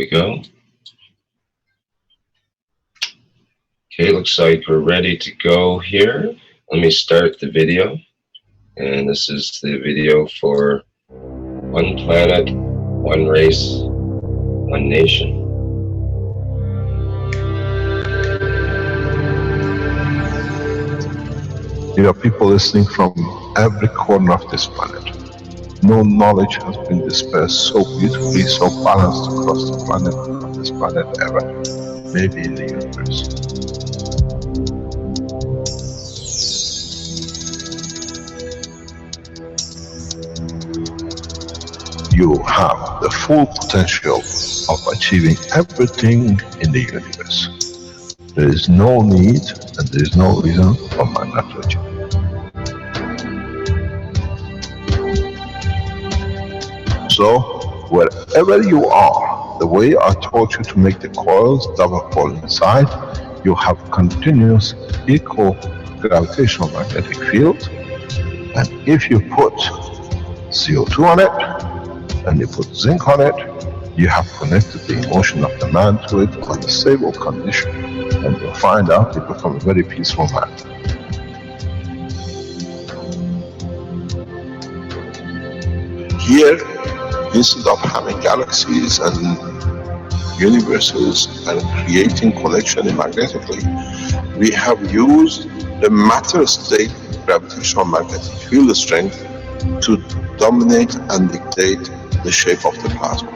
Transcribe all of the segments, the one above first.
we go. Okay, looks like we're ready to go here. Let me start the video. And this is the video for One Planet, One Race, One Nation. There are people listening from every corner of this planet. No knowledge has been dispersed so beautifully, so balanced across the planet, of this planet ever, maybe in the universe. You have the full potential of achieving everything in the universe. There is no need and there is no reason for man not to achieve. So, wherever you are, the way I taught you to make the coils double pole inside, you have continuous equal gravitational magnetic field, and if you put CO2 on it, and you put zinc on it, you have connected the emotion of the man to it on a stable condition, and you'll find out you become a very peaceful man. Here, instead of having galaxies and universes and creating connection magnetically, we have used the matter state gravitational magnetic field strength to dominate and dictate the shape of the plasma.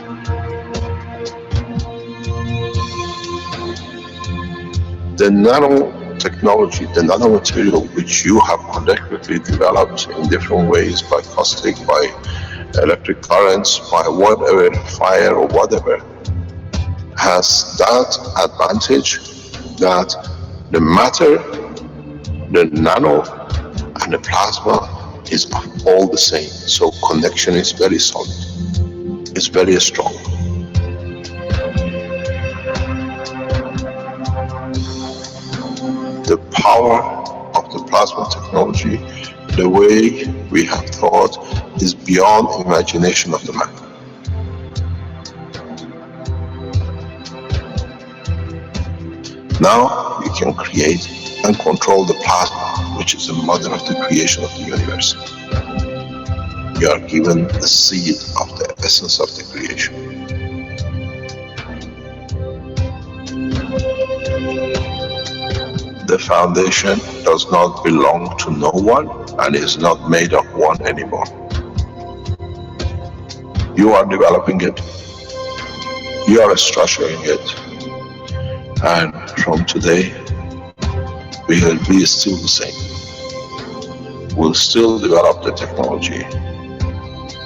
The nanotechnology, the nanomaterial which you have collectively developed in different ways, by caustic, by electric currents, by whatever, fire or whatever, has that advantage that the matter, the nano and the plasma is all the same. So connection is very solid. It's very strong. The power of the plasma technology, the way we have thought, is beyond imagination of the man. Now you can create and control the plasma, which is the mother of the creation of the universe. You are given the seed of the essence of the creation. The foundation does not belong to no one and is not made of one anymore. You are developing it, you are structuring it, and from today we will be still the same. We'll still develop the technology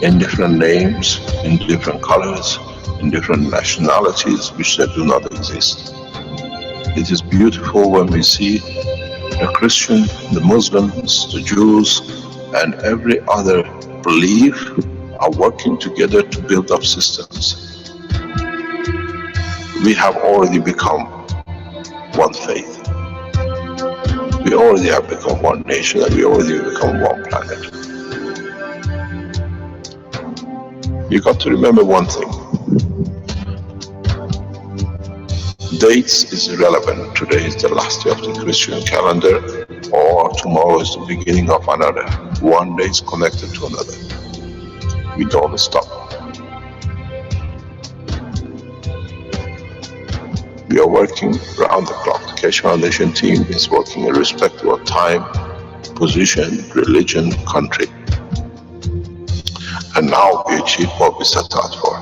in different names, in different colors, in different nationalities which they do not exist. It is beautiful when we see the Christian, the Muslims, the Jews, and every other belief are working together to build up systems. We have already become one faith. We already have become one nation, and we already become one planet. You got to remember one thing. Dates is irrelevant. Today is the last day of the Christian calendar, or tomorrow is the beginning of another. One day is connected to another. We don't stop. We are working around the clock. The Keshe Foundation team is working irrespective of time, position, religion, country. And now we achieve what we set out for.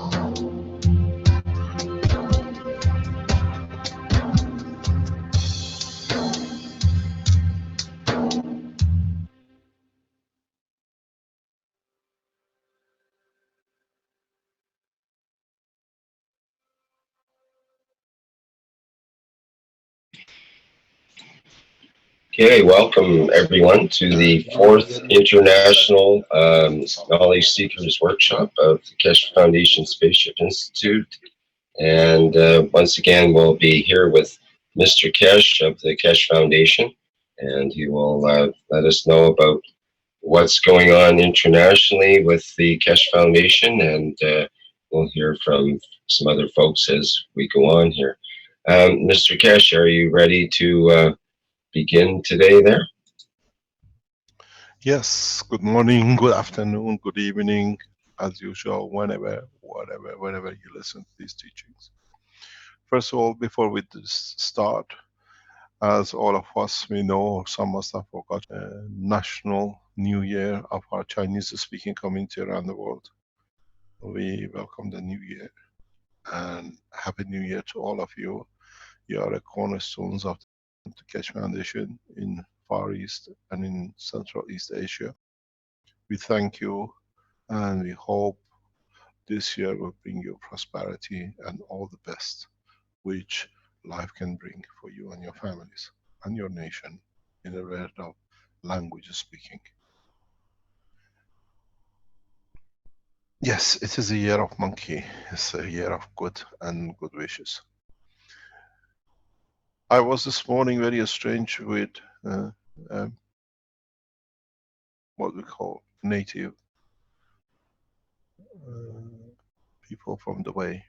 Okay, welcome everyone to the 4th International Knowledge Seekers Workshop of the Keshe Foundation Spaceship Institute. And once again, we'll be here with Mr. Keshe of the Keshe Foundation, and he will let us know about what's going on internationally with the Keshe Foundation, and we'll hear from some other folks as we go on here. Mr. Keshe, are you ready to begin today there? Yes, good morning, good afternoon, good evening, as usual, whenever, whatever, whenever you listen to these teachings. First of all, before we start, as all of us we know, or some must have forgotten, National New Year of our Chinese-speaking community around the world. We welcome the New Year and Happy New Year to all of you. You are the cornerstones of the Keshe Foundation in Far East and in Central East Asia. We thank you and we hope this year will bring you prosperity and all the best which life can bring for you and your families and your nation in a word of language speaking. Yes, it is a year of monkey. It's a year of good and good wishes. I was this morning very strange with what we call native people from Dubai,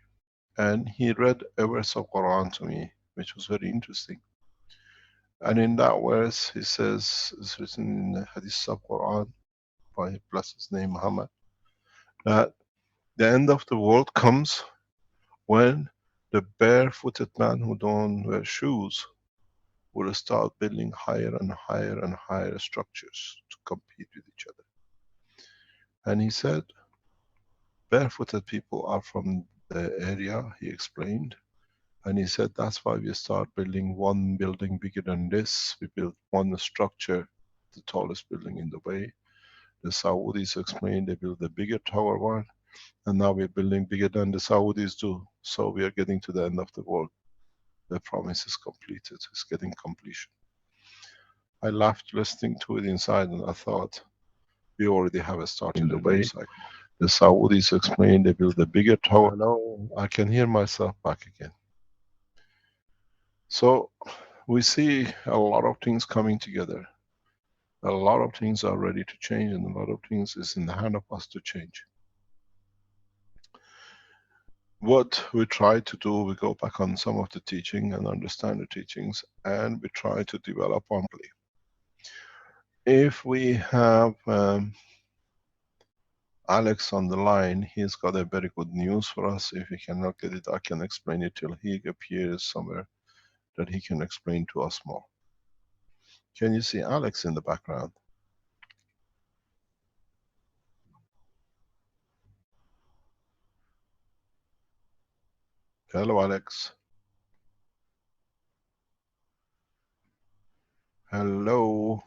and he read a verse of Quran to me which was very interesting. And in that verse he says, it's written in the Hadith of Quran by bless his name Muhammad, that the end of the world comes when the barefooted man who don't wear shoes will start building higher and higher and higher structures to compete with each other. And he said, barefooted people are from the area, he explained. And he said, that's why we start building one building bigger than this. We built one structure, the tallest building in Dubai. The Saudis explained they built a bigger tower one. And now we're building bigger than the Saudis do. So we are getting to the end of the world. The promise is completed, it's getting completion. I laughed listening to it inside and I thought, we already have a start in Dubai. The Saudis explained they built a bigger tower. Now I can hear myself back again. So we see a lot of things coming together. A lot of things are ready to change and a lot of things is in the hand of us to change. What we try to do, we go back on some of the teaching and understand the teachings, and we try to develop on. If we have Alex on the line, he's got a very good news for us. If he cannot get it, I can explain it till he appears somewhere that he can explain to us more. Can you see Alex in the background? Hello, Alex. Hello.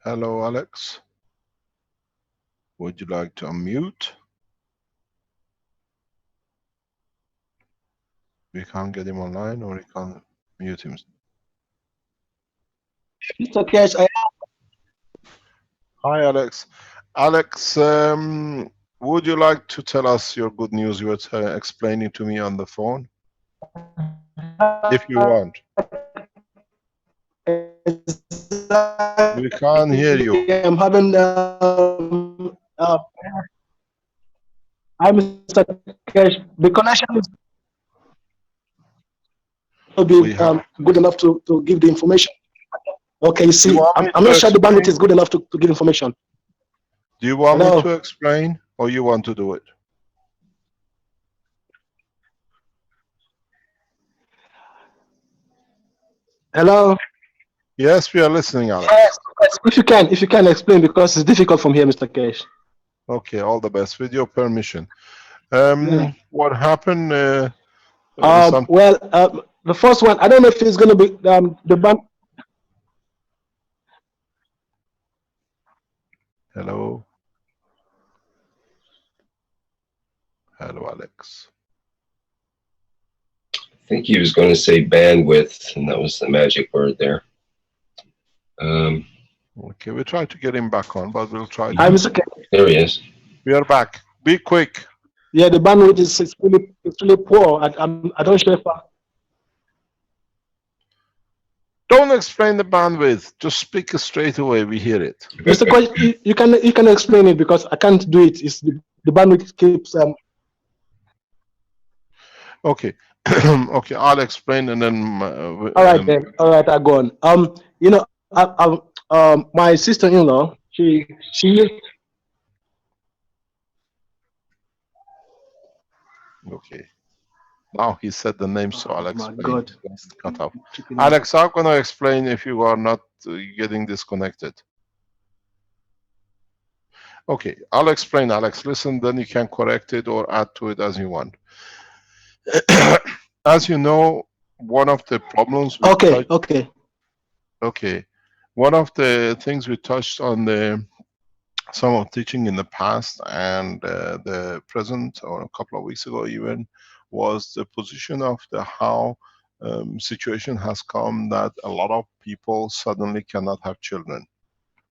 Hello, Alex. Would you like to unmute? We can't get him online, or he can't mute him. Mr. Keshe, Hi, Alex. Alex, would you like to tell us your good news you were explaining to me on the phone? If you want. We can't hear you. I'm having hi, Mr. Keshe. The connection is good enough to give the information. Okay, you see, I'm not sure the bandwidth is good enough to give information. Do you want me to explain, or you want to do it? Hello? Yes, we are listening, Alex. Yes, if you can explain, because it's difficult from here, Mr. Keshe. Okay, all the best. With your permission. What happened? Well, the first one, I don't know if it's going to be the band. Hello. Hello, Alex. I think he was going to say bandwidth, and that was the magic word there. Okay, we'll try to get him back on, but we'll try. Hi, Mr. Keshe. There he is. We are back. Be quick. Yeah, the bandwidth is really poor. I don't sure if Don't explain the bandwidth. Just speak straight away. We hear it. Mr. Coach, you can explain it because I can't do it. It's the bandwidth keeps Okay. Okay, I'll explain and then. All right then. All right, I go on. You know, my sister-in-law, she used. Okay. Now he said the name, so I'll Oh my explain. God. It's cut off. Chicken. Alex, I'm going to explain if you are not getting disconnected. Okay, I'll explain, Alex. Listen, then you can correct it or add to it as you want. As you know, one of the problems we touched. Okay. One of the things we touched on some of teaching in the past and the present, or a couple of weeks ago even, was the position of the how situation has come that a lot of people suddenly cannot have children,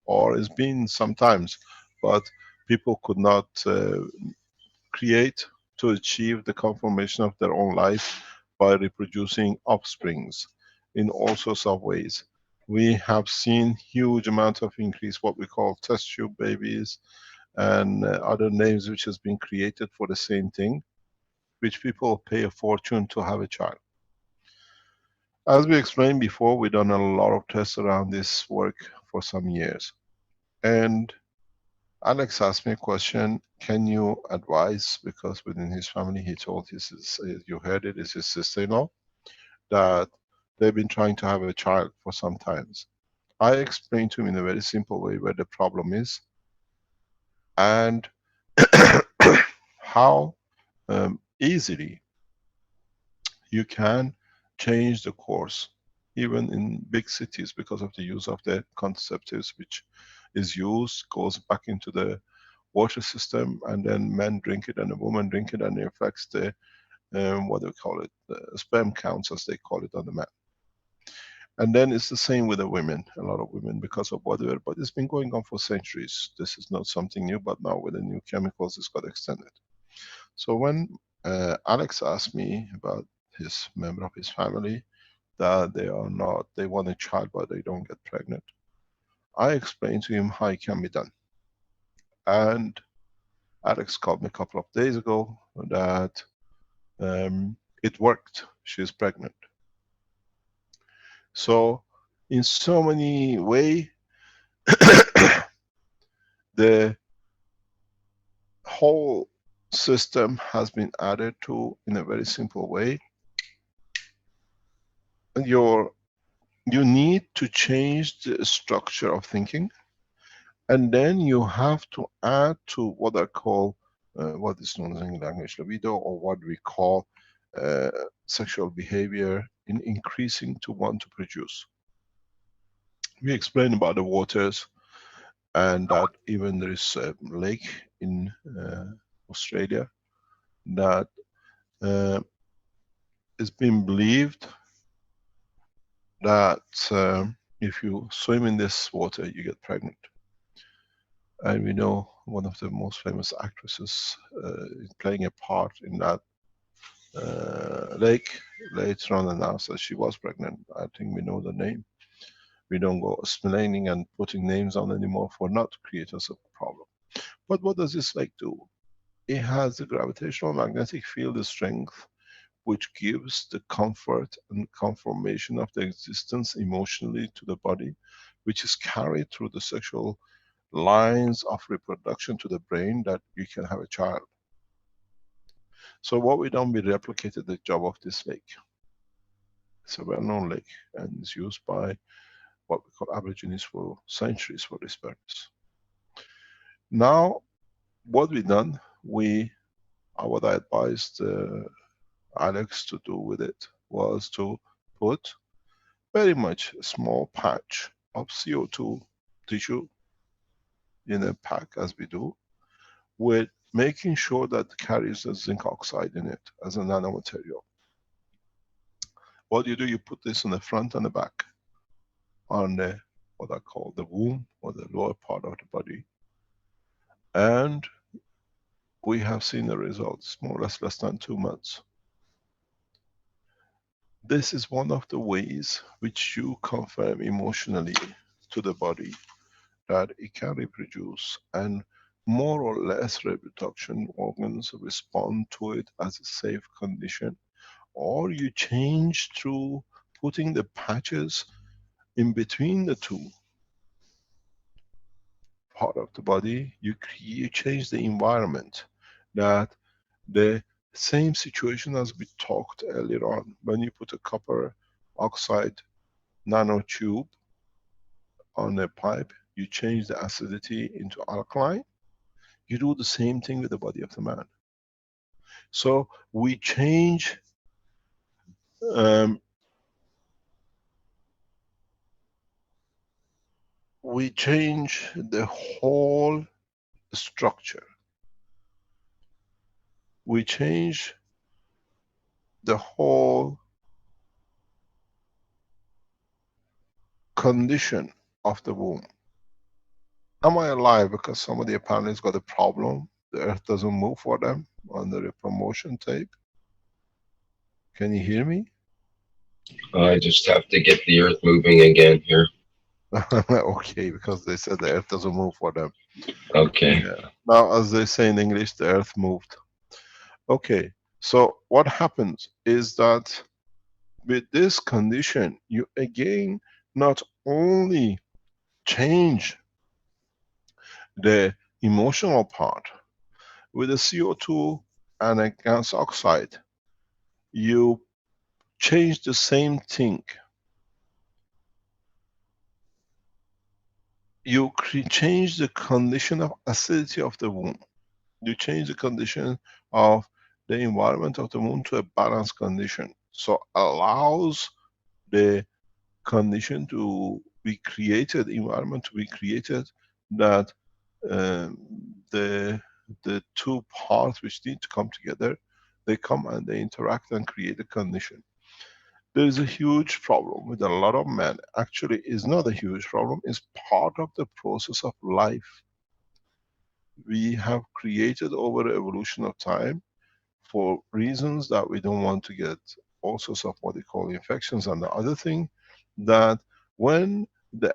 or it's been sometimes, but people could not create to achieve the conformation of their own life by reproducing offsprings in all sorts of ways. We have seen huge amount of increase, what we call test tube babies and other names which has been created for the same thing, which people pay a fortune to have a child. As we explained before, we've done a lot of tests around this work for some years. And Alex asked me a question, can you advise, because within his family he told you heard it, is his sister-in-law, that they've been trying to have a child for some times. I explained to him in a very simple way where the problem is and how easily you can change the course, even in big cities, because of the use of the contraceptives which is used, goes back into the water system, and then men drink it and a woman drink it, and it affects the, what do we call it, the sperm counts as they call it on the man. And then it's the same with the women, a lot of women, because of whatever, but it's been going on for centuries. This is not something new, but now with the new chemicals it's got extended. So when Alex asked me about his member of his family, that they want a child but they don't get pregnant, I explained to him how it can be done. And Alex called me a couple of days ago that it worked, she's pregnant. So in so many ways, the whole system has been added to in a very simple way. You need to change the structure of thinking, and then you have to add to what I call, what is known as in language libido, or what we call sexual behavior in increasing to want to produce. We explained about the waters, and that even there is a lake in Australia that it's been believed that if you swim in this water, you get pregnant. And we know one of the most famous actresses playing a part in that lake later on announced that she was pregnant. I think we know the name. We don't go explaining and putting names on anymore for not to create us a problem. But what does this lake do? It has the gravitational magnetic field strength, which gives the comfort and confirmation of the existence emotionally to the body, which is carried through the sexual lines of reproduction to the brain, that you can have a child. So what we done, we replicated the job of this lake. It's a well-known lake and is used by what we call Aborigines for centuries for this purpose. Now, what we done, what I advised Alex to do with it was to put very much a small patch of CO2 tissue in a pack, as we do, with making sure that carries the zinc oxide in it as a nanomaterial. What you do, you put this on the front and the back, on the, what I call the womb, or the lower part of the body. And we have seen the results, more or less than 2 months. This is one of the ways which you confirm emotionally to the body that it can reproduce, and more or less reproduction organs respond to it as a safe condition. Or you change through putting the patches in between the two part of the body, you change the environment, that the same situation as we talked earlier on, when you put a copper oxide nanotube on a pipe, you change the acidity into alkaline. You do the same thing with the body of the man. So we change um, the whole structure. We change the whole condition of the womb. Am I alive because somebody apparently has got a problem? The earth doesn't move for them under a promotion tape. Can you hear me? I just have to get the earth moving again here. Okay, because they said the earth doesn't move for them. Okay. Yeah. Now, as they say in English, the earth moved. Okay, so what happens is that with this condition, you again not only change the emotional part with the CO2 and a gas oxide, you change the same thing. You change the condition of acidity of the womb. You change the condition of the environment of the womb to a balanced condition. So allows the condition to be created, environment to be created, that um, the two parts which need to come together, they come and they interact and create a condition. There is a huge problem with a lot of men. Actually, it's not a huge problem, it's part of the process of life. We have created over the evolution of time, for reasons that we don't want to get all sorts of what they call infections. And the other thing, that when the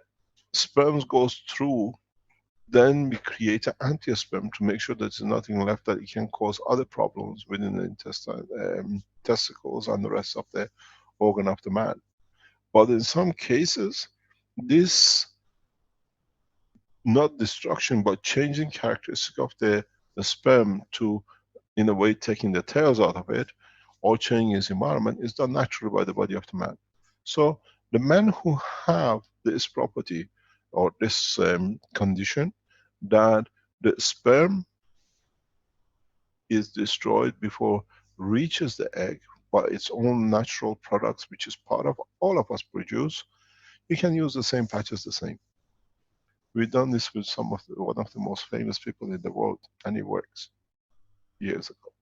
sperms goes through, then we create an anti-sperm to make sure that there's nothing left that it can cause other problems within the intestine, testicles and the rest of the organ of the man. But in some cases, this, not destruction, but changing characteristic of the sperm to, in a way, taking the tails out of it, or changing its environment, is done naturally by the body of the man. So the men who have this property or this condition, that the sperm is destroyed before reaches the egg by its own natural products, which is part of all of us produce, you can use the same patches the same. We've done this with one of the most famous people in the world, and it works, years ago.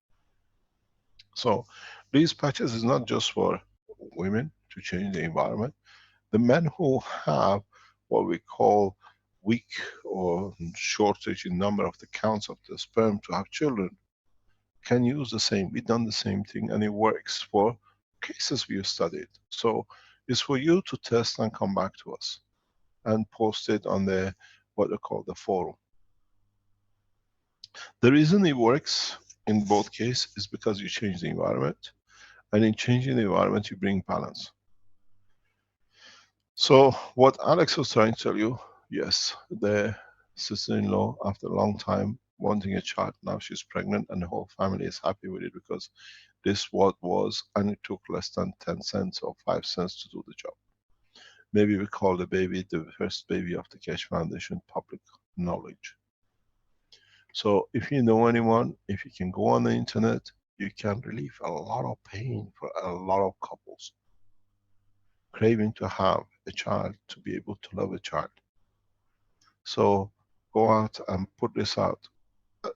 So these patches is not just for women to change the environment. The men who have what we call weak or shortage in number of the counts of the sperm to have children can use the same. We've done the same thing, and it works for cases we have studied. So it's for you to test and come back to us and post it on the, what they call the forum. The reason it works in both cases is because you change the environment, and in changing the environment you bring balance. So what Alex was trying to tell you, yes, the sister-in-law, after a long time wanting a child, now she's pregnant and the whole family is happy with it, because this what was, and it took less than 10 cents or 5 cents to do the job. Maybe we call the baby the first baby of the Keshe Foundation public knowledge. So if you know anyone, if you can go on the internet, you can relieve a lot of pain for a lot of couples craving to have a child, to be able to love a child. So go out and put this out.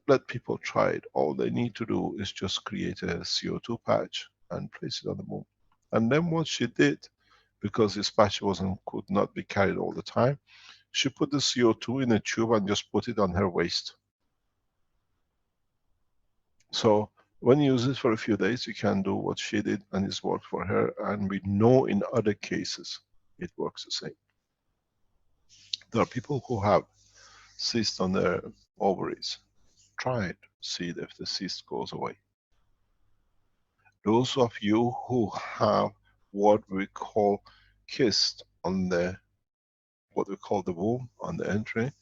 Let people try it. All they need to do is just create a CO2 patch and place it on the moon. And then what she did, because this patch could not be carried all the time, she put the CO2 in a tube and just put it on her waist. So When you use it for a few days, you can do what she did and it's worked for her, and we know in other cases it works the same. There are people who have cysts on their ovaries. Try it, see if the cyst goes away. Those of you who have what we call kyst on the, what we call the womb, on the entry,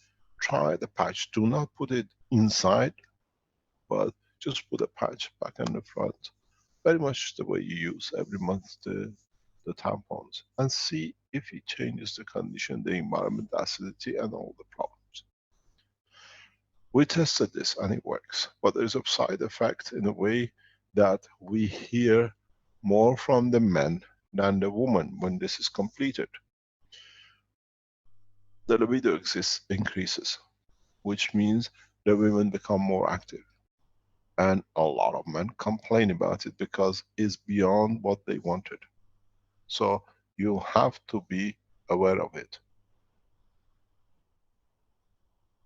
try the patch. Do not put it inside, but just put a patch back in the front. Very much the way you use every month the tampons, and see if it changes the condition, the environment, the acidity, and all the problems. We tested this and it works, but there's a side effect in a way that we hear more from the men than the woman when this is completed. The libido increases, which means the women become more active. And a lot of men complain about it because it's beyond what they wanted. So you have to be aware of it.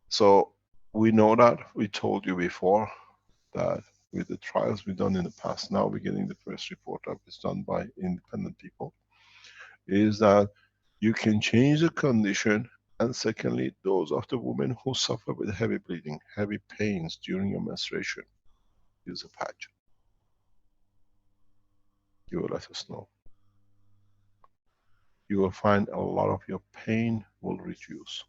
So we know that, we told you before, that with the trials we've done in the past, now we're getting the first report that was done by independent people, is that you can change the condition. And secondly, those of the women who suffer with heavy bleeding, heavy pains during your menstruation, use a patch. You will let us know. You will find a lot of your pain will reduce.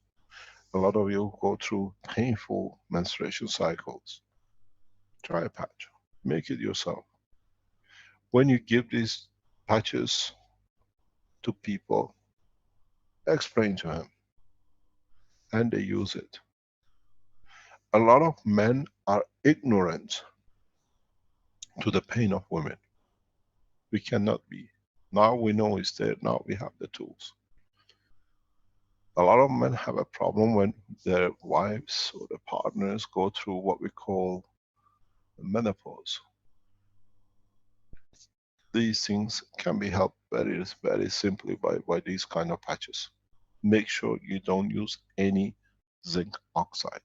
A lot of you go through painful menstruation cycles. Try a patch. Make it yourself. When you give these patches to people, explain to them, and they use it. A lot of men are ignorant to the pain of women. We cannot be. Now we know it's there, now we have the tools. A lot of men have a problem when their wives or their partners go through what we call menopause. These things can be helped very, very simply by these kind of patches. Make sure you don't use any zinc oxide.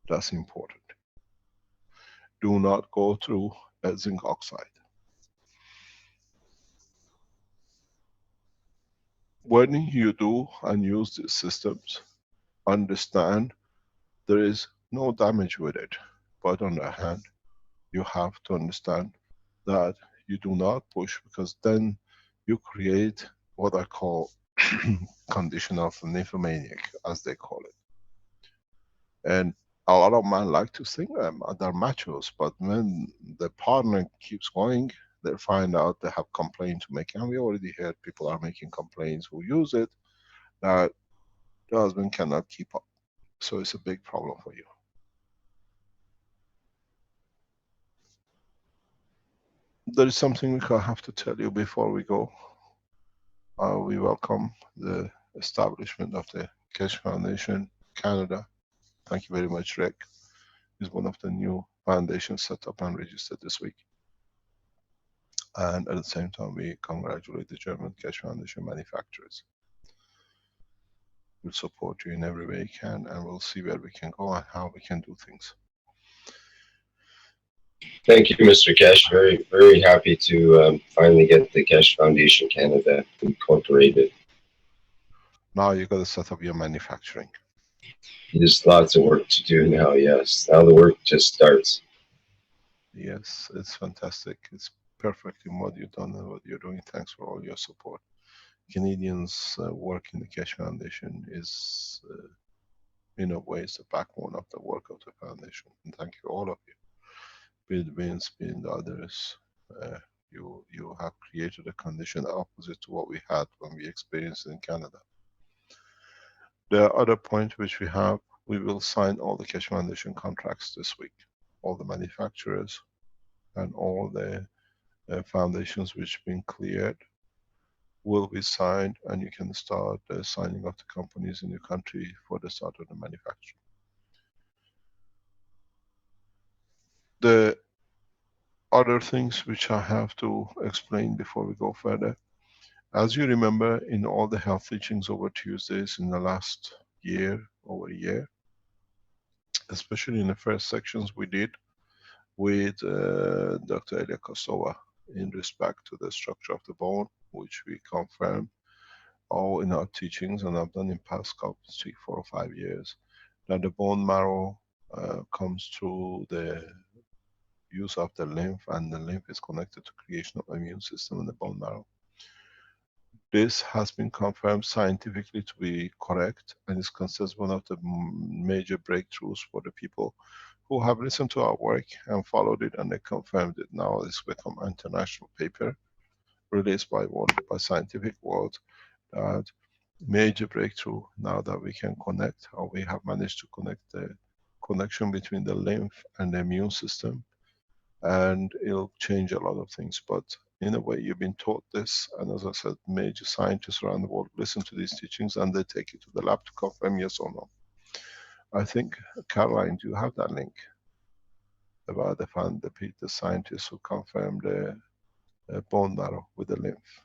That's important. Do not go through a zinc oxide. When you do and use these systems, understand there is no damage with it. But on the other hand, you have to understand that you do not push, because then you create what I call condition of nymphomaniac, as they call it. And a lot of men like to think they're machos, but when the partner keeps going, they find out they have complaints to make. And we already heard people are making complaints who use it, that the husband cannot keep up. So it's a big problem for you. There is something we have to tell you before we go. We welcome the establishment of the Keshe Foundation Canada. Thank you very much, Rick. Is one of the new foundations set up and registered this week. And at the same time, we congratulate the German Keshe Foundation manufacturers. We'll support you in every way we can, and we'll see where we can go and how we can do things. Thank you, Mr. Keshe. Very, very happy to finally get the Keshe Foundation Canada incorporated. Now you got to set up your manufacturing. There's lots of work to do now, yes. Now the work just starts. Yes, it's fantastic. It's perfect in what you've done and what you're doing. Thanks for all your support. Canadians work in the Keshe Foundation is, in a way, it's the backbone of the work of the foundation. And thank you, all of you. Be it Vince, be it the others. You have created a condition opposite to what we had when we experienced it in Canada. The other point which we have, we will sign all the Keshe Foundation contracts this week. All the manufacturers and all the foundations which have been cleared will be signed, and you can start signing of the companies in your country for the start of the manufacturing. The other things which I have to explain before we go further. As you remember, in all the health teachings over Tuesdays in the last year, over a year, especially in the first sections we did, with Dr. Elia Kosova in respect to the structure of the bone, which we confirm all in our teachings, and I've done in past couple, 3, 4, or 5 years, that the bone marrow comes through the use of the lymph, and the lymph is connected to creation of immune system in the bone marrow. This has been confirmed scientifically to be correct, and is considered one of the major breakthroughs for the people who have listened to our work and followed it, and they confirmed it. Now it's become an international paper released by scientific world, that major breakthrough now that we can connect, or we have managed to connect the connection between the lymph and the immune system, and it'll change a lot of things. But in a way, you've been taught this, and as I said, major scientists around the world listen to these teachings and they take it to the lab to confirm yes or no. I think, Caroline, do you have that link about the scientists who confirmed the bone marrow with the lymph?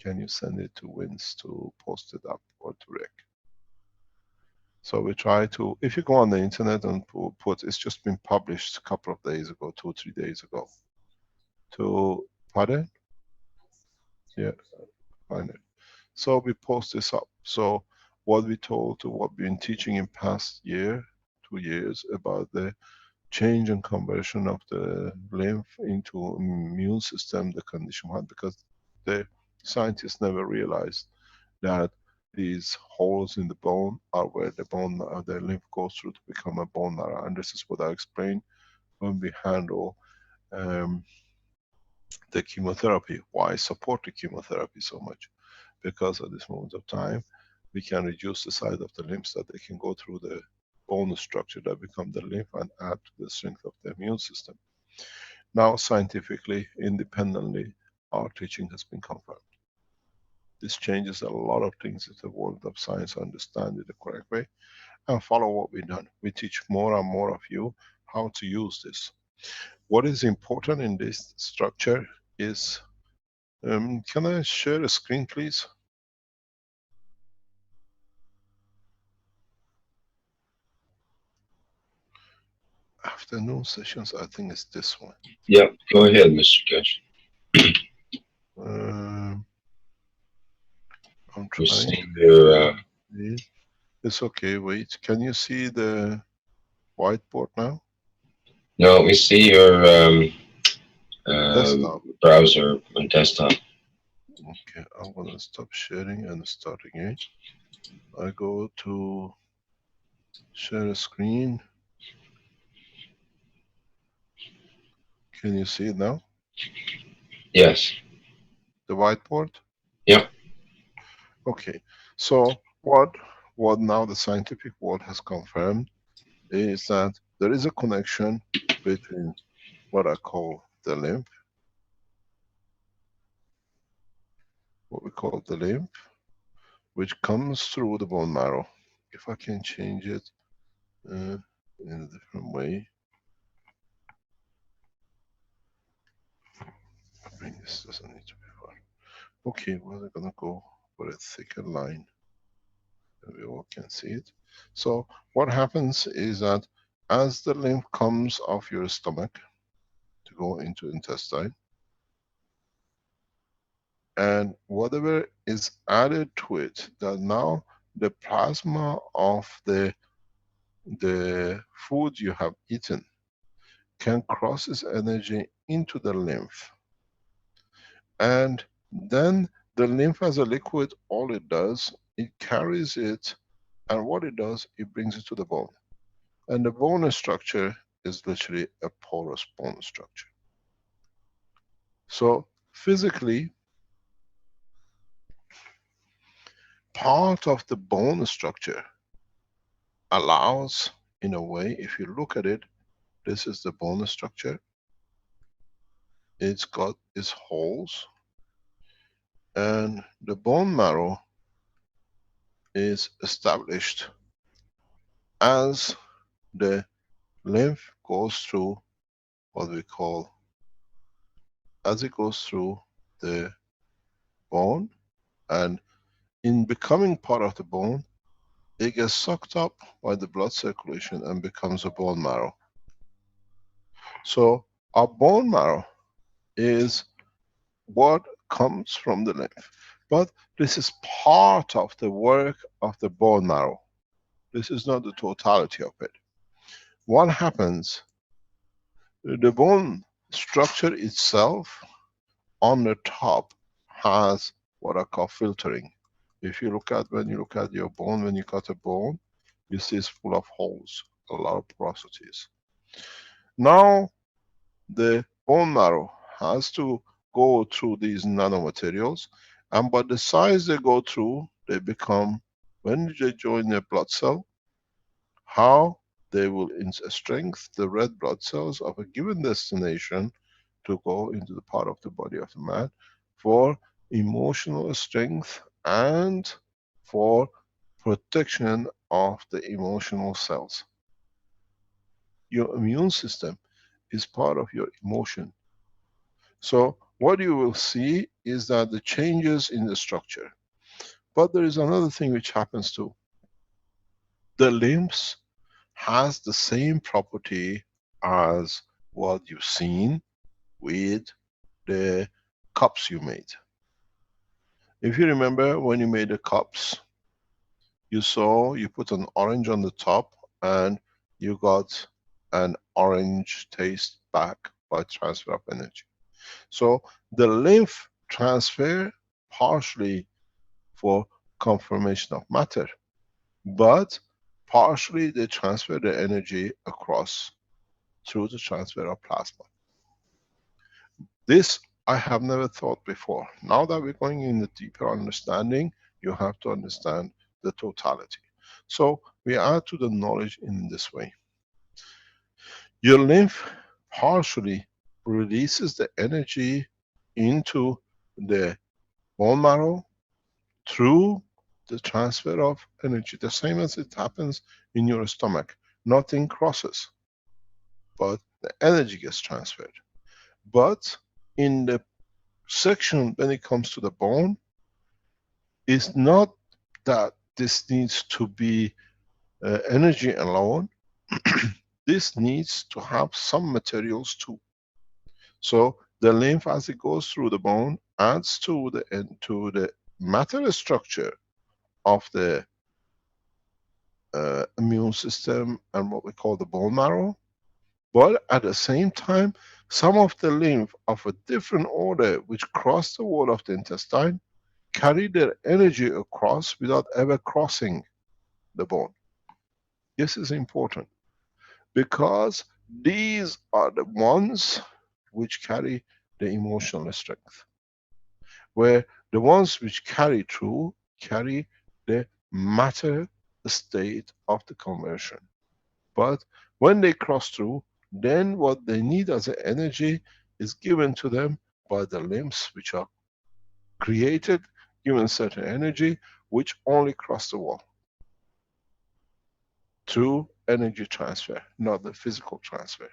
Can you send it to Vince to post it up, or to Rick? So we try to, if you go on the internet and put, it's just been published a couple of days ago, 2 or 3 days ago. Pardon? Yeah, find it. So we post this up. So what we told, what we've been teaching in past year, 2 years, about the change and conversion of the lymph into immune system, the condition one, because the scientists never realized that these holes in the bone are where the lymph goes through to become a bone marrow. And this is what I explained when we handle the chemotherapy. Why support the chemotherapy so much? Because at this moment of time, we can reduce the size of the lymphs, that they can go through the bone structure that become the lymph and add to the strength of the immune system. Now, scientifically, independently, our teaching has been confirmed. This changes a lot of things if the world of science understand it the correct way and follow what we've done. We teach more and more of you how to use this. What is important in this structure is, can I share a screen, please? Afternoon sessions, I think it's this one. Yep, go ahead, Mr. Keshe. I'm We trying. see your, It's okay, wait. Can you see the whiteboard now? no, we see your Desktop. browser on desktop. Okay, I'm gonna stop sharing and start again. I go to share a screen. Can you see it now? Yes. The whiteboard? Yep. Okay, so what now the scientific world has confirmed is that there is a connection between what I call the lymph, what we call the lymph, which comes through the bone marrow. If I can change it in a different way. I mean, this doesn't need to be fun. Okay, we're gonna go for a thicker line. We all can see it. So what happens is that as the lymph comes off your stomach to go into intestine, and whatever is added to it, that now the plasma of the food you have eaten can cross its energy into the lymph. And then the lymph as a liquid, all it does, it carries it, and what it does, it brings it to the bone. And the bone structure is literally a porous bone structure. So physically, part of the bone structure allows, in a way, if you look at it, this is the bone structure. It's got its holes, and the bone marrow is established as the lymph goes through what we call, as it goes through the bone, and in becoming part of the bone, it gets sucked up by the blood circulation and becomes a bone marrow. So our bone marrow is what comes from the lymph. But this is part of the work of the bone marrow. This is not the totality of it. What happens? The bone structure itself on the top has what I call filtering. If you look at, when you look at your bone, when you cut a bone, you see it's full of holes, a lot of porosities. Now, the bone marrow has to go through these nanomaterials, and by the size they go through, they become, when they join their blood cell, how they will strengthen the red blood cells of a given destination to go into the part of the body of the man for emotional strength and for protection of the emotional cells. Your immune system is part of your emotion. So what you will see is that the changes in the structure. But there is another thing which happens too. The lymphs has the same property as what you've seen with the cups you made. If you remember when you made the cups, you saw you put an orange on the top and you got an orange taste back by transfer of energy. So the lymph transfer partially for conformation of matter, but partially they transfer the energy across through the transfer of plasma. This I have never thought before. Now that we're going in the deeper understanding, you have to understand the totality. So we add to the knowledge in this way. Your lymph partially releases the energy into the bone marrow through the transfer of energy, the same as it happens in your stomach. Nothing crosses, but the energy gets transferred. But in the section when it comes to the bone, it's not that this needs to be energy alone. This needs to have some materials too. So the lymph, as it goes through the bone, adds to the matter structure of the immune system and what we call the bone marrow. But at the same time, some of the lymph of a different order which cross the wall of the intestine carry their energy across without ever crossing the bone. This is important because these are the ones which carry the emotional strength, where the ones which carry through carry the matter state of the conversion. But when they cross through, then what they need as an energy is given to them by the limbs which are created, given certain energy, which only cross the wall through energy transfer, not the physical transfer.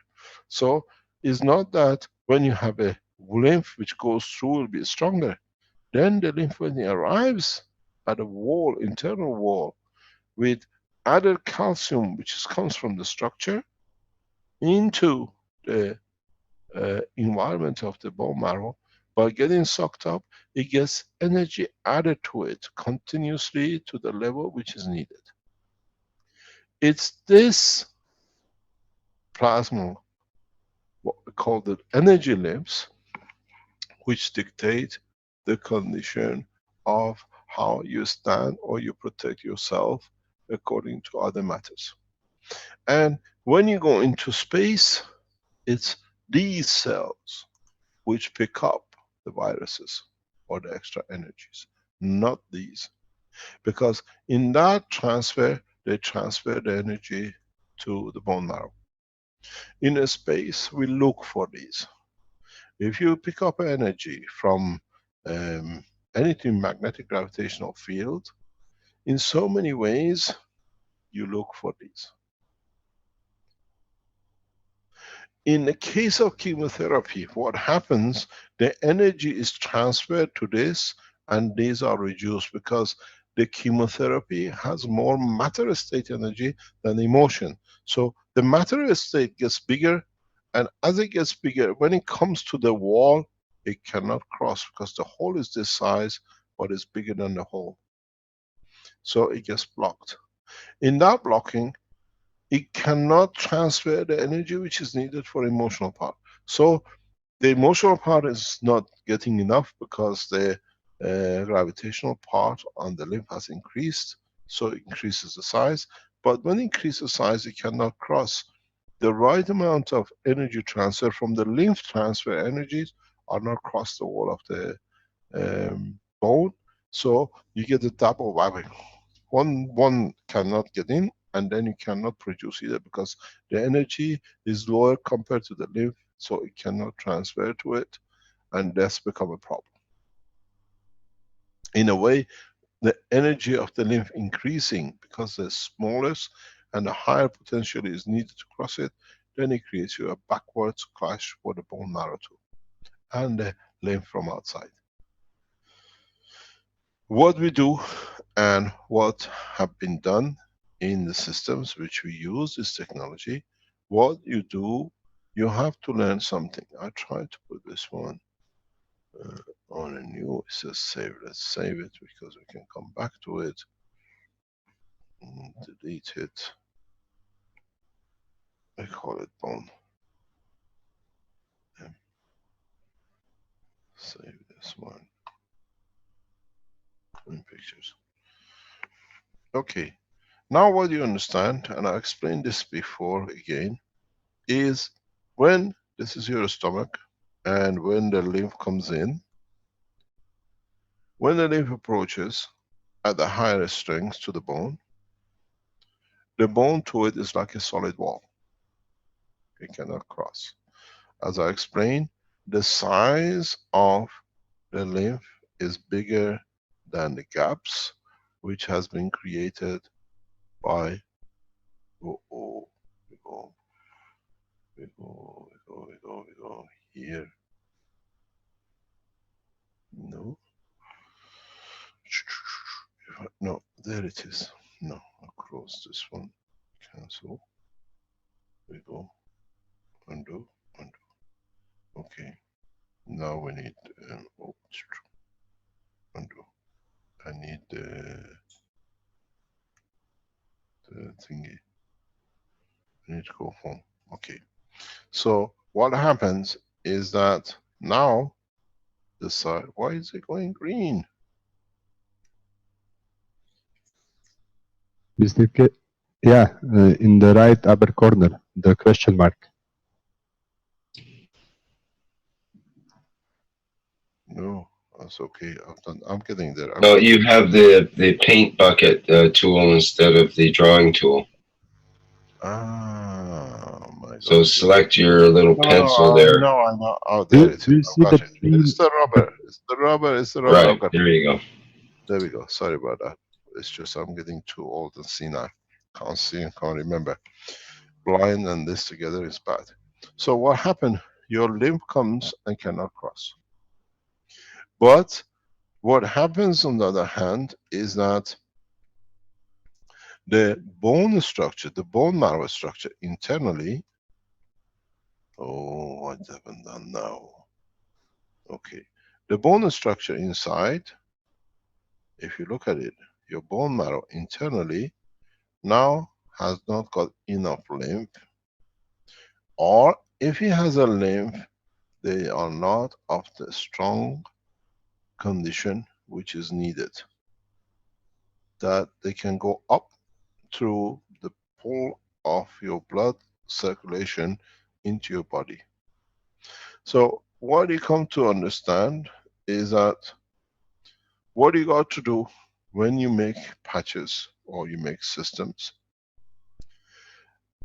So it's not that when you have a lymph which goes through will be stronger. Then the lymph, when it arrives at a wall, internal wall, with added calcium which comes from the structure into the environment of the bone marrow, by getting sucked up, it gets energy added to it continuously to the level which is needed. It's this plasma, what we call the energy lymphs, which dictate the condition of how you stand or you protect yourself according to other matters. And when you go into space, it's these cells which pick up the viruses or the extra energies, not these. Because in that transfer, they transfer the energy to the bone marrow. In a space, we look for these. If you pick up energy from anything magnetic gravitational field, in so many ways, you look for these. In the case of chemotherapy, what happens, the energy is transferred to this and these are reduced because the chemotherapy has more matter state energy than emotion. So the matter state gets bigger And as it gets bigger, when it comes to the wall, it cannot cross because the hole is this size, but it's bigger than the hole. So it gets blocked. In that blocking, it cannot transfer the energy which is needed for emotional part. So the emotional part is not getting enough because the gravitational part on the lymph has increased, so it increases the size. But when it increases the size, it cannot cross. The right amount of energy transfer from the lymph transfer energies are not cross the wall of the bone, so you get a double whammy. One cannot get in, and then you cannot produce either because the energy is lower compared to the lymph, so it cannot transfer to it, and that's become a problem. In a way, the energy of the lymph increasing because the smallest and the higher potential is needed to cross it, then it creates you a backwards clash for the bone marrow too, and the lymph from outside. What we do and what have been done in the systems which we use this technology, what you do, you have to learn something. I tried to put this one on a new, it says save. Let's save it because we can come back to it. Delete it. I call it bone. Save this one in pictures. Okay, now what you understand, and I explained this before again, is when this is your stomach and when the lymph comes in, when the lymph approaches at the higher strength to the bone to it is like a solid wall. It cannot cross. As I explained, the size of the lymph is bigger than the gaps which has been created by, we go here. No. No, there it is. No, I'll close this one. Cancel. We go. Undo. Undo. Okay. Now we need undo. I need the thingy. I need to go home. Okay. So what happens is that now the side, why is it going green? Yeah, in the right upper corner, the question mark. No, that's okay. I'm getting there. No, you have the paint bucket tool instead of the drawing tool. Ah, my God. So select your little pencil there. No, I know. Oh, there it is. I've got it. It's the rubber. It's the rubber. It's the rubber. Right, there you go. There we go. Sorry about that. It's just I'm getting too old and senile. Can't see and can't remember. Blind and this together is bad. So what happened? Your lymph comes and cannot cross. But what happens on the other hand is that the bone structure, the bone marrow structure internally, oh, what haven't done now? Okay, the bone structure inside, if you look at it, your bone marrow internally now has not got enough lymph, or if it has a lymph, they are not of the strong condition which is needed, that they can go up through the pull of your blood circulation into your body. So what you come to understand is that what you got to do when you make patches or you make systems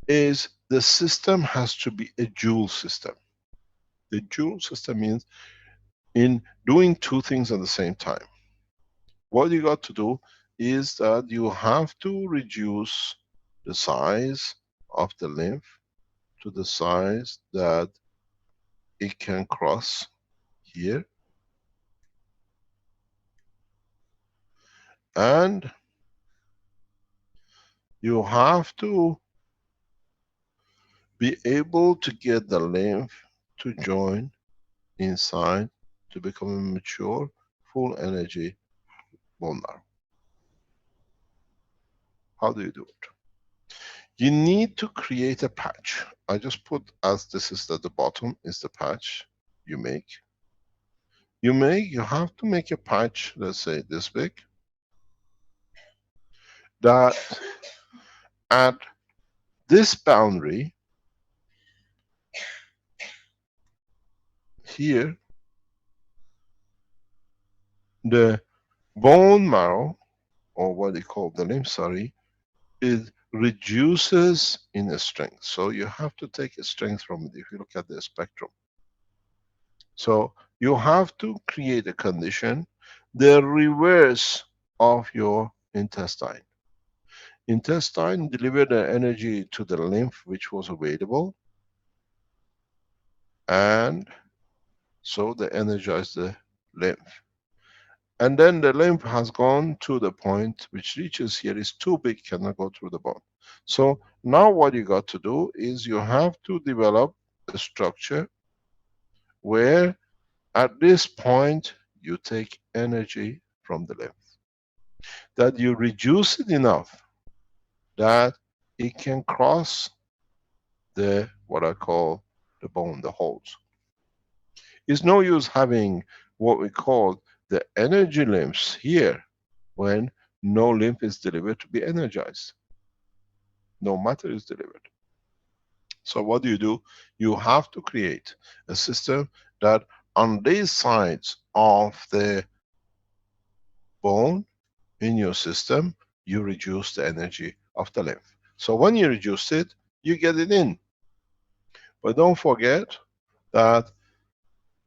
is the system has to be a dual system. The dual system means in doing two things at the same time. What you got to do is that you have to reduce the size of the lymph to the size that it can cross here, and you have to be able to get the lymph to join inside to become a mature, full energy bone marrow. How do you do it? You need to create a patch. I just put, as this is at the bottom, is the patch you make. You have to make a patch, let's say this big, that at this boundary here, the bone marrow, or what they call the lymph, sorry, it reduces in the strength. So you have to take a strength from it if you look at the spectrum. So you have to create a condition, the reverse of your intestine. Intestine delivered the energy to the lymph which was available, and so they energize the lymph. And then the lymph has gone to the point which reaches here, is too big, cannot go through the bone. So now what you got to do is you have to develop a structure where at this point you take energy from the lymph, that you reduce it enough that it can cross the, what I call the bone, the holes. It's no use having what we call the energy lymphs here when no lymph is delivered to be energized. No matter is delivered. So what do? You have to create a system that on these sides of the bone in your system, you reduce the energy of the lymph. So when you reduce it, you get it in. But don't forget that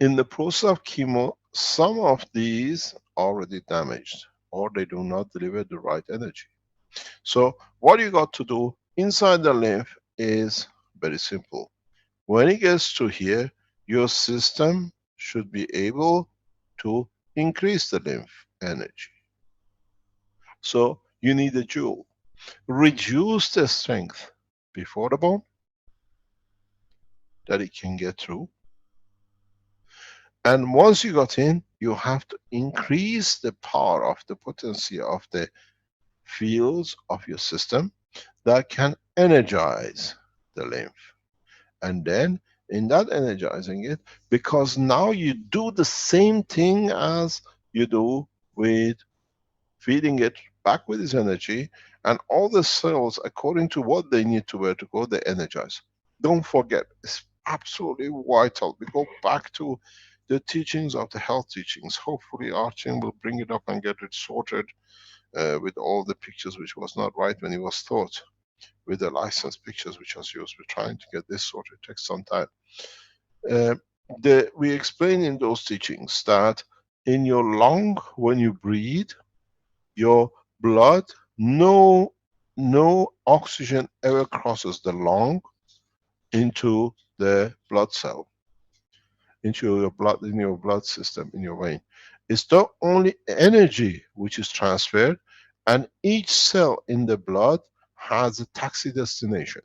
in the process of chemo, some of these are already damaged, or they do not deliver the right energy. So what you got to do inside the lymph is very simple. When it gets to here, your system should be able to increase the lymph energy. So you need a jewel. Reduce the strength before the bone that it can get through. And once you got in, you have to increase the power of the potency of the fields of your system that can energize the lymph. And then in that energizing it, because now you do the same thing as you do with feeding it back with its energy, and all the cells, according to what they need to where to go, they energize. Don't forget, it's absolutely vital. We go back to the teachings of the health teachings. Hopefully Archie will bring it up and get it sorted with all the pictures which was not right when it was taught, with the licensed pictures which was used. We're trying to get this sorted. It takes some time. We explain in those teachings that in your lung, when you breathe, your blood, no oxygen ever crosses the lung into the blood cell, into your blood, in your blood system, in your vein. It's not only energy which is transferred, and each cell in the blood has a taxi destination,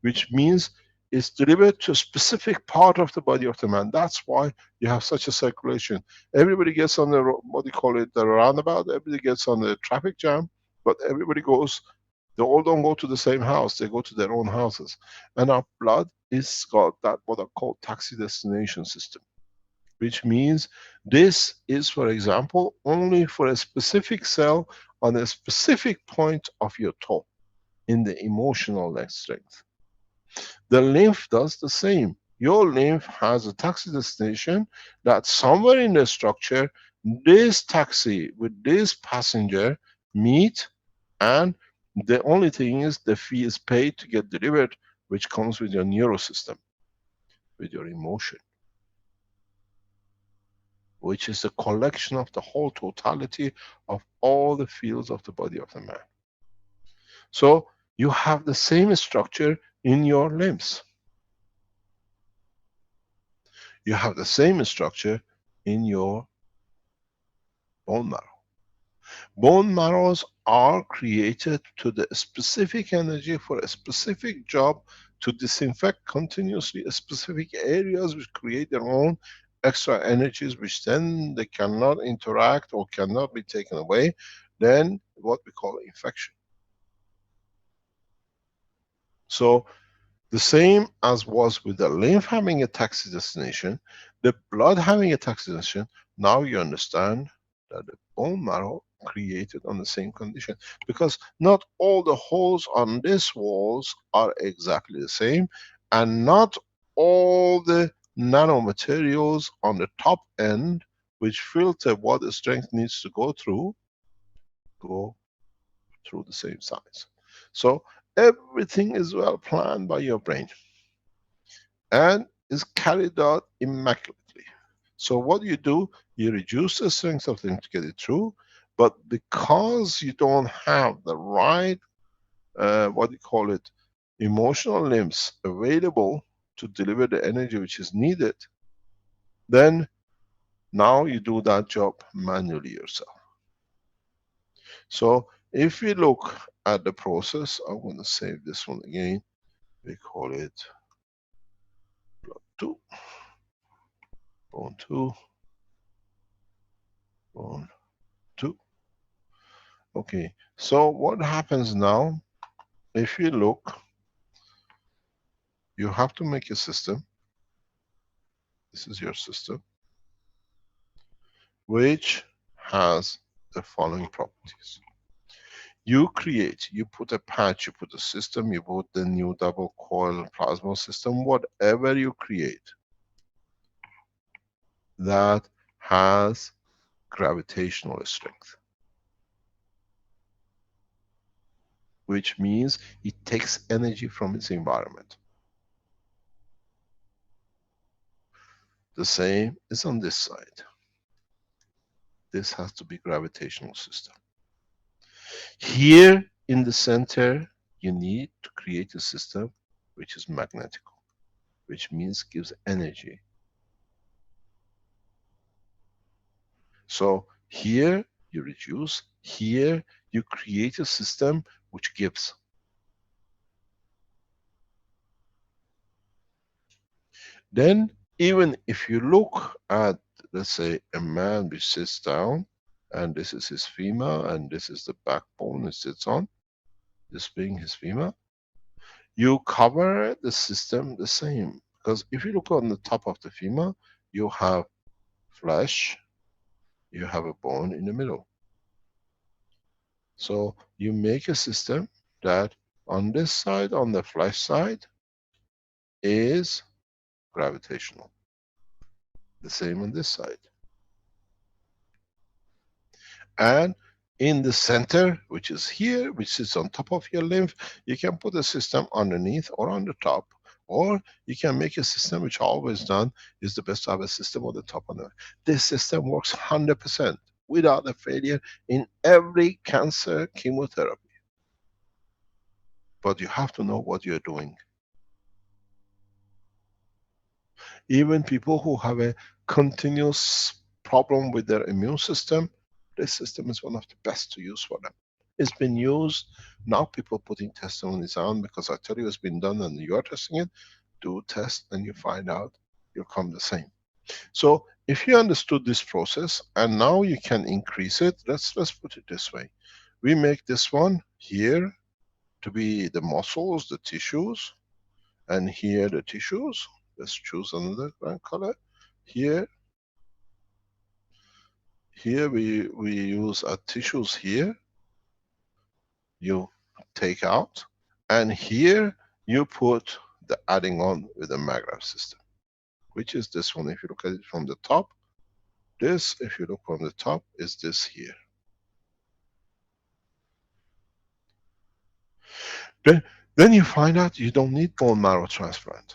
which means it's delivered to a specific part of the body of the man. That's why you have such a circulation. Everybody gets on the, what do you call it, the roundabout, everybody gets on the traffic jam, but everybody goes, they all don't go to the same house, they go to their own houses. And our blood is got that, what I call taxi destination system, which means this is, for example, only for a specific cell on a specific point of your toe in the emotional strength. The lymph does the same. Your lymph has a taxi destination that somewhere in the structure, this taxi with this passenger meet, and the only thing is the fee is paid to get delivered, which comes with your neurosystem, with your emotion, which is a collection of the whole totality of all the fields of the body of the man. So you have the same structure in your limbs. You have the same structure in your bone marrow. Bone marrows are created to the specific energy for a specific job to disinfect continuously specific areas which create their own extra energies, which then they cannot interact or cannot be taken away, then what we call infection. So the same as was with the lymph having a taxi destination, the blood having a taxi destination, now you understand that the bone marrow created on the same condition. Because not all the holes on these walls are exactly the same, and not all the nanomaterials on the top end, which filter what the strength needs to go through the same size. So everything is well planned by your brain and is carried out immaculately. So what you do, you reduce the strength of things to get it through, but because you don't have the right, what do you call it, emotional limbs available to deliver the energy which is needed, then now you do that job manually yourself. So if we look at the process, I'm going to save this one again. We call it blood 2, bone 2, bone 2. Okay, so what happens now, if you look, you have to make a system. This is your system, which has the following properties. You create, you put a patch, you put a system, you put the new double coil plasma system, whatever you create that has gravitational strength, which means it takes energy from its environment. The same is on this side. This has to be gravitational system. Here in the center, you need to create a system which is magnetical, which means gives energy. So here you reduce, here you create a system which gives. Then even if you look at, let's say, a man which sits down, and this is his femur, and this is the backbone it sits on, this being his femur, you cover the system the same. Because if you look on the top of the femur, you have flesh, you have a bone in the middle. So you make a system that on this side, on the flesh side, is gravitational. The same on this side. And in the center, which is here, which sits on top of your lymph, you can put a system underneath or on the top. Or you can make a system, which always done, is the best to have a system on the top and the. This system works 100% without a failure in every cancer chemotherapy. But you have to know what you're doing. Even people who have a continuous problem with their immune system, this system is one of the best to use for them. It's been used, now people putting testimonies on, because I tell you it's been done and you're testing it, do test and you find out, you'll come the same. So if you understood this process and now you can increase it, let's put it this way. We make this one here to be the muscles, the tissues, and here the tissues. Let's choose another color. Here we use our tissues here. You take out, and here you put the adding on with the magnetic system, which is this one. If you look at it from the top, this, if you look from the top, is this here. Then you find out you don't need bone marrow transplant.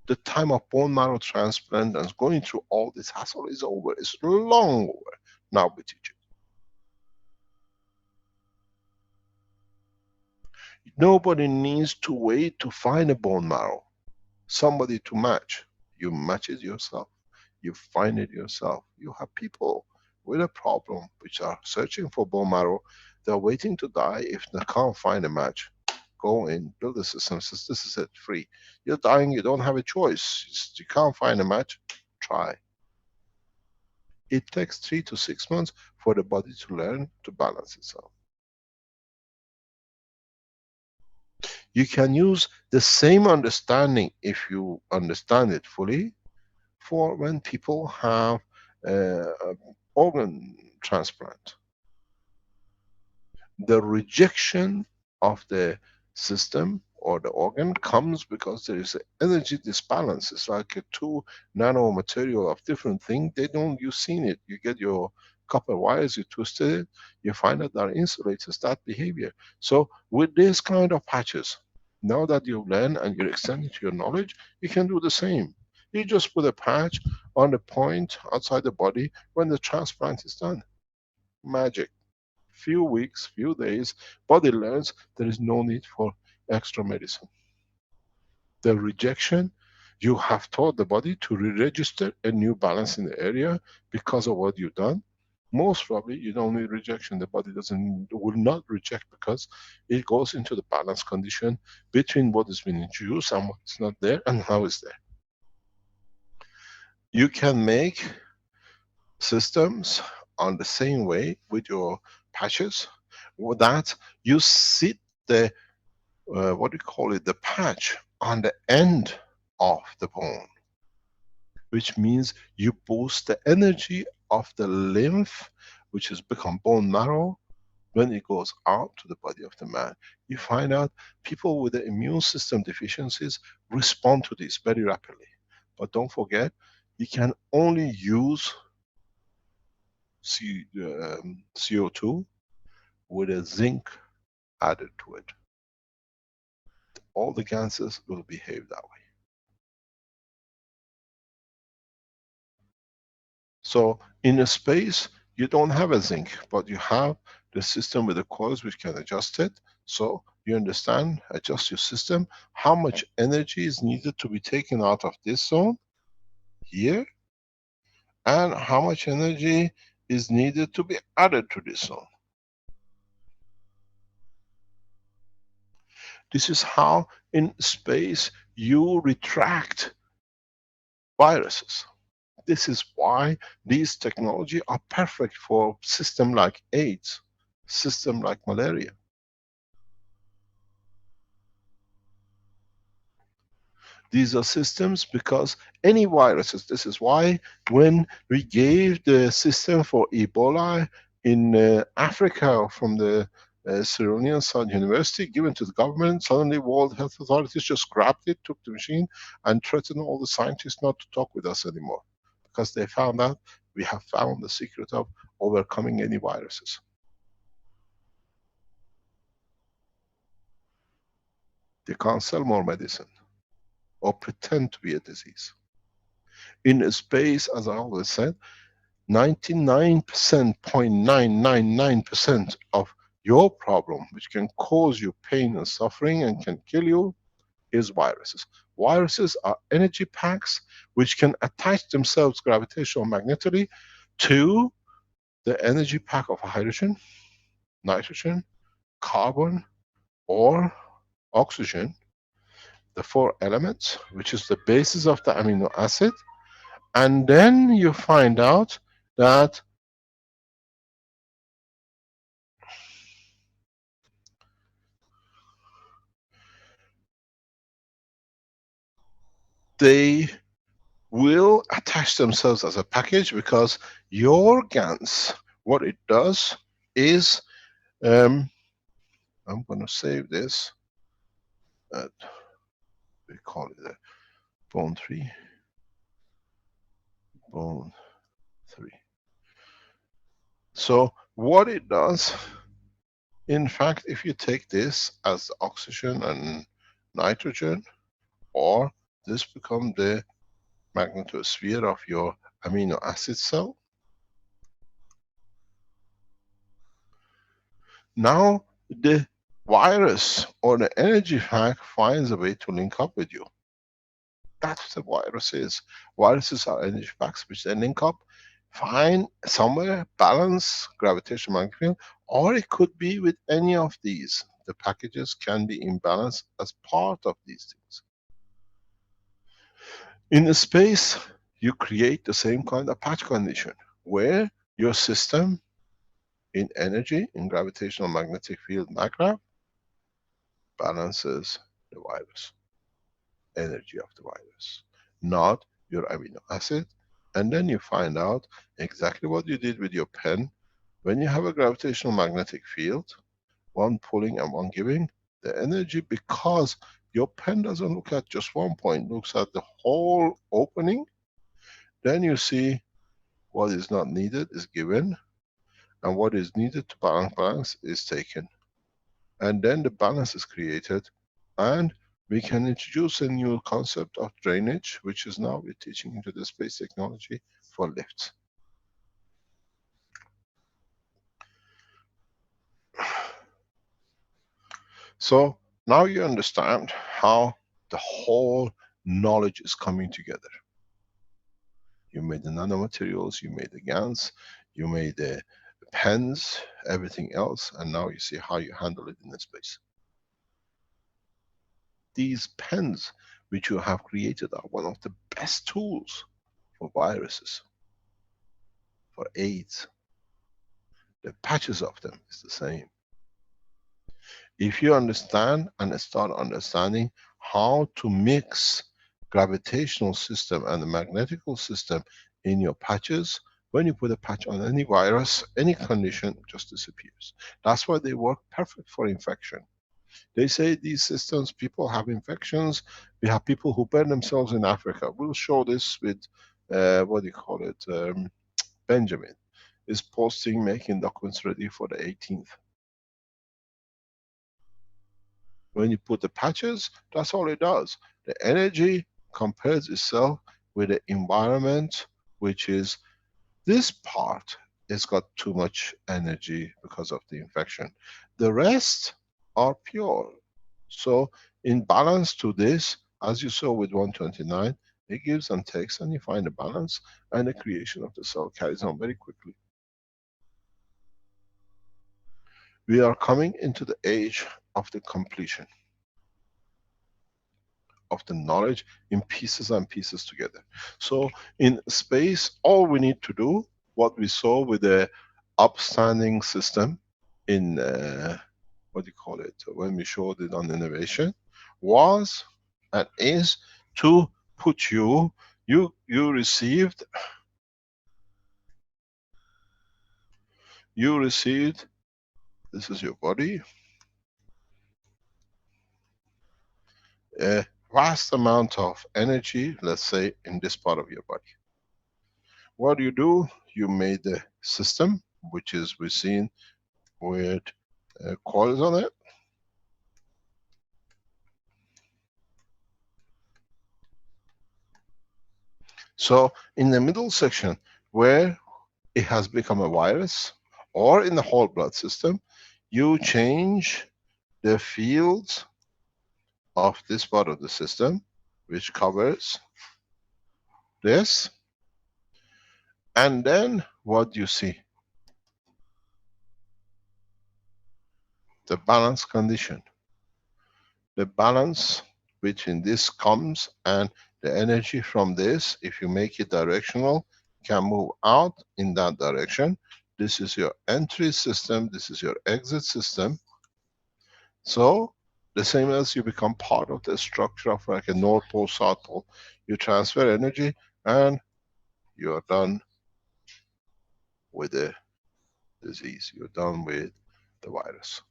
The time of bone marrow transplant and going through all this hassle is over. It's long over. Now we teach it. Nobody needs to wait to find a bone marrow, somebody to match. You match it yourself. You find it yourself. You have people with a problem which are searching for bone marrow. They're waiting to die if they can't find a match. Go in, build a system, says this is it, free. You're dying, you don't have a choice. You can't find a match, try. It takes 3 to 6 months for the body to learn to balance itself. You can use the same understanding, if you understand it fully, for when people have organ transplant. The rejection of the system or the organ comes because there is an energy disbalance. It's like a two nano material of different things. You've seen it. You get your copper wires, you twisted it, you find out that insulators, that behavior. So with this kind of patches, now that you've learned and you're extending to your knowledge, you can do the same. You just put a patch on the point outside the body when the transplant is done. Magic. Few weeks, few days, body learns there is no need for extra medicine. The rejection, you have taught the body to re-register a new balance in the area because of what you've done. Most probably you don't need rejection. The body will not reject because it goes into the balance condition between what has been introduced and what's not there and how it's there. You can make systems on the same way with your patches, that you sit the what do you call it, the patch on the end of the bone, which means you boost the energy of the lymph, which has become bone marrow, when it goes out to the body of the man. You find out people with the immune system deficiencies respond to this very rapidly. But don't forget, you can only use CO2 with a zinc added to it. All the cancers will behave that way. So in a space, you don't have a zinc, but you have the system with the coils which can adjust it. So you understand, adjust your system, how much energy is needed to be taken out of this zone here, and how much energy is needed to be added to this zone. This is how in space you retract viruses. This is why these technology are perfect for system like AIDS, system like malaria. These are systems because any viruses, this is why when we gave the system for Ebola in Africa from the Sierra Leone South University, given to the government, suddenly World Health Authorities just grabbed it, took the machine and threatened all the scientists not to talk with us anymore. Because they found out, we have found the secret of overcoming any viruses. They can't sell more medicine or pretend to be a disease. In a space, as I always said, 99%, 0.999% of your problem, which can cause you pain and suffering and can kill you, is viruses. Viruses are energy packs which can attach themselves gravitational magnetically to the energy pack of hydrogen, nitrogen, carbon, or oxygen, the 4 elements, which is the basis of the amino acid. And then you find out that they will attach themselves as a package, because your GANs, what it does is, I'm going to save this, we call it a bone 3, bone 3. So what it does, in fact, if you take this as oxygen and nitrogen, or this become the magnetosphere of your amino acid cell. Now the virus or the energy pack finds a way to link up with you. That's what the virus is. Viruses are energy packs which they link up, find somewhere, balance, gravitational magnetic field, or it could be with any of these the packages can be imbalanced as part of these things. In the space, you create the same kind of patch condition where your system in energy, in gravitational magnetic field MAGRAV, balances the virus, energy of the virus, not your amino acid. And then you find out exactly what you did with your pen. When you have a gravitational magnetic field, one pulling and one giving, the energy, because your pen doesn't look at just one point, looks at the whole opening, then you see what is not needed is given, and what is needed to balance is taken. And then the balance is created, and we can introduce a new concept of drainage, which is now we're teaching into the space technology for lifts. So now you understand how the whole knowledge is coming together. You made the nanomaterials, you made the GANs, you made the pens, everything else, and now you see how you handle it in the space. These pens which you have created are one of the best tools for viruses, for AIDS. The patches of them is the same. If you understand and start understanding how to mix gravitational system and the magnetical system in your patches, when you put a patch on any virus, any condition, it just disappears. That's why they work perfect for infection. They say these systems, people have infections. We have people who burn themselves in Africa. We'll show this with, what do you call it, Benjamin is posting, making documents ready for the 18th. When you put the patches, that's all it does. The energy compares itself with the environment, which is this part has got too much energy because of the infection. The rest are pure. So in balance to this, as you saw with 129, it gives and takes, and you find a balance, and the creation of the cell carries on very quickly. We are coming into the age of the completion of the knowledge in pieces and pieces together. So in space, all we need to do, what we saw with the upstanding system in, what do you call it, when we showed it on innovation, was and is to put you received this is your body, a vast amount of energy, let's say in this part of your body. What do? You made the system, which is we've seen with coils on it. So in the middle section, where it has become a virus, or in the whole blood system, you change the fields of this part of the system, which covers this. And then what do you see? The balance condition. The balance between this comes, and the energy from this, if you make it directional, can move out in that direction. This is your entry system, this is your exit system. So the same as you become part of the structure of like a North Pole, South Pole. You transfer energy and you are done with the disease. You're done with the virus.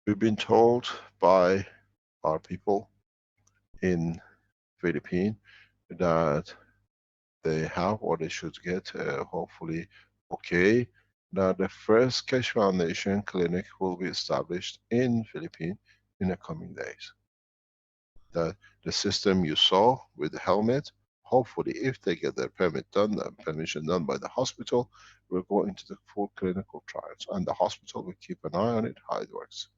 We've been told by our people in Philippines that they have, or they should get, hopefully, okay, that the first Keshe Foundation clinic will be established in Philippines in the coming days. That the system you saw with the helmet, hopefully if they get their permit done, permission done by the hospital, will go into the full clinical trials, and the hospital will keep an eye on it, how it works.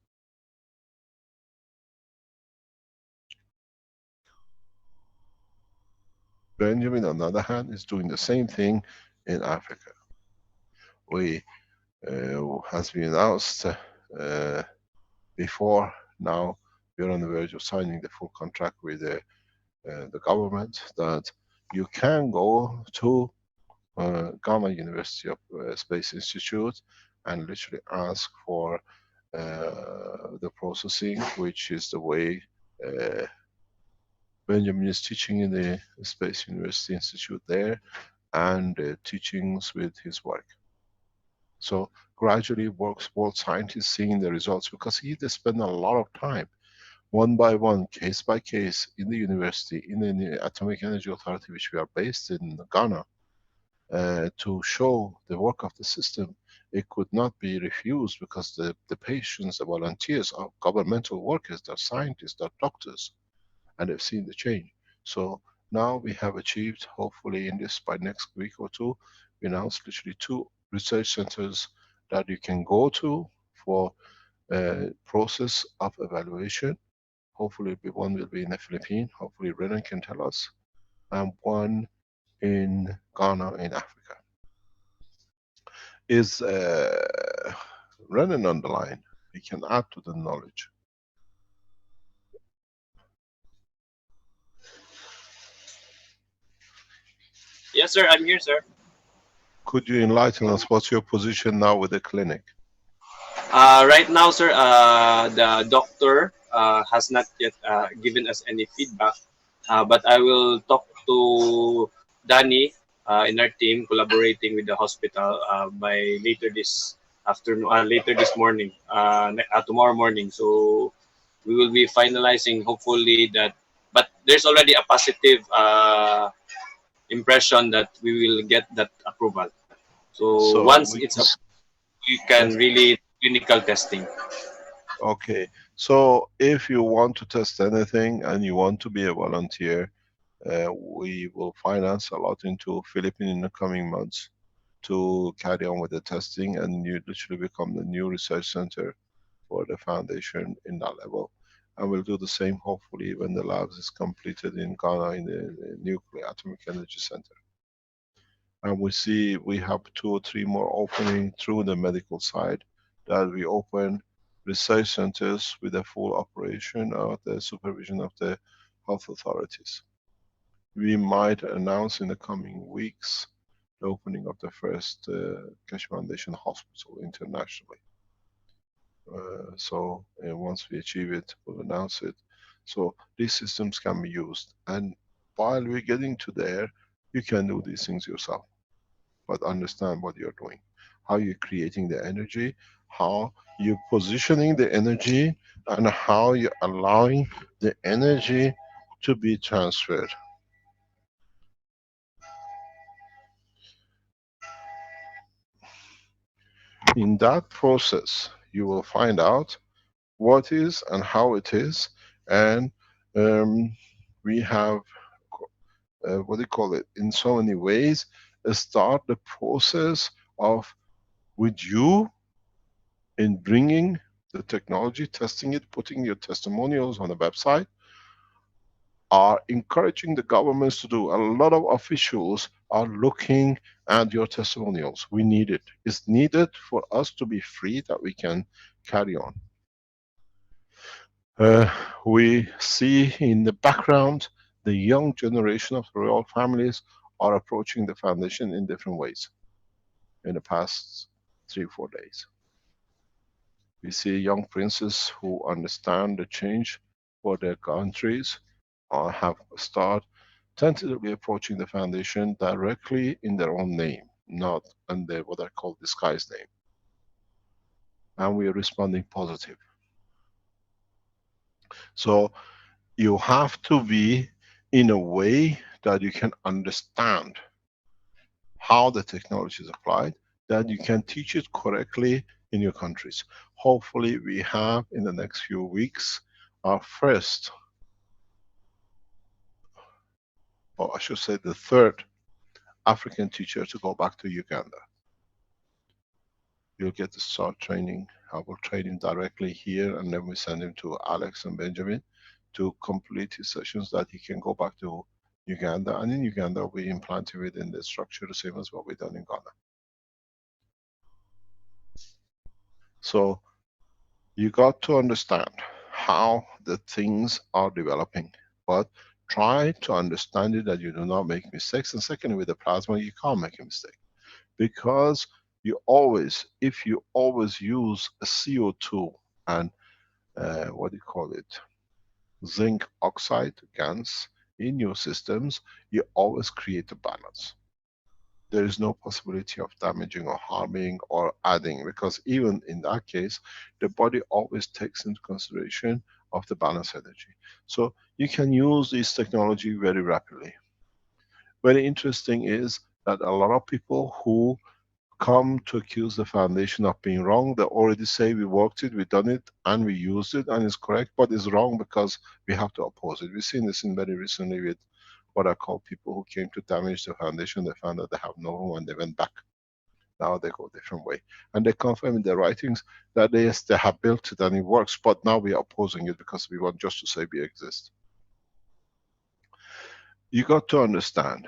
Benjamin, on the other hand, is doing the same thing in Africa. We has been announced before. Now we're on the verge of signing the full contract with the government that you can go to Ghana University of Space Institute and literally ask for the processing, which is the way Benjamin is teaching in the Space University Institute there, and teachings with his work. So gradually works both scientists seeing the results, because they spend a lot of time, one by one, case by case, in the university, in the Atomic Energy Authority, which we are based in Ghana, to show the work of the system. It could not be refused, because the patients, the volunteers are governmental workers, they're scientists, they're doctors, and they've seen the change. So now we have achieved, hopefully in this, by next week or two, we announced literally 2 research centers that you can go to for process of evaluation. Hopefully one will be in the Philippines, hopefully Renan can tell us, and one in Ghana in Africa. Is Renan on the line? He can add to the knowledge. Yes, sir. I'm here, sir. Could you enlighten us, what's your position now with the clinic? Right now, sir, the doctor has not yet given us any feedback, but I will talk to Danny in our team, collaborating with the hospital by later this afternoon, later this morning, tomorrow morning. So we will be finalizing, hopefully that. But there's already a positive impression that we will get that approval. So once it's approved, we can really clinical testing. Okay, so if you want to test anything and you want to be a volunteer, we will finance a lot into Philippines in the coming months to carry on with the testing, and you literally become the new research center for the foundation in that level. And we'll do the same hopefully when the labs is completed in Ghana in the Nuclear Atomic Energy Center. And we see we have 2 or 3 more opening through the medical side, that we open research centers with a full operation of the supervision of the health authorities. We might announce in the coming weeks the opening of the first Keshe Foundation hospital internationally. So once we achieve it, we'll announce it. So these systems can be used, and while we're getting to there, you can do these things yourself. But understand what you're doing, how you're creating the energy, how you're positioning the energy, and how you're allowing the energy to be transferred. In that process, you will find out what is and how it is, and we have, what do you call it, in so many ways, start the process of, with you, in bringing the technology, testing it, putting your testimonials on the website, are encouraging the governments to do. A lot of officials are looking at your testimonials. We need it. It's needed for us to be free, that we can carry on. We see in the background the young generation of the royal families are approaching the foundation in different ways in the past 3-4 days. We see young princes who understand the change for their countries, have started tentatively approaching the foundation directly in their own name, not under what I call disguised name. And we are responding positive. So you have to be in a way that you can understand how the technology is applied, that you can teach it correctly in your countries. Hopefully we have in the next few weeks our first, or I should say the third African teacher to go back to Uganda. You'll get to start training. I will train him directly here, and then we send him to Alex and Benjamin to complete his sessions, that he can go back to Uganda. And in Uganda we implant it within the structure, the same as what we've done in Ghana. So you got to understand how the things are developing, but try to understand it that you do not make mistakes. And secondly, with the plasma, you can't make a mistake, because you always, if you always use a CO2 and what do you call it, zinc oxide GaNs in your systems, you always create a balance. There is no possibility of damaging or harming or adding, because even in that case, the body always takes into consideration of the balance energy. So you can use this technology very rapidly. Very interesting is that a lot of people who come to accuse the foundation of being wrong, they already say we worked it, we done it, and we used it, and it's correct, but it's wrong because we have to oppose it. We've seen this in very recently with what I call people who came to damage the foundation. They found that they have no room and they went back. Now they go a different way. And they confirm in their writings that yes, they have built it and it works, but now we are opposing it because we want just to say we exist. You got to understand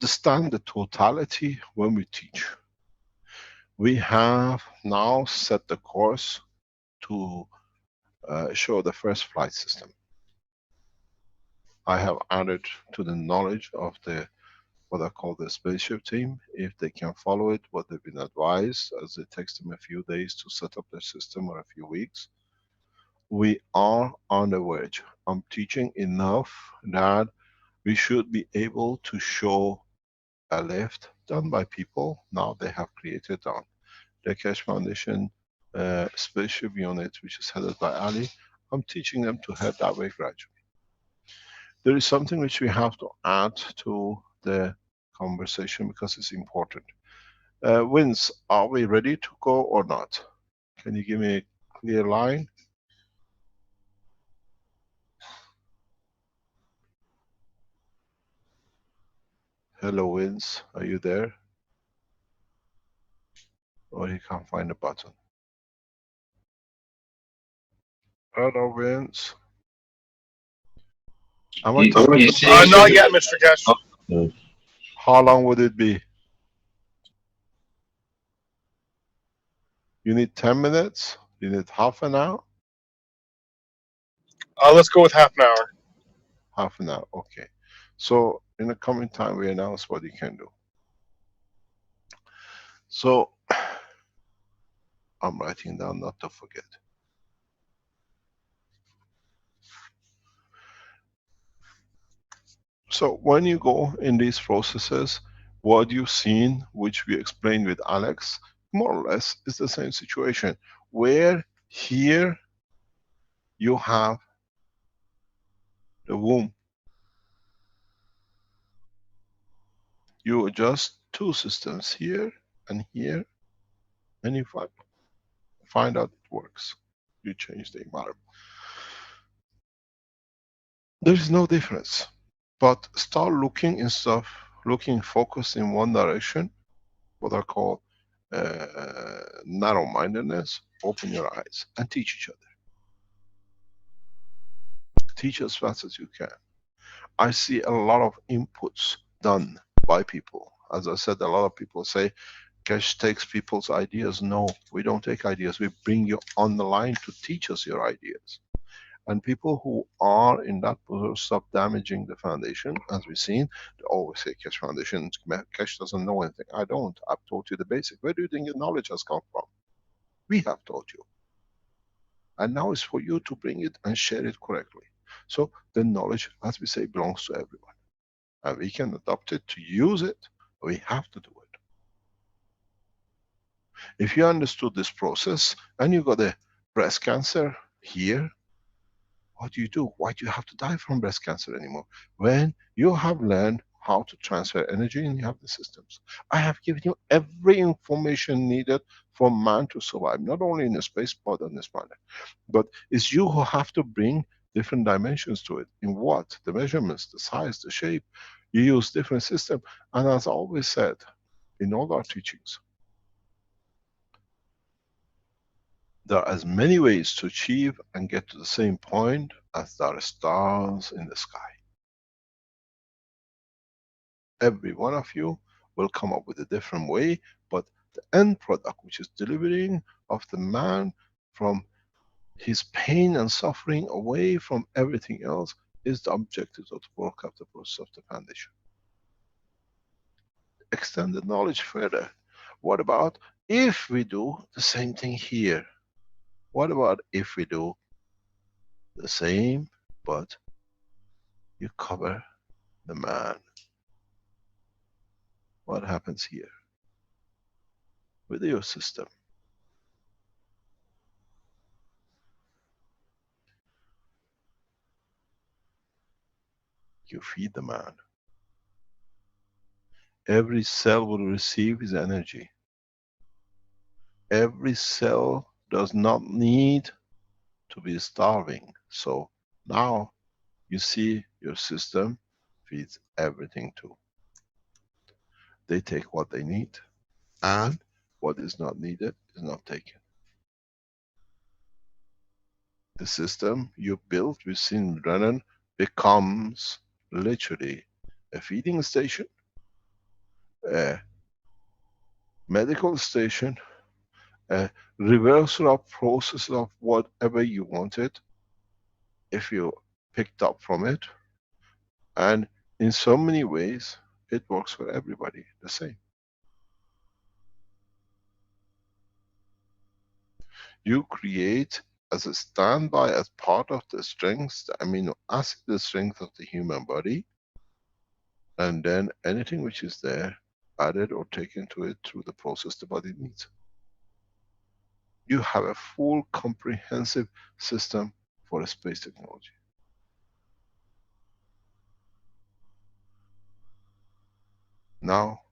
the totality when we teach. We have now set the course to show the first flight system. I have added to the knowledge of the what I call the spaceship team, if they can follow it, what they've been advised, as it takes them a few days to set up their system or a few weeks. We are on the verge. I'm teaching enough that we should be able to show a lift done by people. Now they have created on the Keshe Foundation Spaceship Unit, which is headed by Ali. I'm teaching them to head that way gradually. There is something which we have to add to the conversation because it's important. Vince, are we ready to go or not? Can you give me a clear line? Hello, Vince, are you there? Or you can't find the button. Hello, Vince. Am I talking? Not yet, Mr. Keshe. How long would it be? You need 10 minutes? You need half an hour? Let's go with half an hour. Half an hour, okay. So in the coming time, we announce what you can do. So I'm writing down not to forget. So when you go in these processes, what you've seen, which we explained with Alex, more or less is the same situation, where here you have the womb. You adjust two systems here and here, and you find out it works. You change the environment. There is no difference. But start looking in stuff, looking focused in one direction, what I call narrow-mindedness. Open your eyes and teach each other. Teach as fast as you can. I see a lot of inputs done by people. As I said, a lot of people say, Keshe takes people's ideas. No, we don't take ideas. We bring you on the line to teach us your ideas. And people who are in that position stop damaging the foundation, as we've seen. They always say Keshe Foundation, Keshe doesn't know anything. I don't. I've taught you the basic. Where do you think your knowledge has come from? We have taught you. And now it's for you to bring it and share it correctly. So the knowledge, as we say, belongs to everyone. And we can adopt it to use it, but we have to do it. If you understood this process and you got a breast cancer here, what do you do? Why do you have to die from breast cancer anymore? When you have learned how to transfer energy and you have the systems. I have given you every information needed for man to survive, not only in the space but on this planet. But it's you who have to bring different dimensions to it. In what? The measurements, the size, the shape. You use different systems. And as I always said, in all our teachings, there are as many ways to achieve and get to the same point as there are stars in the sky. Every one of you will come up with a different way, but The end product, which is delivering of the man from his pain and suffering away from everything else, is the objective of the work of the process of the foundation. Extend the knowledge further. What about if we do the same thing here? What about if we do the same, but you cover the man? What happens here with your system? You feed the man. Every cell will receive his energy. Every cell does not need to be starving. So now you see your system feeds everything too. They take what they need, and what is not needed is not taken. The system you built within Renan becomes literally a feeding station, a medical station, a reversal of process of whatever you wanted, if you picked up from it, and in so many ways it works for everybody the same. You create as a standby, as part of the strength, the amino acid, the strength of the human body, and then anything which is there added or taken to it through the process the body needs. You have a full comprehensive system for a space technology. Now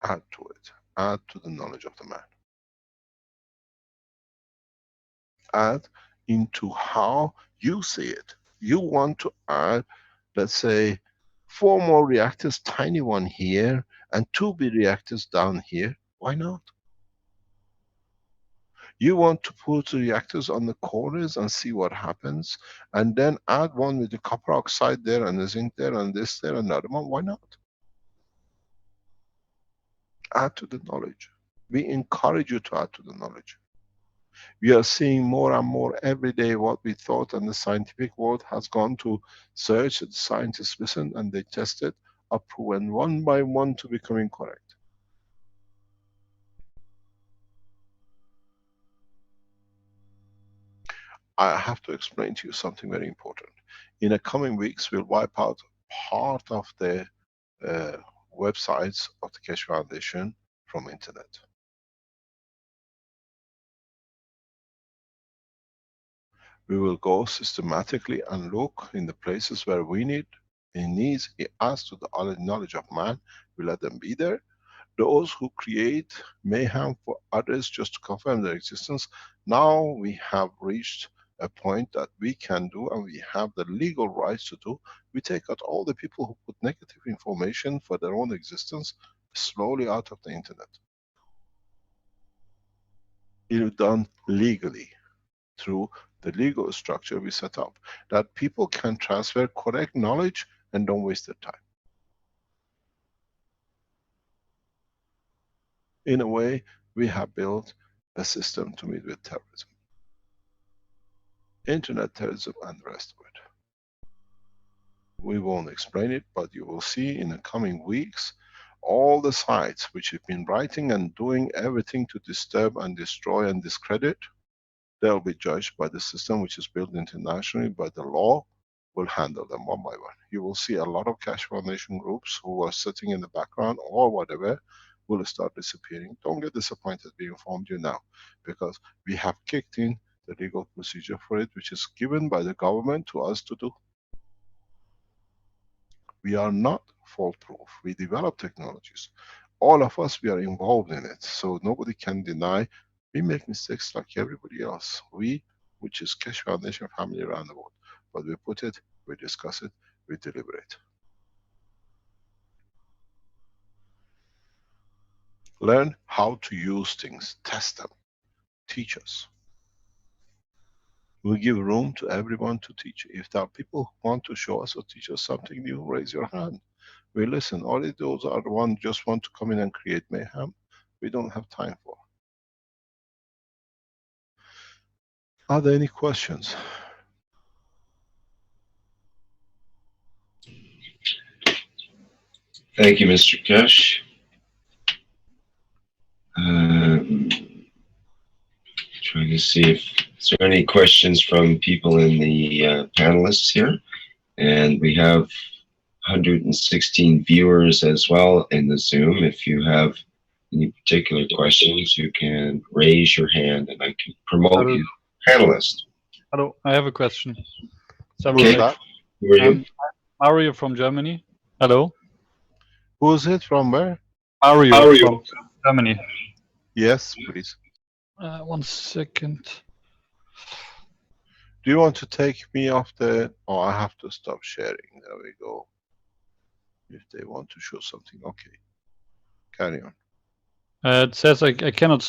add to it, add to the knowledge of the man. Add into how you see it. You want to add, let's say, 4 more reactors, tiny one here, and 2 big reactors down here. Why not? You want to put the reactors on the corners and see what happens, and then add one with the copper oxide there, and the zinc there, and this there, and the other one. Why not? Add to the knowledge. We encourage you to add to the knowledge. We are seeing more and more every day what we thought, and the scientific world has gone to search, the scientists listen and they test it, are proven one by one to becoming correct. I have to explain to you something very important. In the coming weeks, we'll wipe out part of the websites of the Keshe Foundation from internet. We will go systematically and look in the places where we need, it needs, it adds to the knowledge of man, we let them be there. Those who create mayhem for others just to confirm their existence, now we have reached a point that we can do, and we have the legal rights to do. We take out all the people who put negative information for their own existence slowly out of the internet. It is done legally through the legal structure we set up, that people can transfer correct knowledge and don't waste their time. In a way, we have built a system to meet with terrorism. Internet terrorism and the rest of it. We won't explain it, but you will see in the coming weeks all the sites which have been writing and doing everything to disturb and destroy and discredit, they'll be judged by the system which is built internationally, by the law will handle them one by one. You will see a lot of Keshe Foundation groups who are sitting in the background or whatever will start disappearing. Don't get disappointed, we informed you now, because we have kicked in the legal procedure for it, which is given by the government to us to do. We are not fault-proof. We develop technologies. All of us, we are involved in it, so nobody can deny. We make mistakes like everybody else. We, which is Keshe Foundation family around the world, but we put it, we discuss it, we deliver it. Learn how to use things, test them, teach us. We give room to everyone to teach. If there are people who want to show us or teach us something new, raise your hand. We listen. Only those are the ones just want to come in and create mayhem. we don't have time for. Are there any questions? Thank you, Mr. Keshe. Trying to see if there any questions from people in the panelists here. And we have 116 viewers as well in the Zoom. If you have any particular questions, you can raise your hand and I can promote you panelist. Hello, I have a question. Who's that? Who are you? I'm Mario from Germany. Hello. Who's it from where? Mario from Germany. Yes, please. 1 second. Do you want to take me off the... Oh, I have to stop sharing. There we go. If they want to show something, okay. Carry on. It says I can't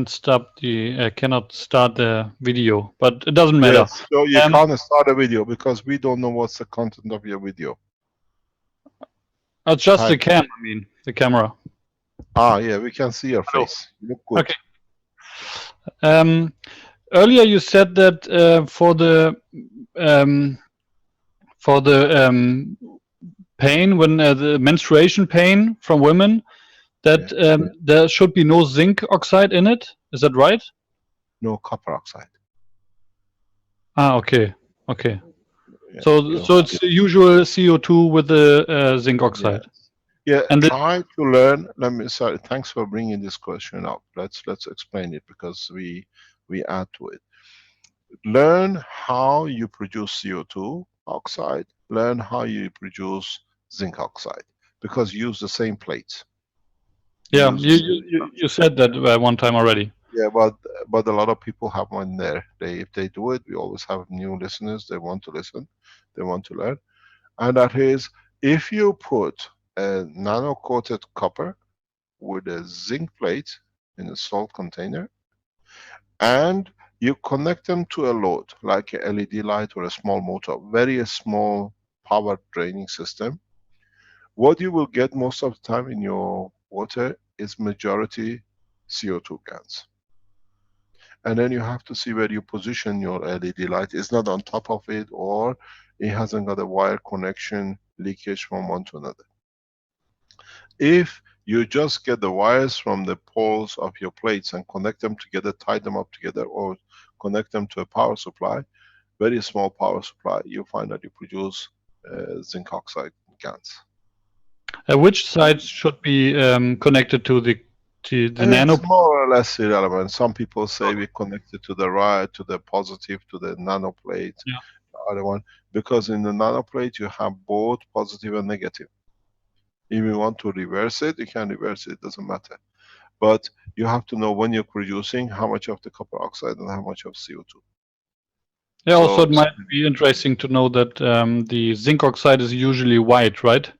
start the video, but it doesn't matter. Yes, so you can't start a video because we don't know what's the content of your video. It's just the cam, I mean, the camera. Ah, yeah, we can see your face. You look good. Okay. Earlier you said that for the pain, when the menstruation pain from women, that there should be no zinc oxide in it. Is that right? No copper oxide. Ah, okay, okay. Yeah, so it's the usual CO2 with the zinc oxide. Yeah, and try to learn. Sorry, thanks for bringing this question up. Let's explain it because we add to it. Learn how you produce CO2 oxide. Learn how you produce zinc oxide because you use the same plates. Yeah, you said that one time already. Yeah, but a lot of people have one there. If they do it, we always have new listeners. They want to listen, they want to learn, and that is if you put a nano-coated copper with a zinc plate in a salt container, and you connect them to a load like a LED light or a small motor, very small power draining system. What you will get most of the time in your water is majority CO2 gas. And then you have to see where you position your LED light. It's not on top of it, or it hasn't got a wire connection, leakage from one to another. If you just get the wires from the poles of your plates and connect them together, tie them up together, or connect them to a power supply, very small power supply, you find that you produce zinc oxide gas. Which side should be connected to the nano? It's more or less irrelevant. Some people say we connect it to the right, to the positive, to the nano plate, the other one, because in the nano plate you have both positive and negative. If you want to reverse it, you can reverse it, it doesn't matter. But you have to know when you're producing how much of the copper oxide and how much of CO2. Yeah, also it might be interesting to know that the zinc oxide is usually white, right?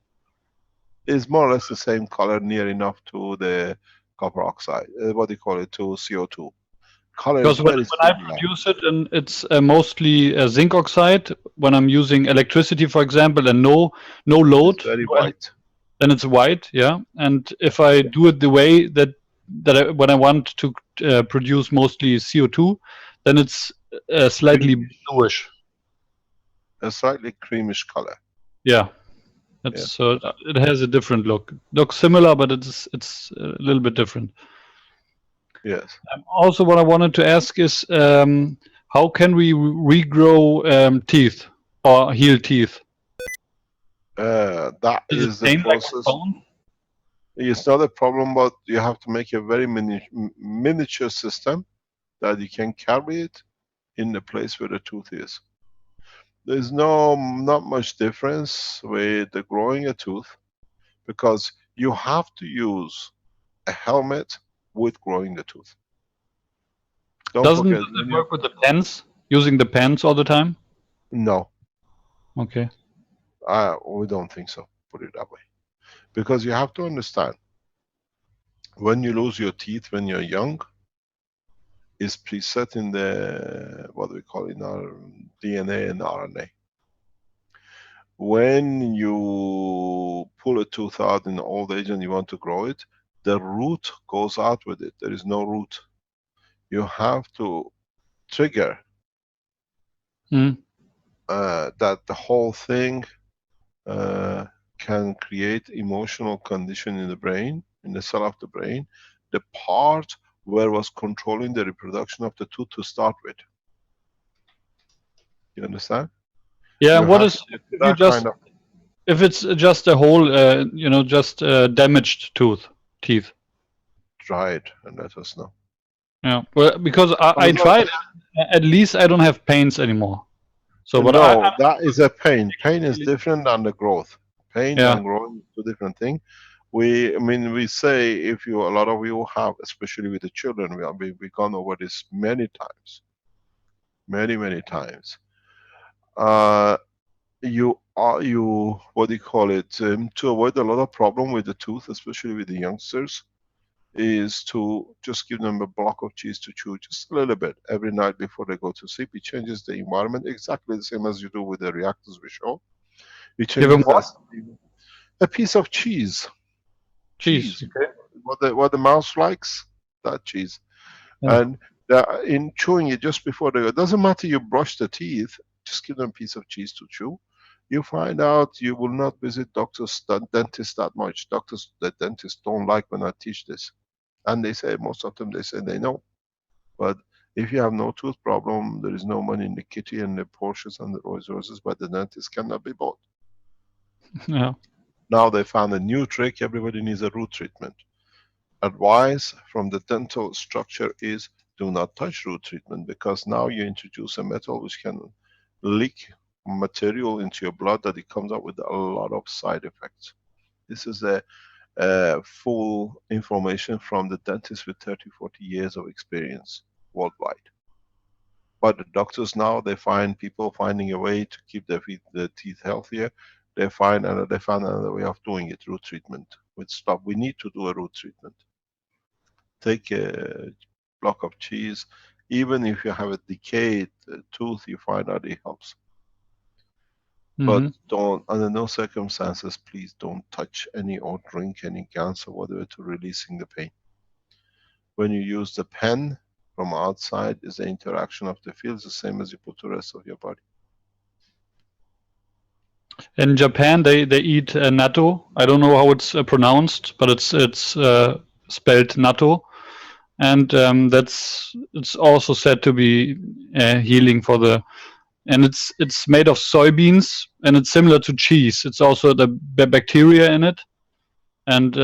It's more or less the same color, near enough to the copper oxide. What do you call it? To CO2. Color because when I produce it, and it's mostly zinc oxide, when I'm using electricity, for example, and no load, it's very white. Then it's white, yeah. And if I do it the way that when I want to produce mostly CO2, then it's slightly bluish. A slightly creamish color. Yeah, it's it has a different look. Looks similar, but it's a little bit different. Yes. Also, what I wanted to ask is, how can we regrow teeth or heal teeth? That is the process. It's not a problem, but you have to make a very miniature system that you can carry it in the place where the tooth is. There's not much difference with the growing a tooth, because you have to use a helmet with growing the tooth. Doesn't it work with the pens? Using the pens all the time? No. Okay. We don't think so, put it that way. Because you have to understand, when you lose your teeth when you're young, it's preset in the, what we call in our DNA and RNA. When you pull a tooth out in old age and you want to grow it, the root goes out with it. There is no root. You have to trigger that the whole thing can create emotional condition in the brain, in the cell of the brain, the part where was controlling the reproduction of the tooth to start with. You understand? Yeah. You What have is if you that just kind of, if it's just a whole, just damaged teeth? try it and let us know. Yeah. Well, because I tried, at least I don't have pains anymore. So, but No, that is a pain. Pain is Really? different than the growth. Pain Yeah. and growth is two different things. We say if you, a lot of you have, especially with the children, we've gone over this many times. Many times. You what do you call it? To avoid a lot of problem with the tooth, especially with the youngsters, is to just give them a block of cheese to chew just a little bit every night before they go to sleep. It changes the environment exactly the same as you do with the reactors we show. It Give them changes what? a piece of cheese. Cheese. Okay. What the mouse likes, that cheese. Yeah. And in chewing it just before they go, it doesn't matter you brush the teeth, just give them a piece of cheese to chew. You find out you will not visit doctors, dentists that much. Doctors, the dentists don't like when I teach this. And they say, most of them, they say they know. But if you have no tooth problem, there is no money in the kitty and the Porsches and the Rolls Royces, but the dentist cannot be bought. Yeah. Now they found a new trick, everybody needs a root treatment. Advice from the dental structure is do not touch root treatment, because now you introduce a metal which can leak material into your blood that it comes up with a lot of side effects. This is a full information from the dentist with 30, 40 years of experience worldwide. But the doctors now, they find people finding a way to keep the teeth healthier. They found another way of doing it, root treatment. With stuff, we need to do a root treatment. Take a block of cheese, even if you have a decayed tooth, you find out it helps. But don't, under no circumstances, please don't touch any or drink any gans or whatever to releasing the pain. When you use the pen from outside, is the interaction of the fields the same as you put the rest of your body. In Japan, they eat natto. I don't know how it's pronounced, but it's spelled natto, and it's also said to be healing for the. And it's made of soybeans, and it's similar to cheese. It's also the bacteria in it, and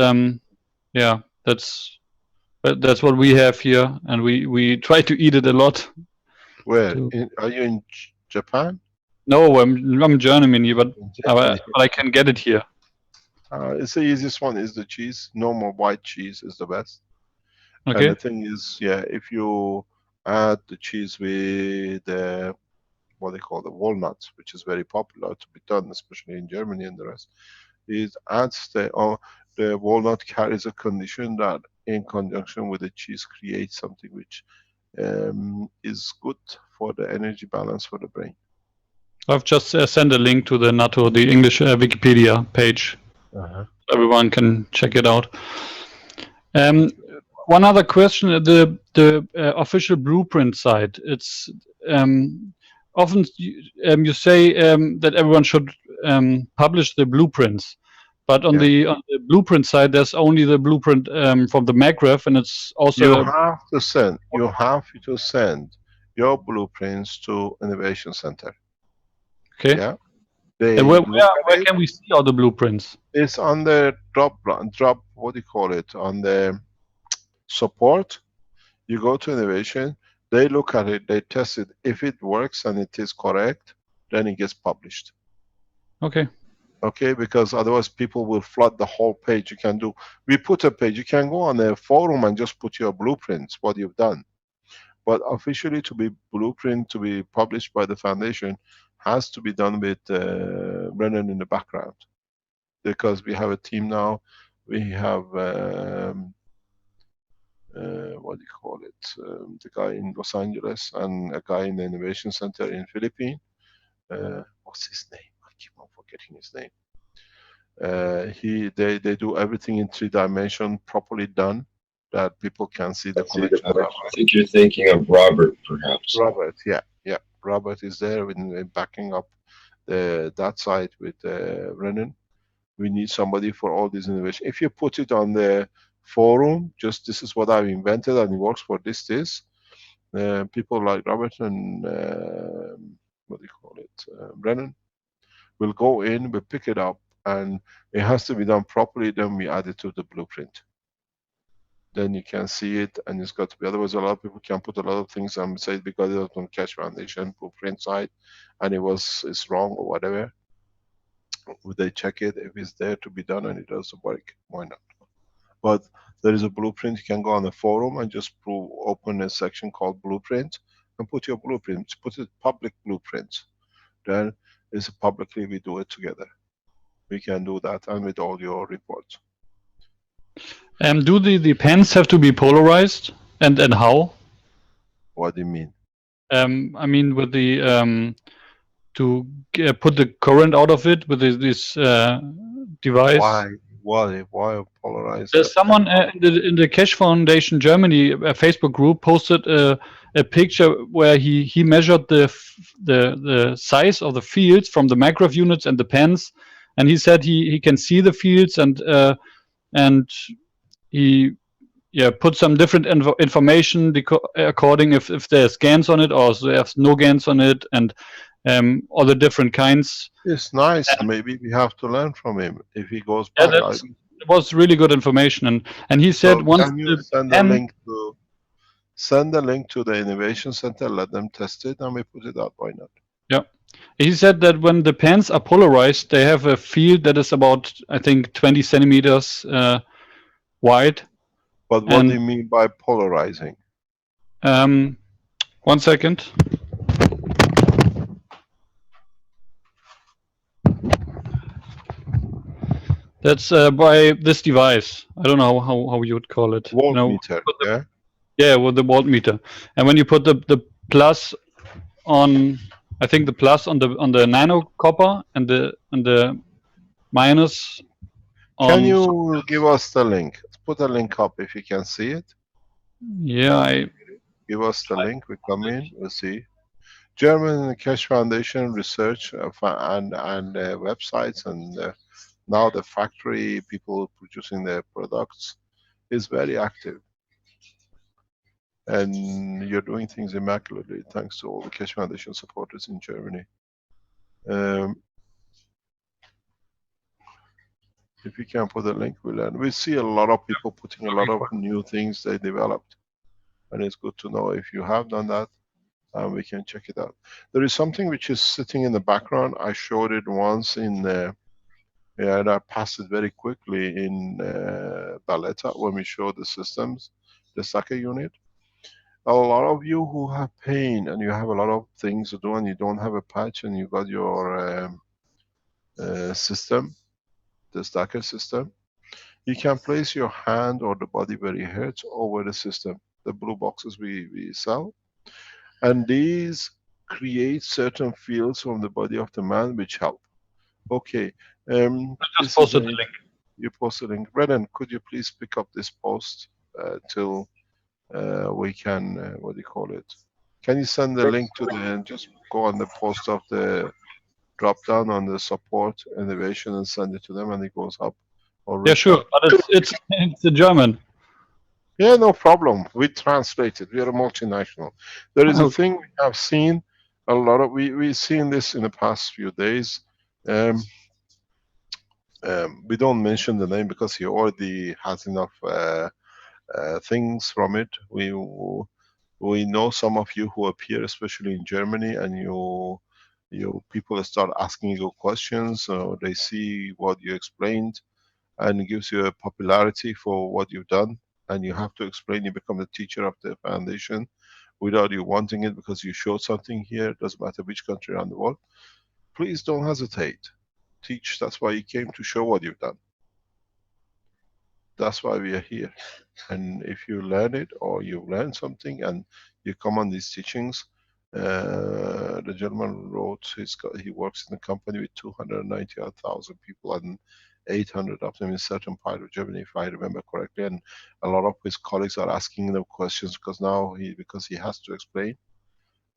yeah, that's what we have here, and we try to eat it a lot. Where? Are you in Japan? No, I'm in Germany, but I can get it here. It's the easiest one is the cheese. Normal white cheese is the best. Okay. And the thing is, yeah, if you add the cheese with what they call the walnuts, which is very popular to be done, especially in Germany and the rest, it adds the walnut carries a condition that in conjunction with the cheese creates something which is good for the energy balance for the brain. I've just sent a link to the natto, the English Wikipedia page. Everyone can check it out. One other question: the official blueprint site. It's often you say that everyone should publish the blueprints, but on the blueprint side, there's only the blueprint from the MAGREF, and it's also you have to send your blueprints to Innovation Center. Okay. Yeah. Where can we see all the blueprints? It's on the drop. What do you call it? On the support. You go to Innovation. They look at it. They test it. If it works and it is correct, then it gets published. Okay. Okay, because otherwise people will flood the whole page. You can do. We put a page. You can go on a forum and just put your blueprints, what you've done. But officially, to be blueprint to be published by the foundation, has to be done with running in the background, because we have a team now. We have what do you call it? The guy in Los Angeles and a guy in the Innovation Center in Philippines. What's his name? I keep on forgetting his name. They do everything in 3 dimension, properly done, that people can see the connection. I think you're thinking of Robert, perhaps. Robert, yeah, yeah. Robert is there with backing up that side with Renan. We need somebody for all these innovation. If you put it on the forum, just this is what I've invented and it works for this. People like Robert and what do you call it, Brennan, will go in, will pick it up, and it has to be done properly. Then we add it to the blueprint. Then you can see it, and it's got to be. Otherwise, a lot of people can put a lot of things and say because it was on Keshe Foundation blueprint side, and it's wrong or whatever. Would they check it if it's there to be done and it doesn't work? Why not? But there is a blueprint. You can go on the forum and just open a section called blueprint and put your blueprint. Put it public blueprint. Then it's publicly we do it together. We can do that and with all your reports. Do the pens have to be polarized, and how? What do you mean? I mean with the to put the current out of it with this device. Why polarize? There's someone in the Keshe Foundation Germany Facebook group posted a picture where he measured the size of the fields from the microwave units and the pens, and he said he can see the fields and he put some different information according if there's GANs on it or there's no GANs on it, and all the different kinds. It's nice. Maybe we have to learn from him if he goes back. It was really good information, and he said once can you send the link to the innovation center, let them test it, and we put it out. Why not? Yeah, he said that when the pens are polarized, they have a field that is about, I think, 20 centimeters wide. But what do you mean by polarizing? 1 second. That's by this device. I don't know how you would call it. Voltmeter, yeah? Yeah, with the voltmeter. And when you put the plus on, I think the plus on the nano copper and the minus on. Can you give us the link? Put a link up if you can see it. Yeah, give us the link. We come in, we'll see. German Keshe Foundation research and websites and now the factory people producing their products is very active. And you're doing things immaculately thanks to all the Keshe Foundation supporters in Germany. If you can put a link, we'll learn. We see a lot of people putting a lot of new things they developed. And it's good to know if you have done that, we can check it out. There is something which is sitting in the background. I showed it once in, and I passed it very quickly in Valletta when we showed the systems, the stacker unit. A lot of you who have pain and you have a lot of things to do and you don't have a patch and you got your system, the stacker system, you can place your hand or the body where it hurts over the system, the blue boxes we sell. And these create certain fields from the body of the man which help. Okay. I just posted the link. You posted a link. Brennan, could you please pick up this post till we can, what do you call it? Can you send the link to the, just go on the post of the drop down on the support innovation and send it to them and it goes up. Yeah, sure, but it's in German. Yeah, no problem. We translate it. We are a multinational. There is a thing we have seen a lot of, we've seen this in the past few days. We don't mention the name because he already has enough things from it. We know some of you who appear, especially in Germany, and you people start asking you questions, so they see what you explained, and it gives you a popularity for what you've done, and you have to explain. You become the teacher of the foundation without you wanting it because you showed something here. It doesn't matter which country around the world. Please don't hesitate. Teach. That's why you came, to show what you've done. That's why we are here. And if you learn it or you learn something and you come on these teachings, the gentleman wrote, he works in a company with 290,000 people and 800 of them in certain part of Germany, if I remember correctly. And a lot of his colleagues are asking them questions because now because he has to explain.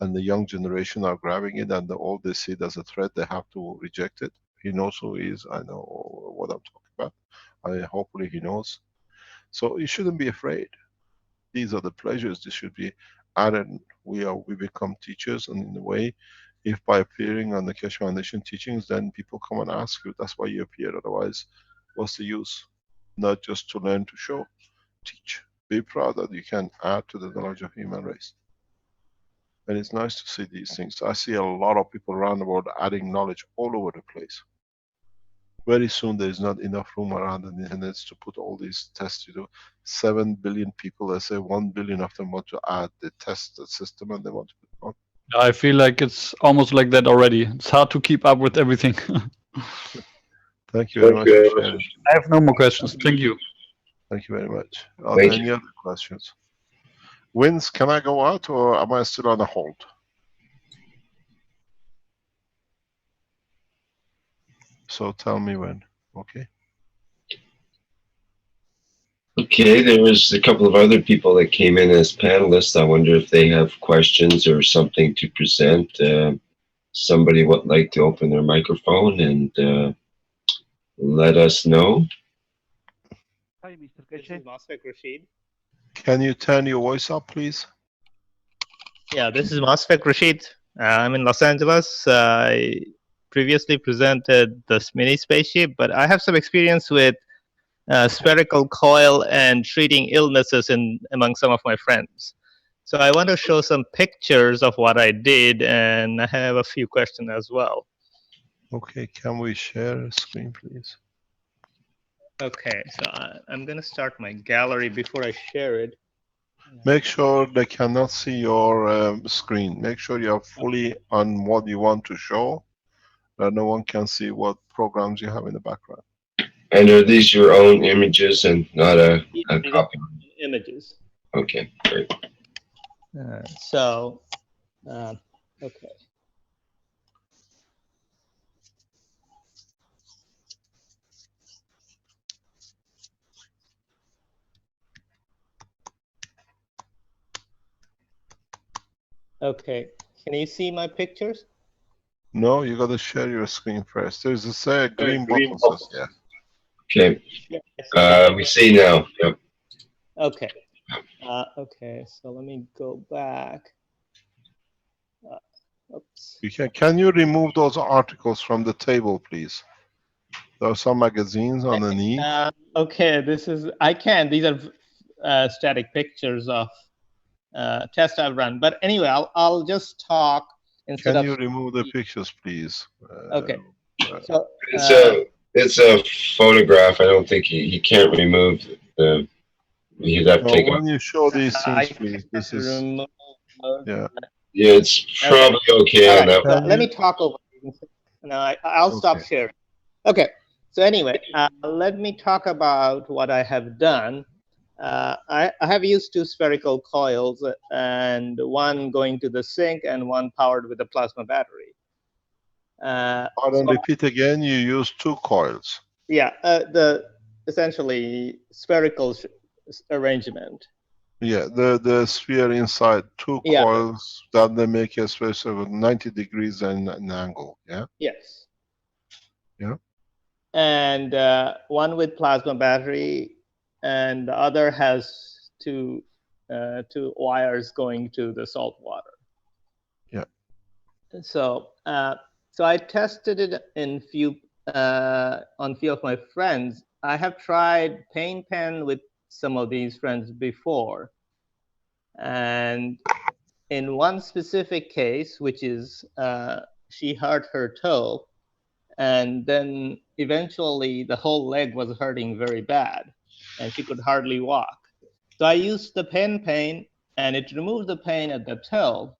And the young generation are grabbing it, and the old they see it as a threat, they have to reject it. He knows who he is. I know what I'm talking about. Hopefully he knows. So you shouldn't be afraid. These are the pleasures. This should be added. We become teachers, and in a way, if by appearing on the Keshe Foundation teachings, then people come and ask you. That's why you appear. Otherwise, what's the use? Not just to learn, to show, teach. Be proud that you can add to the knowledge of human race. And it's nice to see these things. I see a lot of people around the world adding knowledge all over the place. Very soon there is not enough room around the internet to put all these tests. 7 billion people, let's say 1 billion of them want to add the test system, and they want to put it on. I feel like it's almost like that already. It's hard to keep up with everything. Thank you very much for sharing. I have no more questions. Thank you. Thank you very much. Are there any other questions? Wins, can I go out or am I still on a hold? So tell me when, okay? Okay, there was a couple of other people that came in as panelists. I wonder if they have questions or something to present. Somebody would like to open their microphone and let us know. Hi, Mr. Keshe. Masfek Rashid. Can you turn your voice up, please? Yeah, this is Masfek Rashid. I'm in Los Angeles. I previously presented this mini spaceship, but I have some experience with spherical coil and treating illnesses among some of my friends. So I want to show some pictures of what I did, and I have a few questions as well. Okay, can we share a screen, please? Okay, so I'm going to start my gallery before I share it. Make sure they cannot see your screen. Make sure you are fully on what you want to show, that no one can see what programs you have in the background. And are these your own images and not a copy? Images. Okay, great. Okay. Okay, can you see my pictures? No, you got to share your screen first. There's a green button says yeah. Okay. We see now. Yep. Okay. Okay, so let me go back. Oops. Can you remove those articles from the table, please? There are some magazines underneath. Okay, I can. These are static pictures of tests I've run. But anyway, I'll just talk instead of. Can you remove the pictures, please? Okay. So it's a photograph. I don't think he can't remove the. He'd have to take when you show these things, please. This is. Yeah. Yeah, it's probably okay on that. So let me talk over. No, I'll stop sharing. Okay. So anyway, let me talk about what I have done. I have used 2 spherical coils, and one going to the sink and one powered with a plasma battery. Repeat again. You use 2 coils. Yeah, the essentially spherical arrangement. Yeah, the sphere inside 2 coils that they make a sphere of 90 degrees in an angle. Yeah. Yes. Yeah. And one with plasma battery, and the other has two wires going to the salt water. Yeah. So I tested it in on few of my friends. I have tried pain pen with some of these friends before, and in one specific case, which is she hurt her toe, and then eventually the whole leg was hurting very bad, and she could hardly walk. So I used the pain, and it removed the pain at the toe,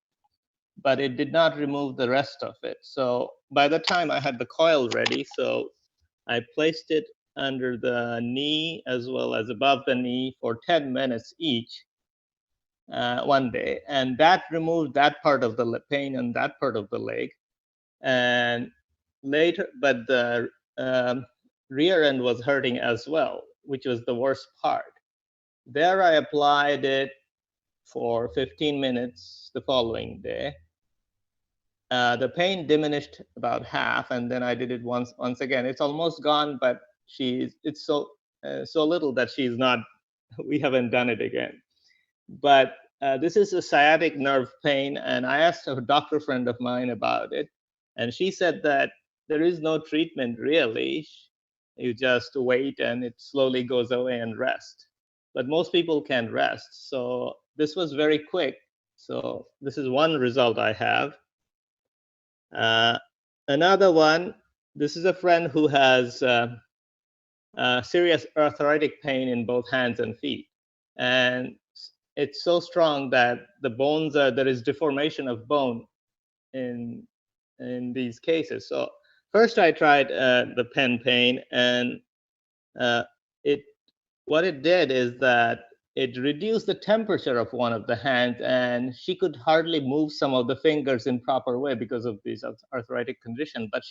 but it did not remove the rest of it. So by the time I had the coil ready, so I placed it under the knee as well as above the knee for 10 minutes each one day, and that removed that part of the pain and that part of the leg. And later, but the rear end was hurting as well, which was the worst part. There I applied it for 15 minutes the following day. The pain diminished about half, and then I did it once again. It's almost gone, but it's so little that she's not. We haven't done it again. But this is a sciatic nerve pain, and I asked a doctor friend of mine about it, and she said that there is no treatment really. You just wait, and it slowly goes away and rest. But most people can't rest, so this was very quick. So this is one result I have. Another one, this is a friend who has serious arthritic pain in both hands and feet. And it's so strong that the bones there is deformation of bone in these cases. So first I tried the pen pain, and what it did is that it reduced the temperature of one of the hands, and she could hardly move some of the fingers in proper way because of this arthritic condition, but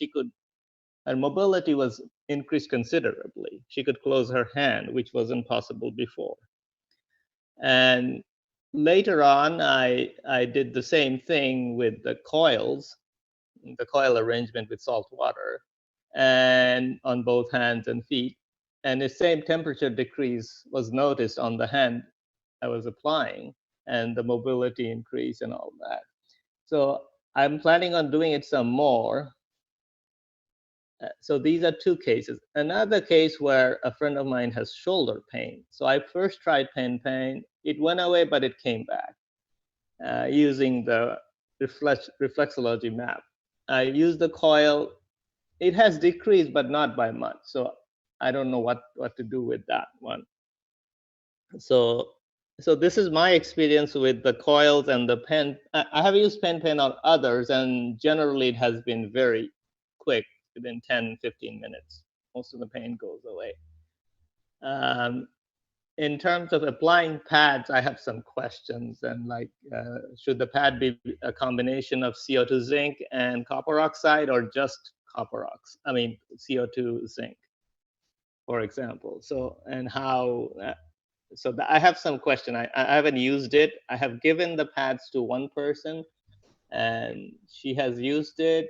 her mobility was increased considerably. She could close her hand, which wasn't possible before. And later on, I did the same thing with the coils, the coil arrangement with salt water, and on both hands and feet. And the same temperature decrease was noticed on the hand I was applying, and the mobility increase and all that. So I'm planning on doing it some more. So these are two cases. Another case where a friend of mine has shoulder pain. So I first tried pen pain. It went away, but it came back using the reflexology map. I used the coil. It has decreased, but not by much. So I don't know what to do with that one. So this is my experience with the coils and the pen. I have used pen on others, and generally it has been very quick, within 10-15 minutes. Most of the pain goes away. In terms of applying pads, I have some questions, and like, should the pad be a combination of CO2 zinc and copper oxide, or just CO2 zinc, for example? So, and how, I have some question. I haven't used it. I have given the pads to one person, and she has used it,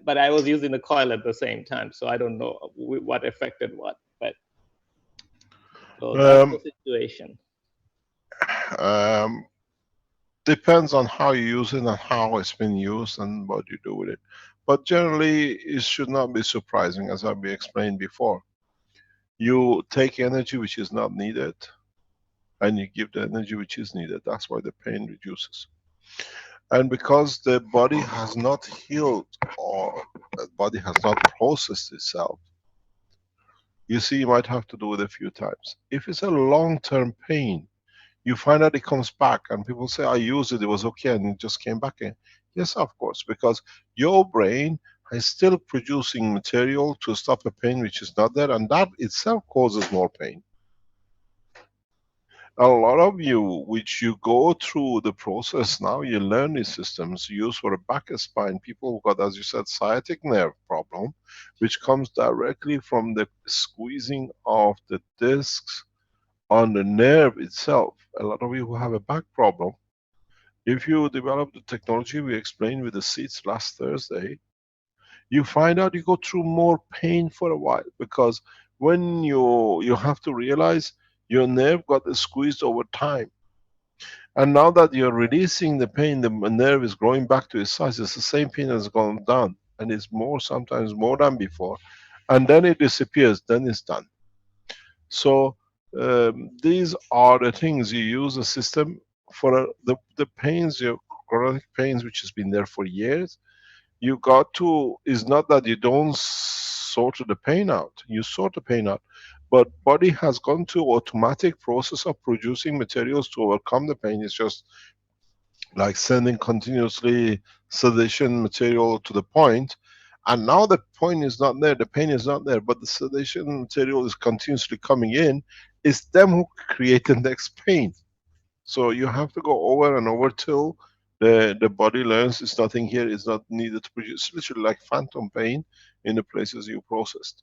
but I was using the coil at the same time, so I don't know what affected what. But so that's the situation. Depends on how you use it and how it's been used and what you do with it. But generally, it should not be surprising, as I've explained before. You take energy which is not needed, and you give the energy which is needed. That's why the pain reduces. And because the body has not healed, or the body has not processed itself, you see, you might have to do it a few times. If it's a long-term pain, you find that it comes back, and people say, I used it, it was okay, and it just came back again. Yes, of course, because your brain is still producing material to stop a pain which is not there, and that itself causes more pain. A lot of you, which you go through the process now, you learn these systems used for a back spine. People who got, as you said, sciatic nerve problem, which comes directly from the squeezing of the discs on the nerve itself. A lot of you who have a back problem, if you develop the technology we explained with the seats last Thursday, you find out you go through more pain for a while, because when you have to realize your nerve got squeezed over time. And now that you're releasing the pain, the nerve is growing back to its size. It's the same pain that's gone down, and it's more, sometimes more than before. And then it disappears, then it's done. So these are the things you use the system for. The pains, your chronic pains, which has been there for years, you got to, is not that you don't sort the pain out. You sort the pain out, but body has gone to automatic process of producing materials to overcome the pain. It's just like sending continuously sedation material to the point, and now the point is not there, the pain is not there, but the sedation material is continuously coming in. It's them who create the next pain. So you have to go over and over till the body learns it's nothing here, it's not needed to produce. Literally like phantom pain in the places you processed.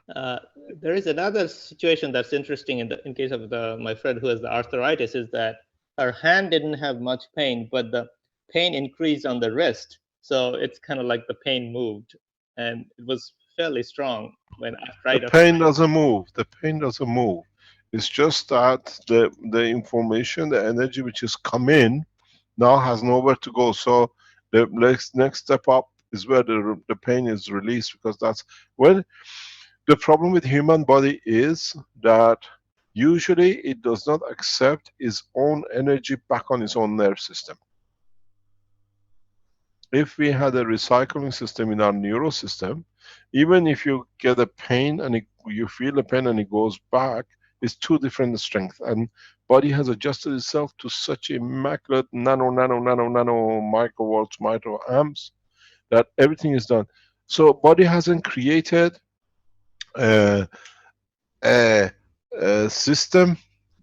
There is another situation that's interesting in case of my friend who has the arthritis, is that her hand didn't have much pain, but the pain increased on the wrist. So it's kind of like the pain moved, and it was fairly strong when I The tried. pain doesn't move. The pain doesn't move. It's just that the information, the energy which is come in, now has nowhere to go. So the next step up is where the pain is released, because that's when the problem with human body is that usually it does not accept its own energy back on its own nerve system. If we had a recycling system in our neural system, even if you get a pain and you feel the pain and it goes back, it's two different strengths. And body has adjusted itself to such immaculate nano microvolts, microamps, that everything is done. So body hasn't created a, a system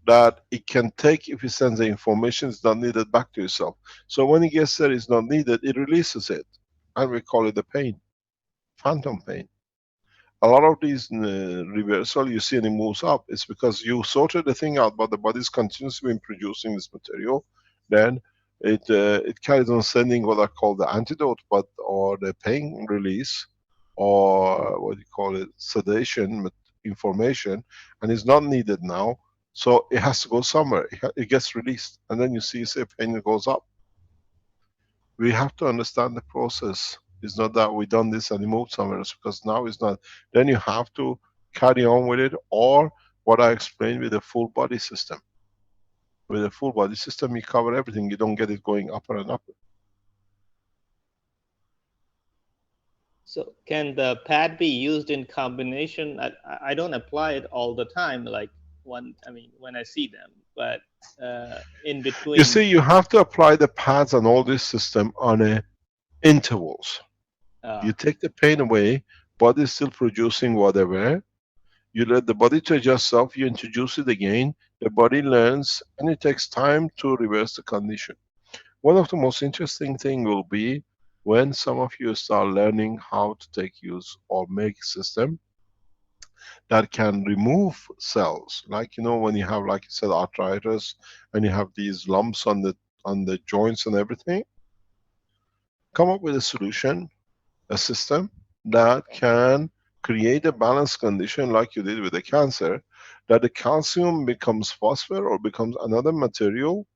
that it can take. If it sends the information, it's not needed, back to itself. So when it gets there, it's not needed, it releases it, and we call it the pain, phantom pain. A lot of these reversal you see and it moves up, it's because you sorted the thing out, but the body is continuously producing this material. Then it carries on sending what I call the antidote, or the pain release, or what you call it, sedation information, and it's not needed now. So it has to go somewhere. It gets released, and then you see, say, pain goes up. We have to understand the process. It's not that we done this and it moved somewhere else, because now it's not. Then you have to carry on with it, or what I explained with the full body system. With a full body system, you cover everything. You don't get it going upper and upper. So can the pad be used in combination? I don't apply it all the time, like when I see them, but in between. You see, you have to apply the pads and all this system on intervals. You take the pain away, body is still producing whatever. You let the body to adjust itself, you introduce it again, the body learns, and it takes time to reverse the condition. One of the most interesting thing will be when some of you start learning how to take use or make system that can remove cells. Like, you know, when you have, like you said, arthritis, and you have these lumps on the joints and everything, come up with a solution, a system that can create a balanced condition like you did with the cancer, that the calcium becomes phosphor or becomes another material,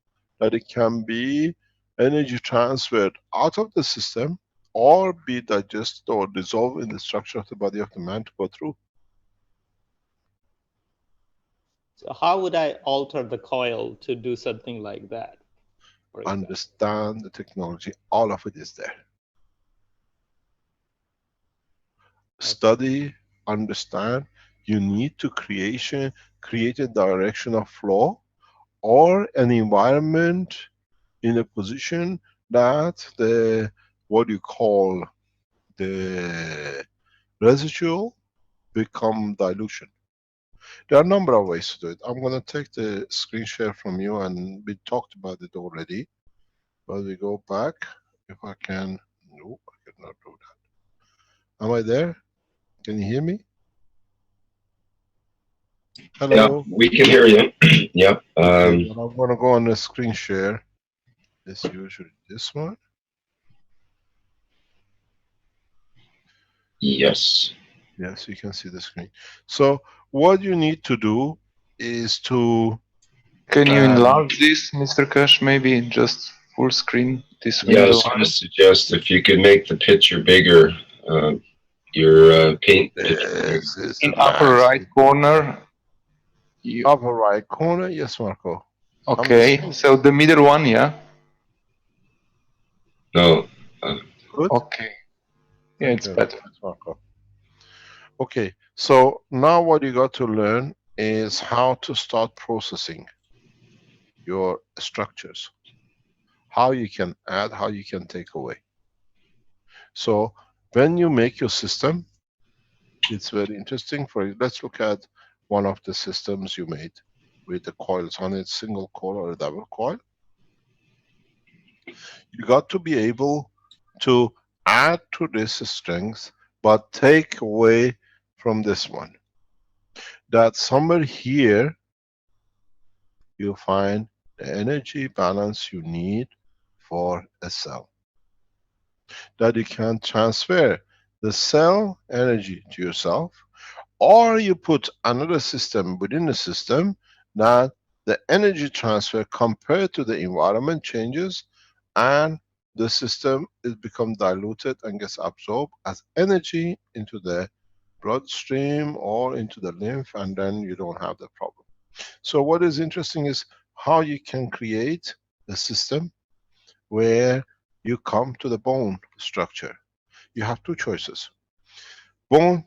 that it can be energy transferred out of the system, or be digested or dissolved in the structure of the body of the man to go through. So how would I alter the coil to do something like that? Understand the technology, all of it is there. Study, understand. You need to create a direction of flow, or an environment in a position that the, what you call, the residual become dilution. There are a number of ways to do it. I'm going to take the screen share from you, and we talked about it already, but we go back. If I can, no, I cannot do that. Am I there? Can you hear me? Hello? Yeah, we can hear you. Yep. Okay, well, I'm going to go on the screen share. It's usually this one. Yes. Yes, you can see the screen. So what you need to do is to... Can you enlarge this, Mr. Keshe? Maybe just full screen this window? Yeah, I was going to suggest if you could make the picture bigger, your paint picture. In upper right corner. Upper right corner, yes, Marco. Okay, so the middle one, yeah? No. Good. Okay. Yeah, it's better. Marco. Okay, so now what you got to learn is how to start processing your structures. How you can add, how you can take away. So when you make your system, it's very interesting for you. Let's look at one of the systems you made with the coils on it, single coil or a double coil. You got to be able to add to this strength, but take away from this one. That somewhere here you find the energy balance you need for a cell. That you can transfer the cell energy to yourself, or you put another system within the system that the energy transfer compared to the environment changes, and the system is become diluted and gets absorbed as energy into the bloodstream or into the lymph, and then you don't have the problem. So what is interesting is how you can create a system where you come to the bone structure. You have two choices. Bone,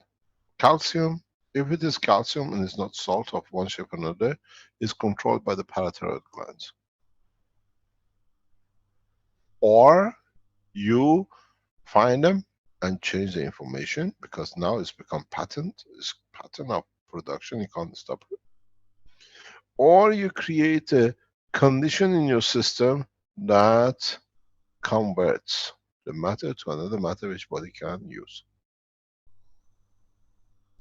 calcium. If it is calcium and it's not salt of one shape or another, is controlled by the parathyroid glands. Or you find them and change the information, because now it's become patent. It's pattern of production, you can't stop it. Or you create a condition in your system that converts the matter to another matter which body can use.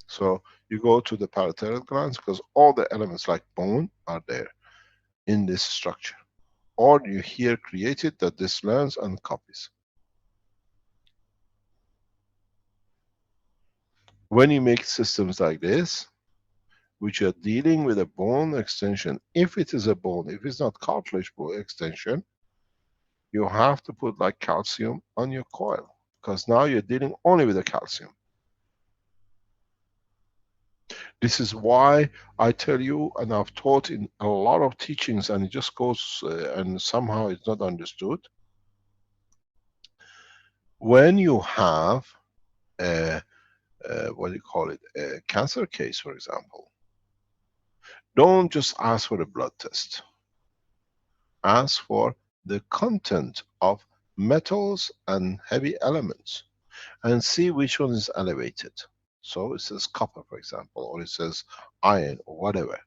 So you go to the parathyroid glands, because all the elements like bone are there in this structure. Or you here create it that this learns and copies. When you make systems like this, which are dealing with a bone extension, if it is a bone, if it's not cartilage bone extension, you have to put like calcium on your coil, because now you're dealing only with the calcium. This is why I tell you, and I've taught in a lot of teachings, and it just goes and somehow it's not understood. When you have a, what do you call it, a cancer case, for example, don't just ask for a blood test. Ask for the content of metals and heavy elements and see which one is elevated. So it says copper, for example, or it says iron or whatever,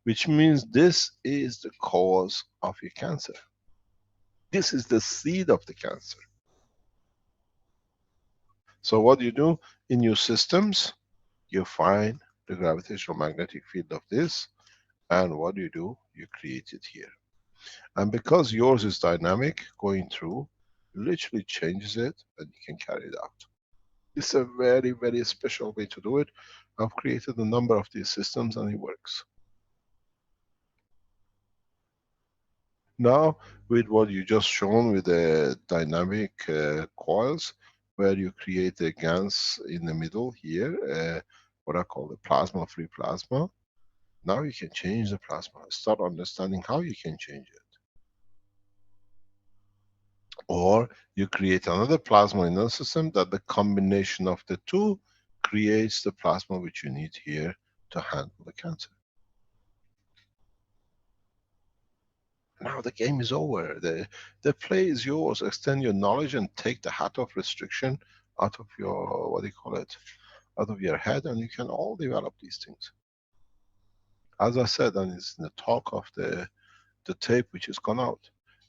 which means this is the cause of your cancer. This is the seed of the cancer. So what you do in your systems, you find the gravitational magnetic field of this, and what you do, you create it here. And because yours is dynamic, going through, literally changes it and you can carry it out. It's a very, very special way to do it. I've created a number of these systems and it works. Now, with what you just shown with the dynamic coils, where you create a GANs in the middle here, what I call the plasma-free plasma. Now you can change the plasma. Start understanding how you can change it. Or you create another plasma in the system that the combination of the two creates the plasma which you need here to handle the cancer. Now the game is over. The play is yours. Extend your knowledge and take the hat of restriction out of your, what do you call it, out of your head, and you can all develop these things. As I said, and it's in the talk of the tape which has gone out,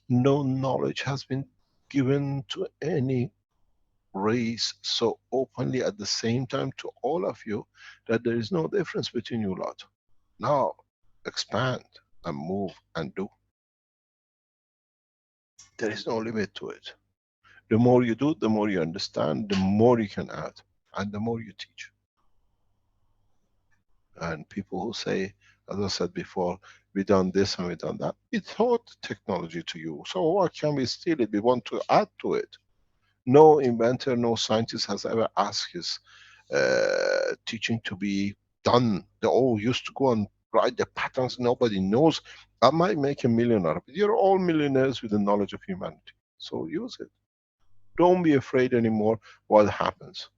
no knowledge has been given to any race so openly at the same time to all of you that there is no difference between you lot. Now expand and move and do. There is no limit to it. The more you do, the more you understand, the more you can add, and the more you teach. And people who say, as I said before, we done this and we done that, it taught technology to you. So why can we steal it? We want to add to it. No inventor, no scientist has ever asked his teaching to be done. They all used to go and write the patterns, nobody knows. I might make $1 million out of it. You're all millionaires with the knowledge of humanity. So use it. Don't be afraid anymore what happens.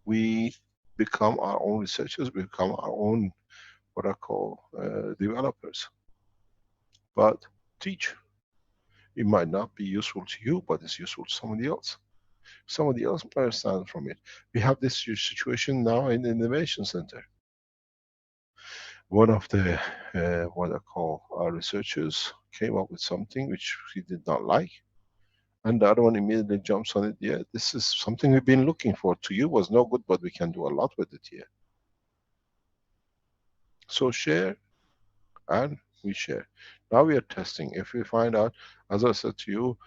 We become our own researchers, we become our own, what I call, developers. But teach. It might not be useful to you, but it's useful to somebody else. Somebody else might understand from it. We have this situation now in the Innovation Center. One of the, what I call, our researchers came up with something which he did not like. And the other one immediately jumps on it. Yeah, this is something we've been looking for. To you was no good, but we can do a lot with it here. So share, and we share. Now we are testing. If we find out, as I said to you,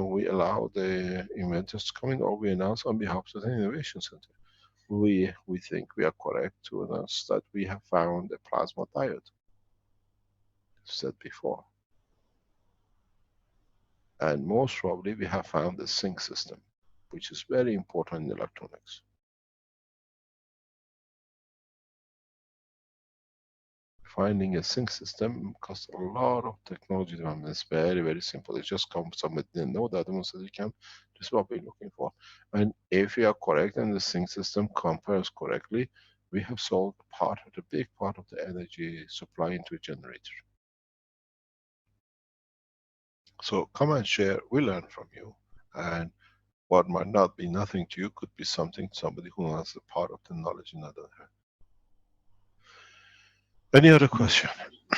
we allow the inventors to come in, or we announce on behalf of the Innovation Center. We think we are correct to announce that we have found a plasma diode, said before. And most probably we have found the sync system, which is very important in electronics. Finding a sync system costs a lot of technology development. It's very, very simple. It just comes, somebody didn't know that, and said you can, this is what we're looking for. And if we are correct and the sync system compares correctly, we have solved part of the big part of the energy supply into a generator. So come and share, we learn from you. And what might not be nothing to you could be something to somebody who has a part of the knowledge in other hand. Any other question?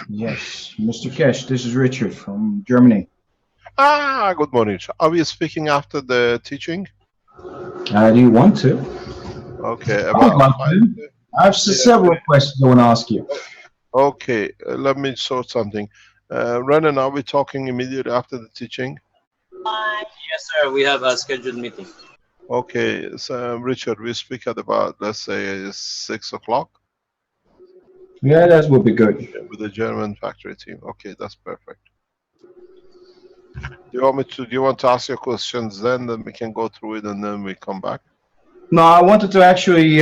Yes, Mr. Keshe, this is Richard from Germany. Ah, good morning. Are we speaking after the teaching? Do you want to? Okay, I would like to. I have several questions I want to ask you. Okay, let me sort something. Renan, are we talking immediately after the teaching? Yes, sir. We have a scheduled meeting. Okay, so Richard, we speak at about, let's say, 6 o'clock. Yeah, that would be good. With the German factory team. Okay, that's perfect. Do you want to ask your questions then we can go through it and then we come back? No, I wanted to actually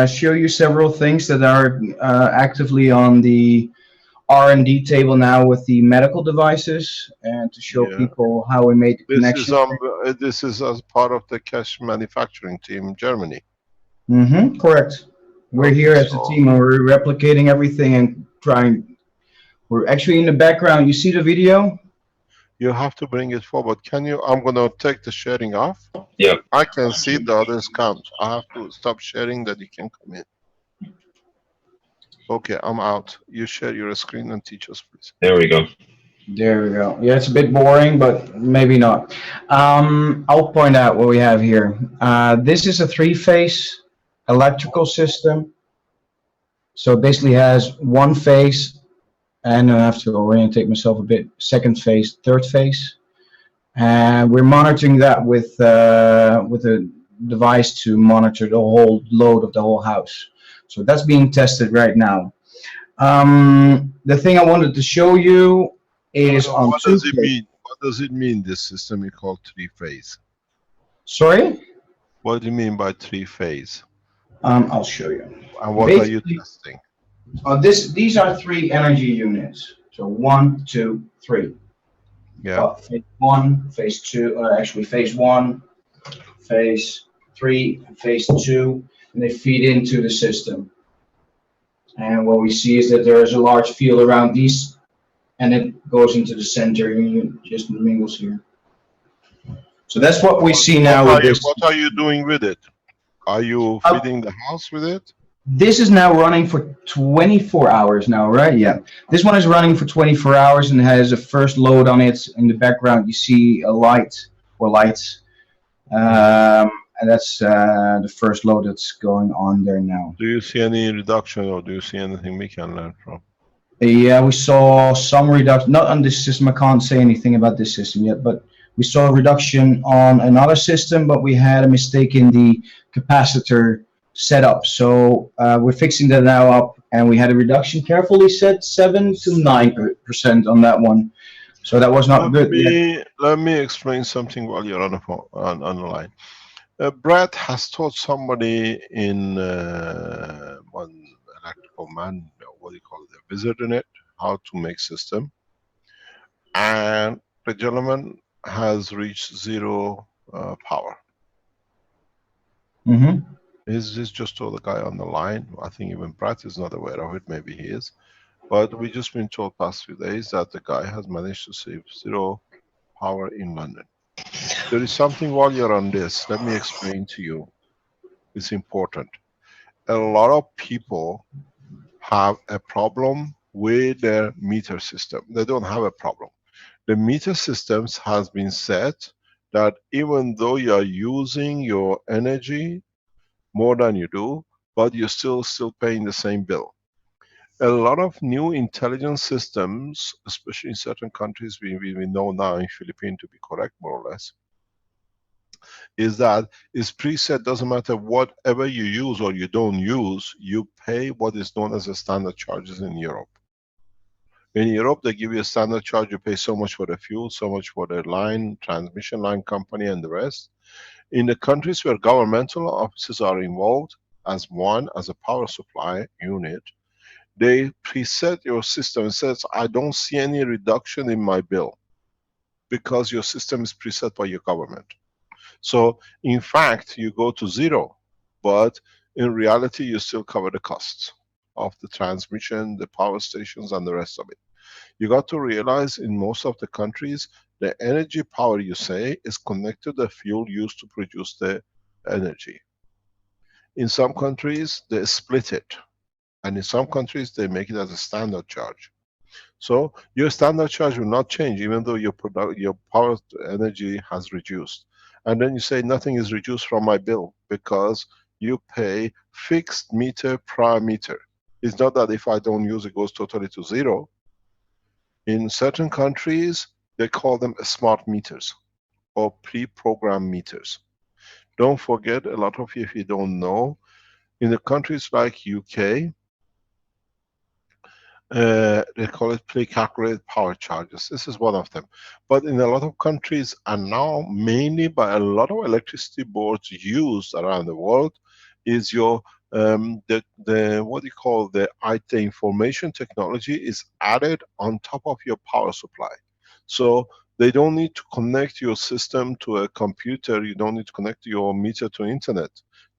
show you several things that are actively on the R&D table now with the medical devices, and to show people how we made the connection. This is as part of the Keshe manufacturing team in Germany. Mm-hmm, correct. We're here as a team and we're replicating everything and trying. We're actually in the background. You see the video? You have to bring it forward. Can you? I'm going to take the sharing off. Yeah. I can see the others count. I have to stop sharing that you can come in. Okay, I'm out. You share your screen and teach us, please. There we go. There we go. Yeah, it's a bit boring, but maybe not. I'll point out what we have here. This is a three-phase electrical system. So it basically has one phase, and I have to orientate myself a bit, second phase, third phase. And we're monitoring that with a device to monitor the whole load of the whole house. So that's being tested right now. The thing I wanted to show you is on what does it mean? What does it mean, this system you call three-phase? Sorry? What do you mean by three-phase? I'll show you. And what are you testing? These are three energy units. So 1, 2, 3. Yeah. Phase 1, phase 2, actually phase 1, phase 3, and phase 2, and they feed into the system. And what we see is that there is a large field around these, and it goes into the center, and it just mingles here. So that's what we see now with this. What are you doing with it? Are you feeding the house with it? This is now running for 24 hours now, right? Yeah. This one is running for 24 hours and has a first load on it. In the background, you see a light or lights. And that's the first load that's going on there now. Do you see any reduction, or do you see anything we can learn from? Yeah, we saw some reduction, not on this system. I can't say anything about this system yet, but we saw a reduction on another system, but we had a mistake in the capacitor setup. So we're fixing that now up, and we had a reduction, carefully set, 7 to 9% on that one. So that was not good. Let me explain something while you're on the phone, on the line. Brett has taught somebody in one electrical man, what do you call it, a wizard in it, how to make system. And the gentleman has reached zero power. Mm-hmm. He's just told the guy on the line. I think even Brett is not aware of it, maybe he is. But we just been told past few days that the guy has managed to save zero power in London. There is something while you're on this, let me explain to you. It's important. A lot of people have a problem with their meter system. They don't have a problem. The meter systems has been set that even though you are using your energy more than you do, but you're still paying the same bill. A lot of new intelligence systems, especially in certain countries, we know now in Philippines to be correct, more or less, is that it's preset. Doesn't matter whatever you use or you don't use, you pay what is known as a standard charges in Europe. In Europe, they give you a standard charge. You pay so much for the fuel, so much for the line, transmission line company, and the rest. In the countries where governmental offices are involved, as a power supply unit, they preset your system and says, I don't see any reduction in my bill because your system is preset by your government. So in fact, you go to zero, but in reality, you still cover the costs of the transmission, the power stations, and the rest of it. You got to realize in most of the countries, the energy power you say is connected to the fuel used to produce the energy. In some countries, they split it. And in some countries, they make it as a standard charge. So your standard charge will not change even though your power energy has reduced. And then you say nothing is reduced from my bill because you pay fixed meter per meter. It's not that if I don't use it goes totally to zero. In certain countries, they call them smart meters or pre-programmed meters. Don't forget, a lot of you, if you don't know, in the countries like UK, they call it pre-calculated power charges. This is one of them. But in a lot of countries, and now mainly by a lot of electricity boards used around the world, is your what do you call the information technology is added on top of your power supply. So they don't need to connect your system to a computer. You don't need to connect your meter to internet.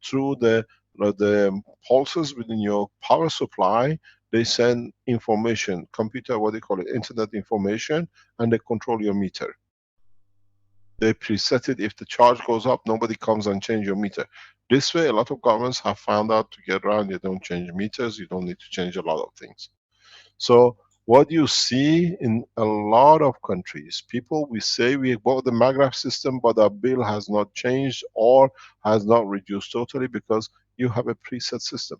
Through the pulses within your power supply, they send information, computer, what they call it, internet information, and they control your meter. They preset it. If the charge goes up, nobody comes and change your meter. This way, a lot of governments have found out to get around, you don't change meters, you don't need to change a lot of things. So what you see in a lot of countries, people, we say we bought the Maghraf system, but our bill has not changed or has not reduced totally because you have a preset system.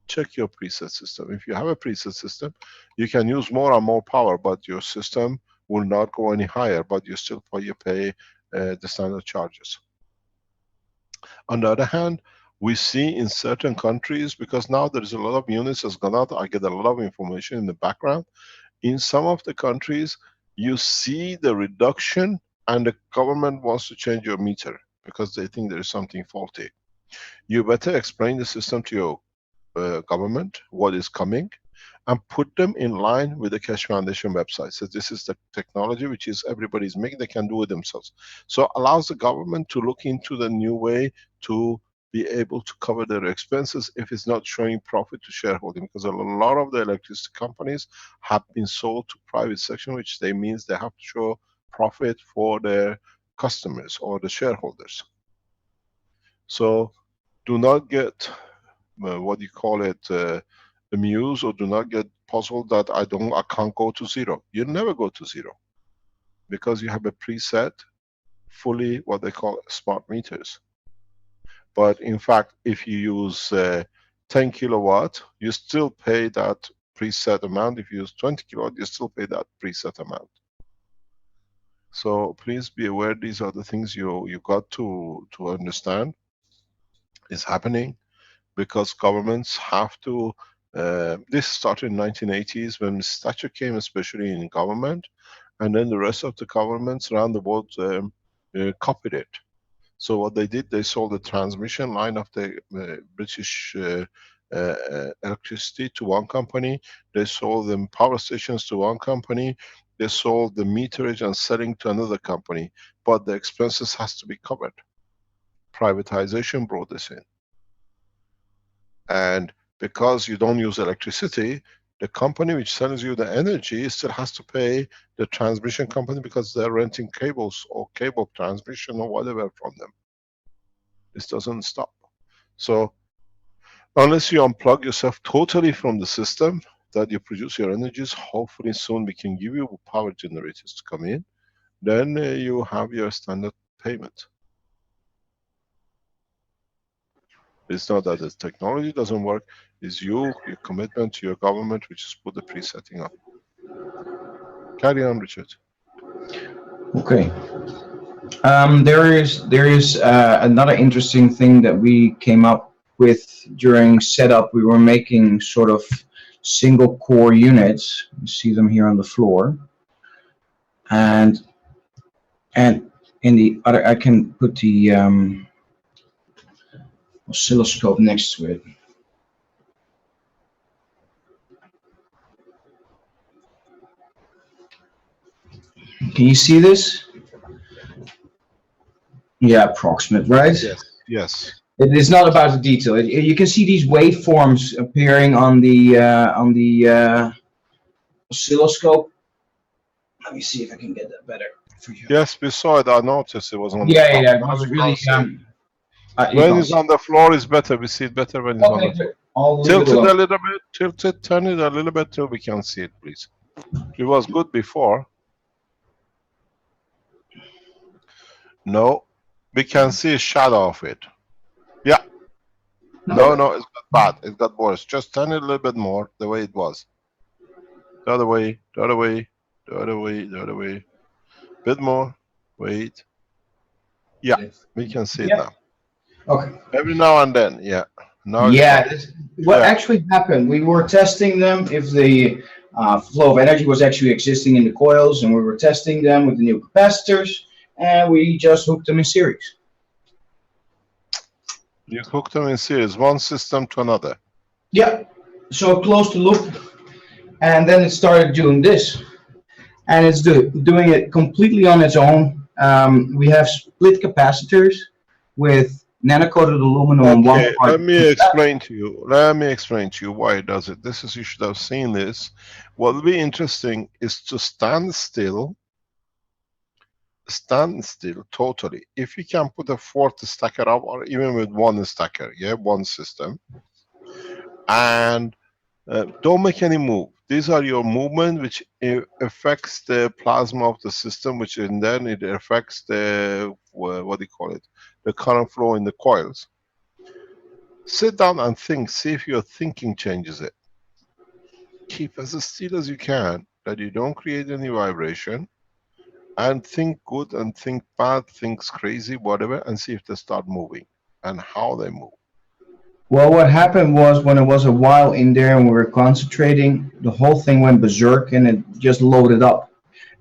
Check your preset system. If you have a preset system, you can use more and more power, but your system will not go any higher, but you still pay the standard charges. On the other hand, we see in certain countries, because now there is a lot of units has gone out, I get a lot of information in the background. In some of the countries, you see the reduction and the government wants to change your meter because they think there is something faulty. You better explain the system to your government, what is coming, and put them in line with the Keshe Foundation website. So this is the technology which is everybody's making, they can do it themselves. So allows the government to look into the new way to be able to cover their expenses if it's not showing profit to shareholding, because a lot of the electricity companies have been sold to private section, which they means they have to show profit for their customers or the shareholders. So do not get what do you call it, amused, or do not get puzzled that I can't go to zero. You never go to zero because you have a preset, fully what they call smart meters. But in fact, if you use 10 kilowatt, you still pay that preset amount. If you use 20 kilowatt, you still pay that preset amount. So please be aware, these are the things you got to understand is happening. Because governments have to, this started in 1980s when Thatcher came, especially in government, and then the rest of the governments around the world copied it. So what they did, they sold the transmission line of the British electricity to one company, they sold them power stations to one company, they sold the meterage and selling to another company, but the expenses has to be covered. Privatization brought this in. And because you don't use electricity, the company which sells you the energy still has to pay the transmission company because they're renting cables or cable transmission or whatever from them. This doesn't stop. So unless you unplug yourself totally from the system that you produce your energies, hopefully soon we can give you power generators to come in, then you have your standard payment. It's not that the technology doesn't work, It's you, your commitment to your government, which is put the pre-setting up. Carry on, Richard. Okay. There is another interesting thing that we came up with during setup. We were making sort of single core units. You see them here on the floor, and in the other, I can put the oscilloscope next to it. Can you see this? Yeah, approximate, right? Yes. Yes. It is not about the detail. You can see these waveforms appearing on the oscilloscope. Let me see if I can get that better for you. Yes, we saw it. I noticed it was on the Yeah, top. yeah, it was really. When it's on the floor, it's better. We see it better when it's on the floor. I'll Tilt it a little bit. Tilt it. Turn it a little bit till we can see it, please. It was good before. No, we can see a shadow of it. Yeah. No, it's got bad. It got worse. Just turn it a little bit more the way it was. The other way, the other way, the other way, the other way. Bit more. Wait. Yeah, we can see it now. Okay. Every now and then, yeah. Now What actually happened, we were testing them if the flow of energy was actually existing in the coils, and we were testing them with the new capacitors, and we just hooked them in series. You hooked them in series, one system to another. Yeah, so closed the loop, and then it started doing this, and it's doing it completely on its own. We have split capacitors with nano-coated aluminum on one Okay, part. let me explain to you why it does it. This is, you should have seen this. What will be interesting is to stand still totally. If you can put a fourth stacker up, or even with one stacker, one system, and don't make any move. These are your movement which affects the plasma of the system, which and then it affects the what do you call it, the current flow in the coils. Sit down and think, see if your thinking changes it. Keep as still as you can, that you don't create any vibration, and think good and think bad, think crazy, whatever, and see if they start moving and how they move. Well, what happened was, when it was a while in there and we were concentrating, the whole thing went berserk and it just loaded up.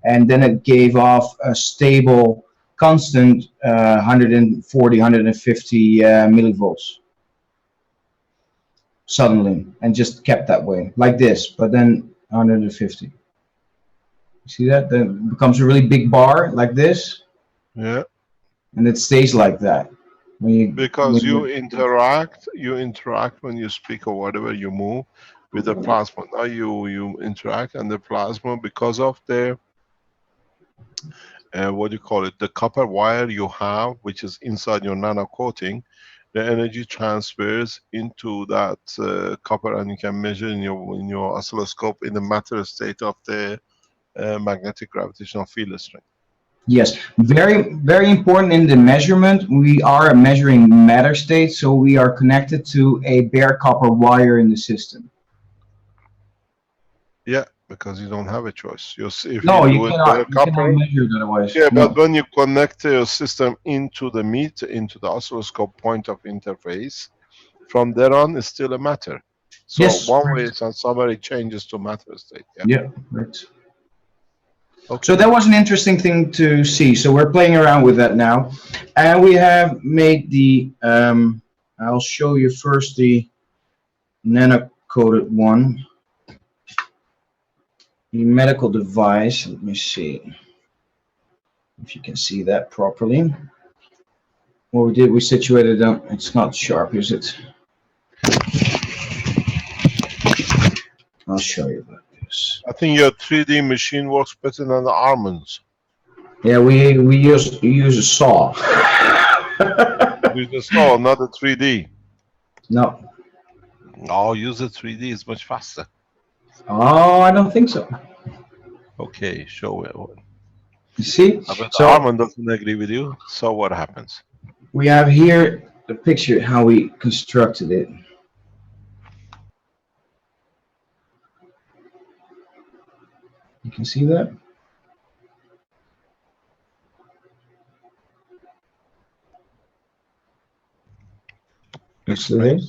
And then it gave off a stable, constant 140, 150 millivolts suddenly, and just kept that way, like this, but then 150. See that? Then it becomes a really big bar, like this. Yeah. And it stays like that. Because you interact when you speak or whatever, you move with the plasma. Now you interact, and the plasma, because of the what do you call it, the copper wire you have, which is inside your nano coating, the energy transfers into that copper, and you can measure in your oscilloscope in the matter state of the magnetic gravitational field strength. Yes, very, very important in the measurement. We are measuring matter state, so we are connected to a bare copper wire in the system. Yeah, because you don't have a choice. You cannot measure it otherwise. Yeah, but when you connect your system into the into the oscilloscope point of interface, from there on it's still a matter. So one way and somebody changes to matter state. Yeah, right. Okay. So that was an interesting thing to see. So we're playing around with that now, and we have made the. I'll show you first the nano-coated one, the medical device. Let me see if you can see that properly. What we did, we situated them. It's not sharp, is it? I'll show you that. I think your 3D machine works better than the almonds. Yeah, we use a saw. Use a saw, not a 3D. No. Oh, use a 3D. It's much faster. Oh, I don't think so. Okay, show it. You see? I bet the almond doesn't agree with you. So what happens? We have here the picture how we constructed it. You can see that. You still there?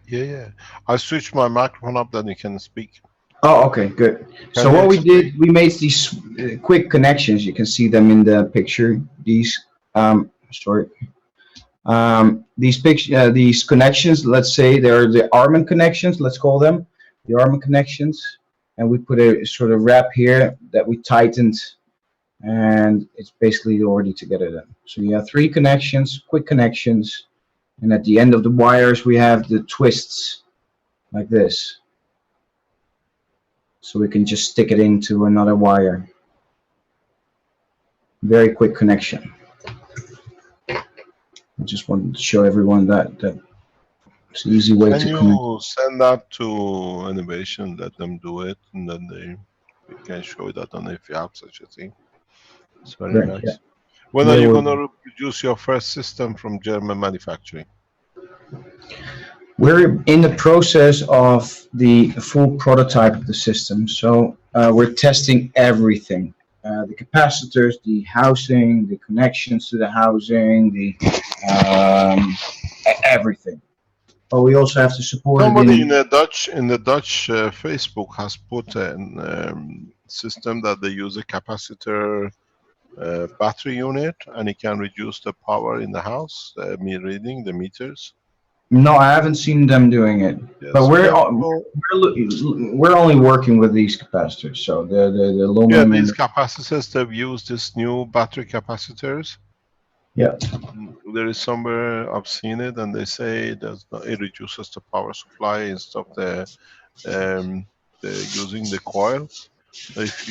Yeah. I switched my microphone up, then you can speak. Oh, okay, good. So what we did, we made these quick connections. You can see them in the picture. These, these connections. Let's say they're the Armin connections. Let's call them the Armin connections. And we put a sort of wrap here that we tightened, and it's basically already together then. So you have 3 connections, quick connections, and at the end of the wires we have the twists like this. So we can just stick it into another wire. Very quick connection. I just wanted to show everyone that it's an easy way to connect. Can you send that to Innovation, let them do it, and then we can show that on if you have such a thing. It's very nice. Yeah. When are you going to produce your first system from German manufacturing? We're in the process of the full prototype of the system. So we're testing everything. The capacitors, the housing, the connections to the housing, the everything. But we also have to support. Somebody in the Dutch Facebook has put a system that they use a capacitor battery unit, and it can reduce the power in the house. Reading the meters. No, I haven't seen them doing it. Yes, but we're only working with these capacitors. So the aluminum. Yeah, these capacitors, they've used this new battery capacitors. Yeah. There is somewhere I've seen it, and they say that it reduces the power supply instead of the using the coil. If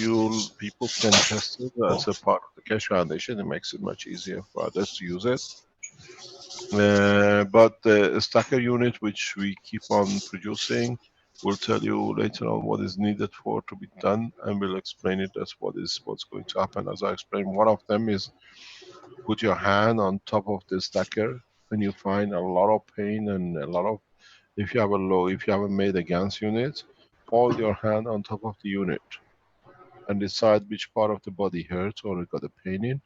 people can test it as a part of the Keshe Foundation, it makes it much easier for others to use it. But the stacker unit, which we keep on producing, will tell you later on what is needed for to be done, and we'll explain it as what's going to happen. As I explained, one of them is put your hand on top of the stacker when you find a lot of pain and a lot of, if you haven't made a GANS unit, hold your hand on top of the unit and decide which part of the body hurts or you got a pain in,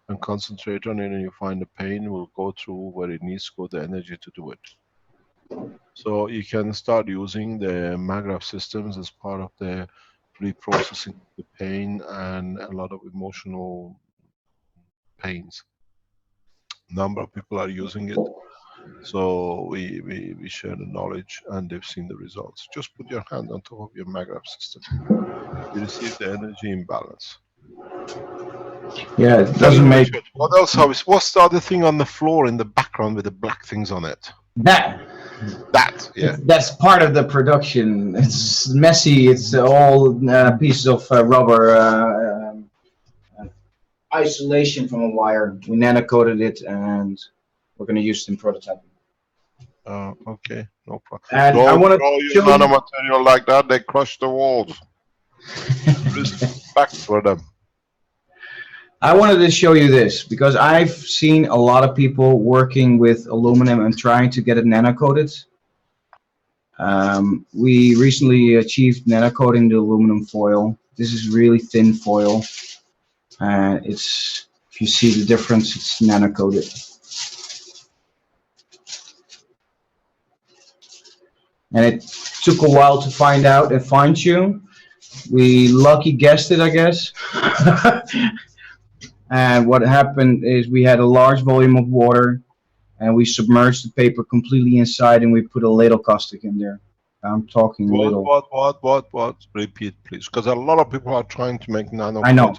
and concentrate on it, and you find the pain will go through where it needs to go, the energy to do it. So you can start using the MAGRAPH systems as part of the reprocessing the pain and a lot of emotional pains. Number of people are using it, so we share the knowledge, and they've seen the results. Just put your hand on top of your MAGRAPH system. You receive the energy imbalance. Yeah, it doesn't make. What else? What's the other thing on the floor in the background with the black things on it? That. Yeah. That's part of the production. It's messy. It's all pieces of rubber isolation from a wire. We nano-coated it, and we're going to use it in prototyping. Okay, no problem. And I want to use nanomaterial like that. They crush the walls. Respect for them. I wanted to show you this because I've seen a lot of people working with aluminum and trying to get it nano-coated. We recently achieved nano-coating the aluminum foil. This is really thin foil, and it's, if you see the difference, it's nano-coated. And it took a while to find out and fine-tune. We lucky guessed it, I guess. And what happened is we had a large volume of water, and we submerged the paper completely inside, and we put a ladle caustic in there. I'm talking little. What? Repeat, please, because a lot of people are trying to make nano. I know.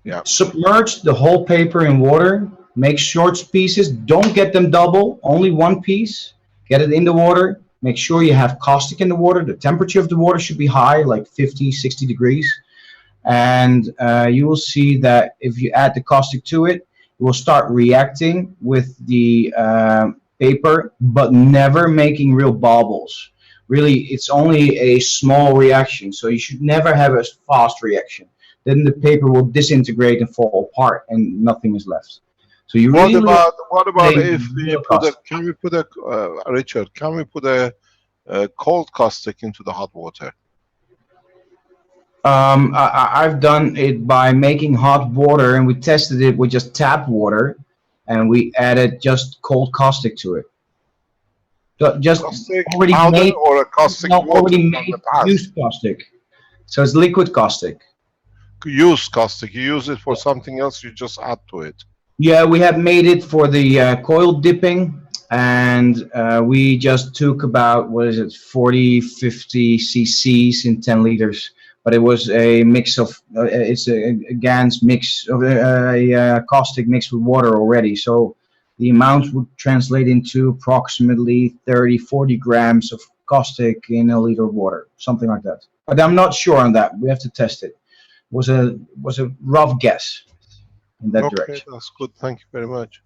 Yeah. Submerge the whole paper in water. Make short pieces. Don't get them double. Only one piece. Get it in the water. Make sure you have caustic in the water. The temperature of the water should be high, like 50, 60 degrees. And you will see that if you add the caustic to it, it will start reacting with the paper, but never making real bubbles. Really, it's only a small reaction, so you should never have a fast reaction. Then the paper will disintegrate and fall apart, and nothing is left. So you what about if we put can we put a Richard? Can we put a cold caustic into the hot water? I've done it by making hot water, and we tested it with just tap water, and we added just cold caustic to it. So just Caustic already powder made, or a caustic no, water already from the made past? used caustic. So it's liquid caustic. Use caustic. You use it for something else, you just add to it. Yeah, we have made it for the coil dipping, and we just took about, what is it, 40, 50 cc's in 10 liters. But it was a mix of, it's a GAN's mix of a caustic mixed with water already. So the amount would translate into approximately 30, 40 grams of caustic in a liter of water, something like that. But I'm not sure on that. We have to test it. Was a rough guess in that Okay, direction. that's good. Thank you very much.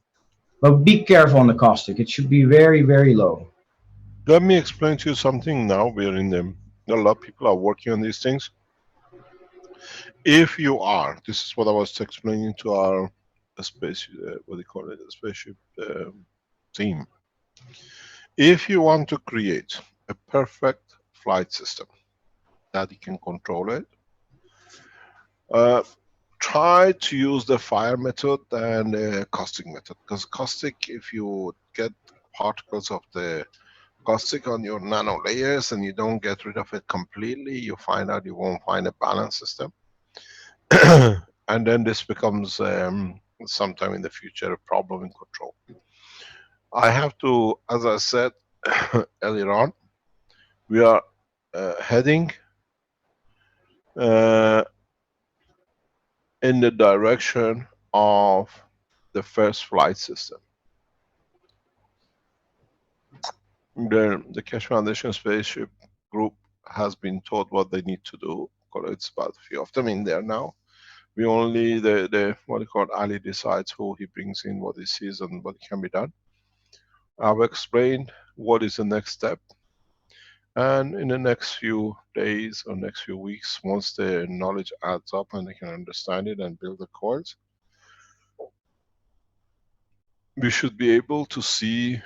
But be careful on the caustic. It should be very, very low. Let me explain to you something now. We're in them. A lot of people are working on these things. If you are, this is what I was explaining to our space, what do you call it, a spaceship team. If you want to create a perfect flight system that you can control it, try to use the fire method and the caustic method. Because caustic, if you get particles of the caustic on your nano layers and you don't get rid of it completely, you find out you won't find a balance system. And then this becomes sometime in the future a problem in control. I have to, as I said earlier on, we are heading in the direction of the first flight system. The Keshe Foundation Spaceship Group has been told what they need to do. It's about a few of them in there now. We only, the what you call Ali decides who he brings in, what he sees and what can be done. I've explained what is the next step. And in the next few days or next few weeks, once the knowledge adds up and they can understand it and build the coils, we should be able to see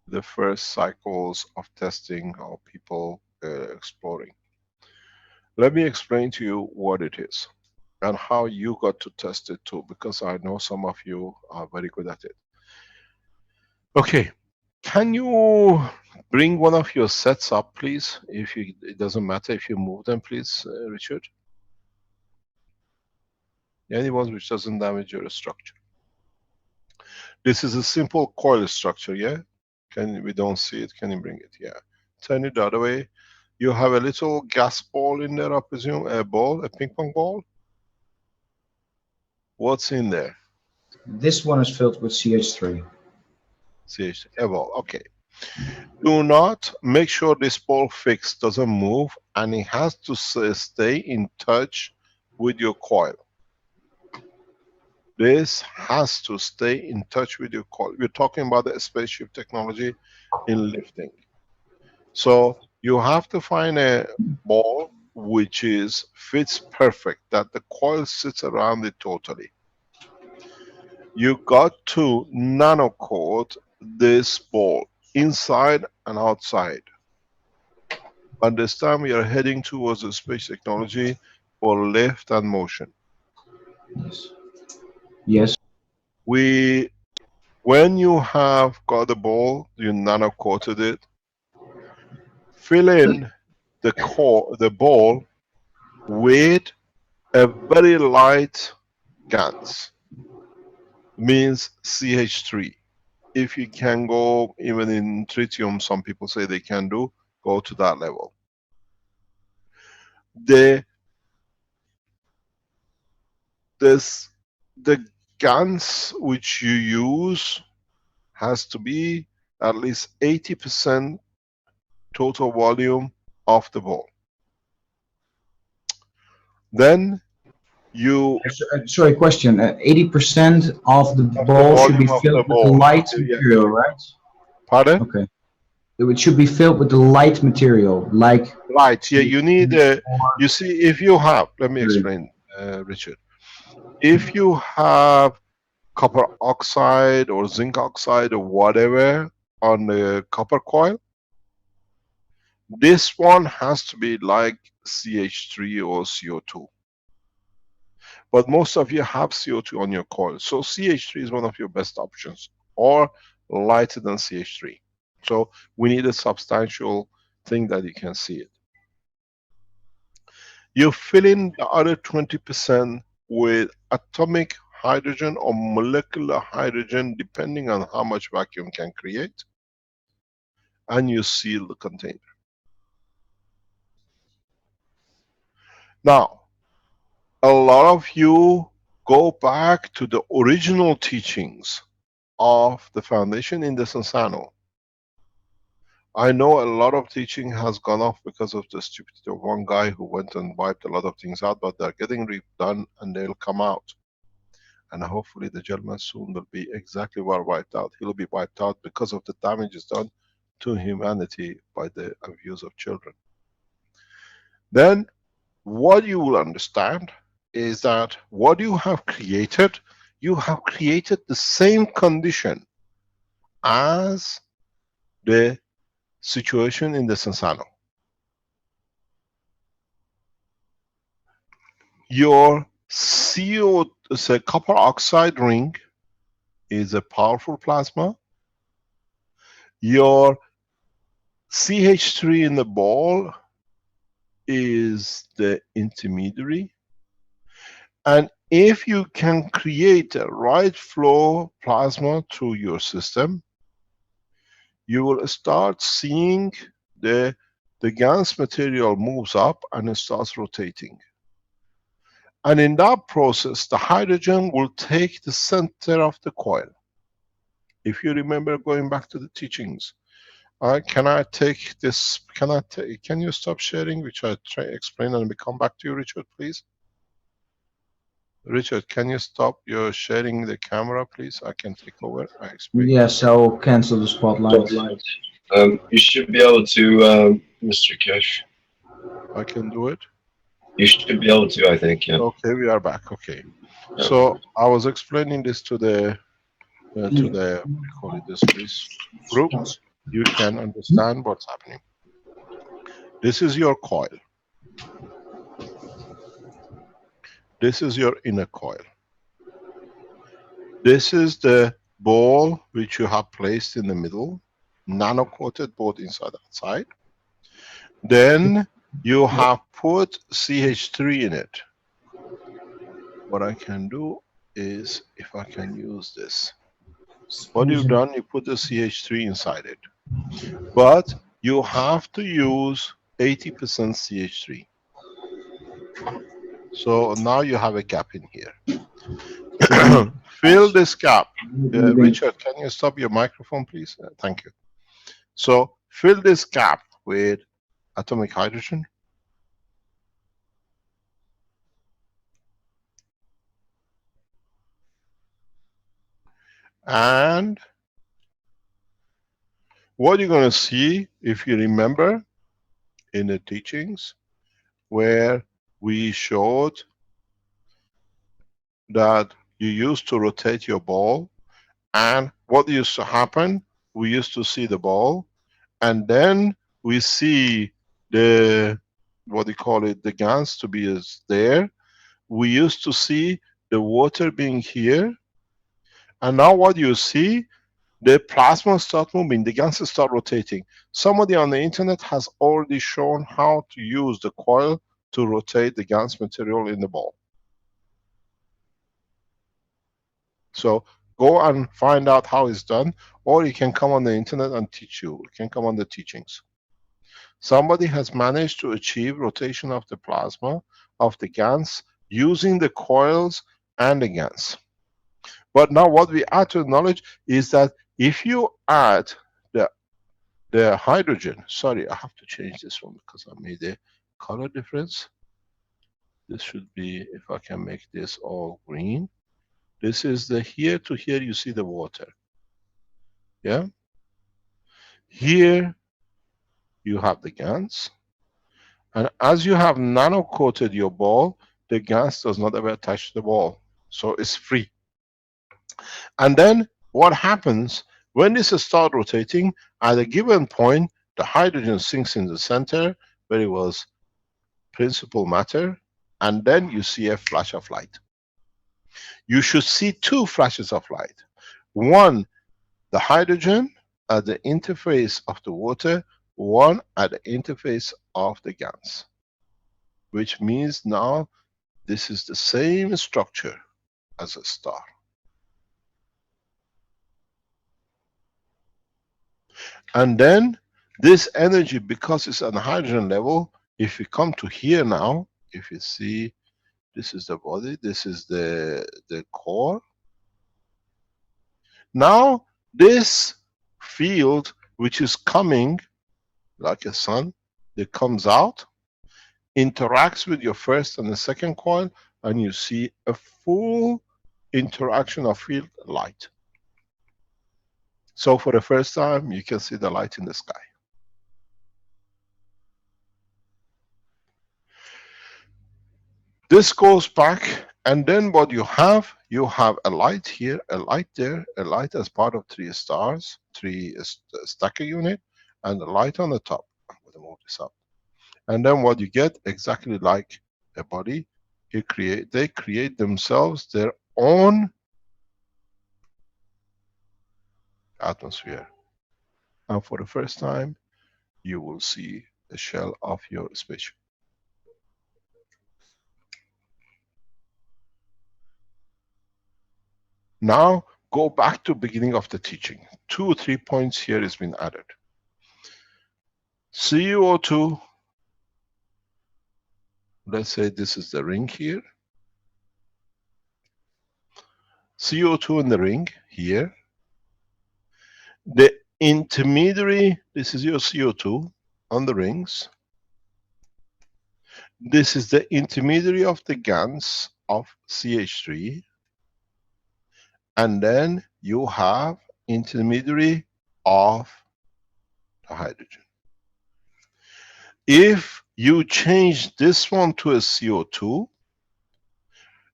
the first cycles of testing of people exploring. Let me explain to you what it is and how you got to test it too, because I know some of you are very good at it. Okay, can you bring one of your sets up, please? It doesn't matter if you move them, please, Richard. Any one which doesn't damage your structure. This is a simple coil structure, yeah? We don't see it, can you bring it? Yeah. Turn it the other way. You have a little gas ball in there, I presume, a ball, a ping pong ball. What's in there? This one is filled with CH3. CH3, a ball, okay. Do not make sure this ball fixed, doesn't move, and it has to stay in touch with your coil. This has to stay in touch with your coil. We're talking about the spaceship technology in lifting. So you have to find a ball which fits perfect, that the coil sits around it totally. You got to nano coat this ball inside and outside. Understand we are heading towards the space technology for lift and motion. Yes. Yes. When you have got the ball, you nano coated it, fill in the ball with a very light GaNs, means CH3. If you can go even in tritium, some people say they can do, go to that level. The GaNs which you use has to be at least 80% total volume of the ball. Then you... Sorry, question. 80% of the ball should be filled with the light material, right? Pardon? Okay. It should be filled with the light material, like... Light, yeah, you need... you see, if you have... Let me explain, Richard. If you have copper oxide or zinc oxide or whatever on the copper coil, this one has to be like CH3 or CO2. But most of you have CO2 on your coil. So CH3 is one of your best options, or lighter than CH3. So we need a substantial thing that you can see it. You fill in the other 20% with atomic hydrogen or molecular hydrogen, depending on how much vacuum can create, and you seal the container. Now, a lot of you go back to the original teachings of the foundation in the Sansano. I know a lot of teaching has gone off because of the stupidity of one guy who went and wiped a lot of things out, but they're getting redone and they'll come out. And hopefully the gentleman soon will be exactly well wiped out. He'll be wiped out because of the damages done to humanity by the abuse of children. Then what you will understand is that what you have created the same condition as the situation in the Sansano. Your CO, say, copper oxide ring is a powerful plasma. Your CH3 in the ball is the intermediary. And if you can create a right flow plasma through your system, you will start seeing the GaNs material moves up and it starts rotating. And in that process, the hydrogen will take the center of the coil. If you remember going back to the teachings, can I take this, can you stop sharing, which I try explain and we come back to you, Richard, please? Richard, can you stop your sharing the camera, please? I can take over. I explain. Yes, I'll cancel the spotlight. You should be able to, Mr. Keshe. I can do it? You should be able to, I think, yeah. Okay, we are back, okay. So I was explaining this to the, what do you call it, this group. You can understand what's happening. This is your coil. This is your inner coil. This is the ball which you have placed in the middle, nano-coated both inside and outside. Then you have put CH3 in it. What I can do is, if I can use this. What you've done, you put the CH3 inside it. But you have to use 80% CH3. So now you have a gap in here. Fill this gap. Richard, can you stop your microphone, please? Thank you. So fill this gap with atomic hydrogen. And what you're going to see, if you remember, in the teachings, where we showed that you used to rotate your ball, and what used to happen, we used to see the ball, and then we see the, what do you call it, the GaNs to be as there. We used to see the water being here, and now what you see, the plasma start moving, the GaNs start rotating. Somebody on the internet has already shown how to use the coil to rotate the GaNs material in the ball. So go and find out how it's done, or you can come on the internet and teach you. You can come on the teachings. Somebody has managed to achieve rotation of the plasma of the GaNs using the coils and the GaNs. But now what we add to the knowledge is that if you add the hydrogen, sorry, I have to change this one because I made a color difference. This should be, if I can make this all green. This is the, here to here you see the water. Yeah? Here you have the GaNs. And as you have nano-coated your ball, the GaNs does not ever touch the ball. So it's free. And then what happens, when this starts rotating, at a given point, the hydrogen sinks in the center where it was principal matter, and then you see a flash of light. You should see two flashes of light. One, the hydrogen at the interface of the water, one at the interface of the GANs. Which means now this is the same structure as a star. And then this energy, because it's on the hydrogen level, if we come to here now, if you see, this is the body, this is the core. Now this field, which is coming like a sun, that comes out, interacts with your first and the second coil, and you see a full interaction of field light. So for the first time, you can see the light in the sky. This goes back, and then what you have a light here, a light there, a light as part of three stars, stacker unit, and a light on the top. I'm going to move this up. And then what you get, exactly like a body, they create themselves their own atmosphere. And for the first time, you will see the shell of your spaceship. Now, go back to beginning of the teaching. 2 or 3 points here has been added. CO2, let's say this is the ring here. CO2 in the ring here. The intermediary, this is your CO2 on the rings. This is the intermediary of the GANs of CH3. And then you have intermediary of the hydrogen. If you change this one to a CO2,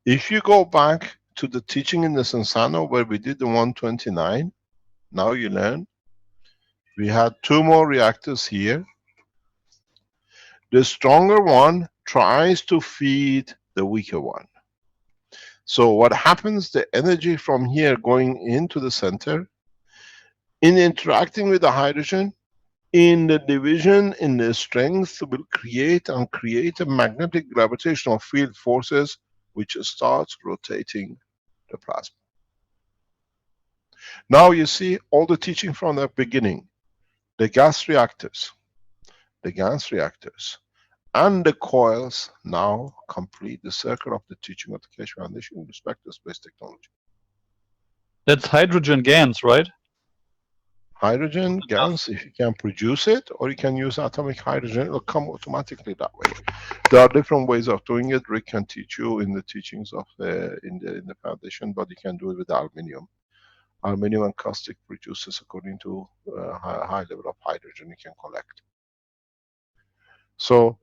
if you go back to the teaching in the Sensano where we did the 129, now you learn, we had 2 more reactors here. The stronger one tries to feed the weaker one. So what happens, the energy from here going into the center, in interacting with the hydrogen, in the division, in the strength, will create a magnetic gravitational field forces which starts rotating the plasma. Now you see all the teaching from the beginning. The gas reactors, and the coils now complete the circle of the teaching of the Keshe Foundation with respect to space technology. That's hydrogen GANs, right? Hydrogen GANs, if you can produce it, or you can use atomic hydrogen, it will come automatically that way. There are different ways of doing it. Rick can teach you in the teachings of in the foundation, but you can do it with aluminium. Aluminium and caustic produces according to high level of hydrogen you can collect. So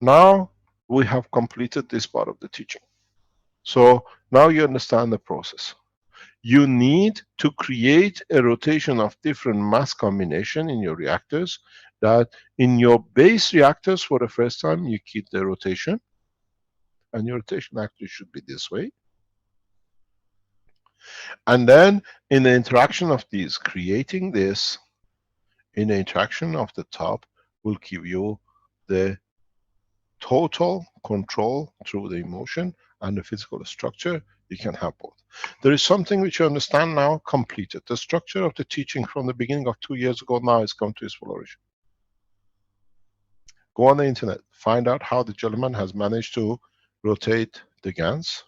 now we have completed this part of the teaching. So now you understand the process. You need to create a rotation of different mass combination in your reactors, that in your base reactors for the first time you keep the rotation, and your rotation actually should be this way. And then in the interaction of these, creating this, in the interaction of the top will give you the total control through the emotion and the physical structure. You can have both. There is something which you understand now, completed. The structure of the teaching from the beginning of 2 years ago now has come to its flourish. Go on the internet, find out how the gentleman has managed to rotate the GANs.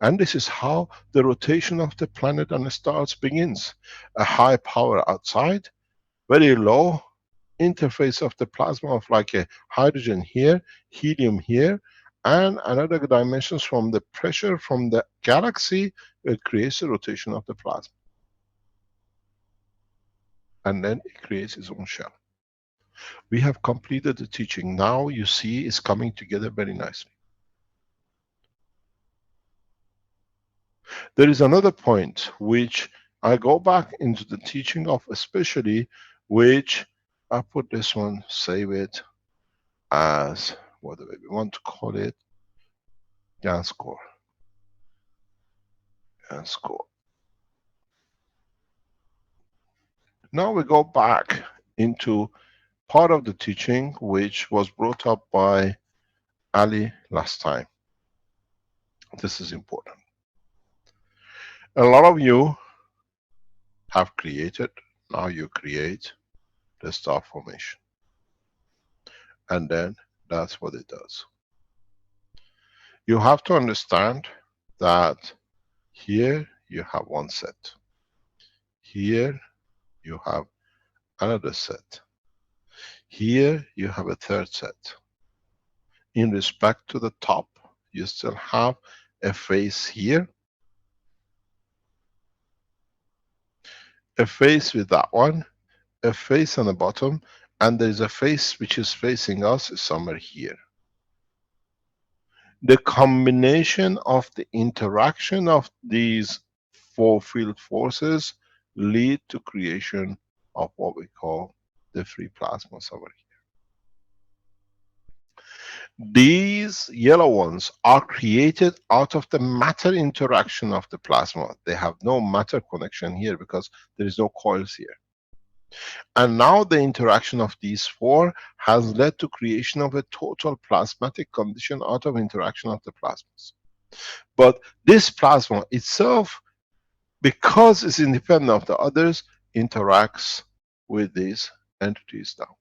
And this is how the rotation of the planet and the stars begins. A high power outside, very low interface of the plasma of like a hydrogen here, helium here, and another dimensions from the pressure from the galaxy, it creates the rotation of the plasma. And then it creates its own shell. We have completed the teaching. Now you see it's coming together very nicely. There is another point which I go back into the teaching of, especially which I put this one, save it as whatever we want to call it, GAN score. GAN score. Now we go back into part of the teaching which was brought up by Ali last time. This is important. A lot of you have created, now you create the star formation. And then that's what it does. You have to understand that here you have one set. Here you have another set. Here you have a third set. In respect to the top, you still have a face here, a face with that one, a face on the bottom, and there is a face which is facing us somewhere here. The combination of the interaction of these four field forces lead to creation of what we call the free plasmas over here. These yellow ones are created out of the matter interaction of the plasma. They have no matter connection here because there is no coils here. And now the interaction of these four has led to creation of a total plasmatic condition out of interaction of the plasmas. But this plasma itself, because it's independent of the others, interacts with these entities now.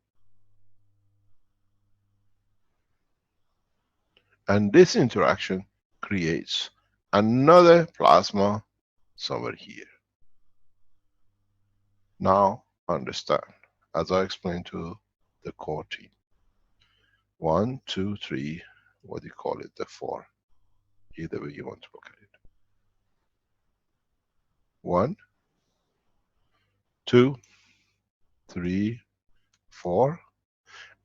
And this interaction creates another plasma somewhere here. Now understand, as I explained to the core team. 1, 2, 3, what do you call it? The 4. Either way you want to look at it. 1, 2, 3, 4.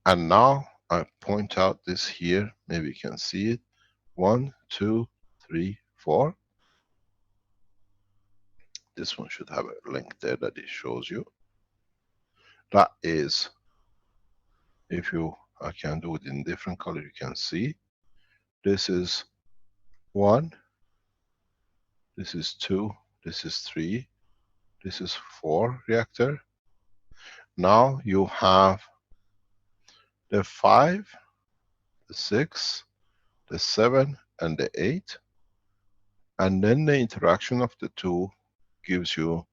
And now I point out this here, maybe you can see it. 1, 2, 3, 4. This one should have a link there that it shows you. That is, if you, I can do it in different color, you can see. This is 1, this is 2, this is 3, this is 4 reactor. Now you have the 5, the 6, the 7, and the 8. And then the interaction of the two gives you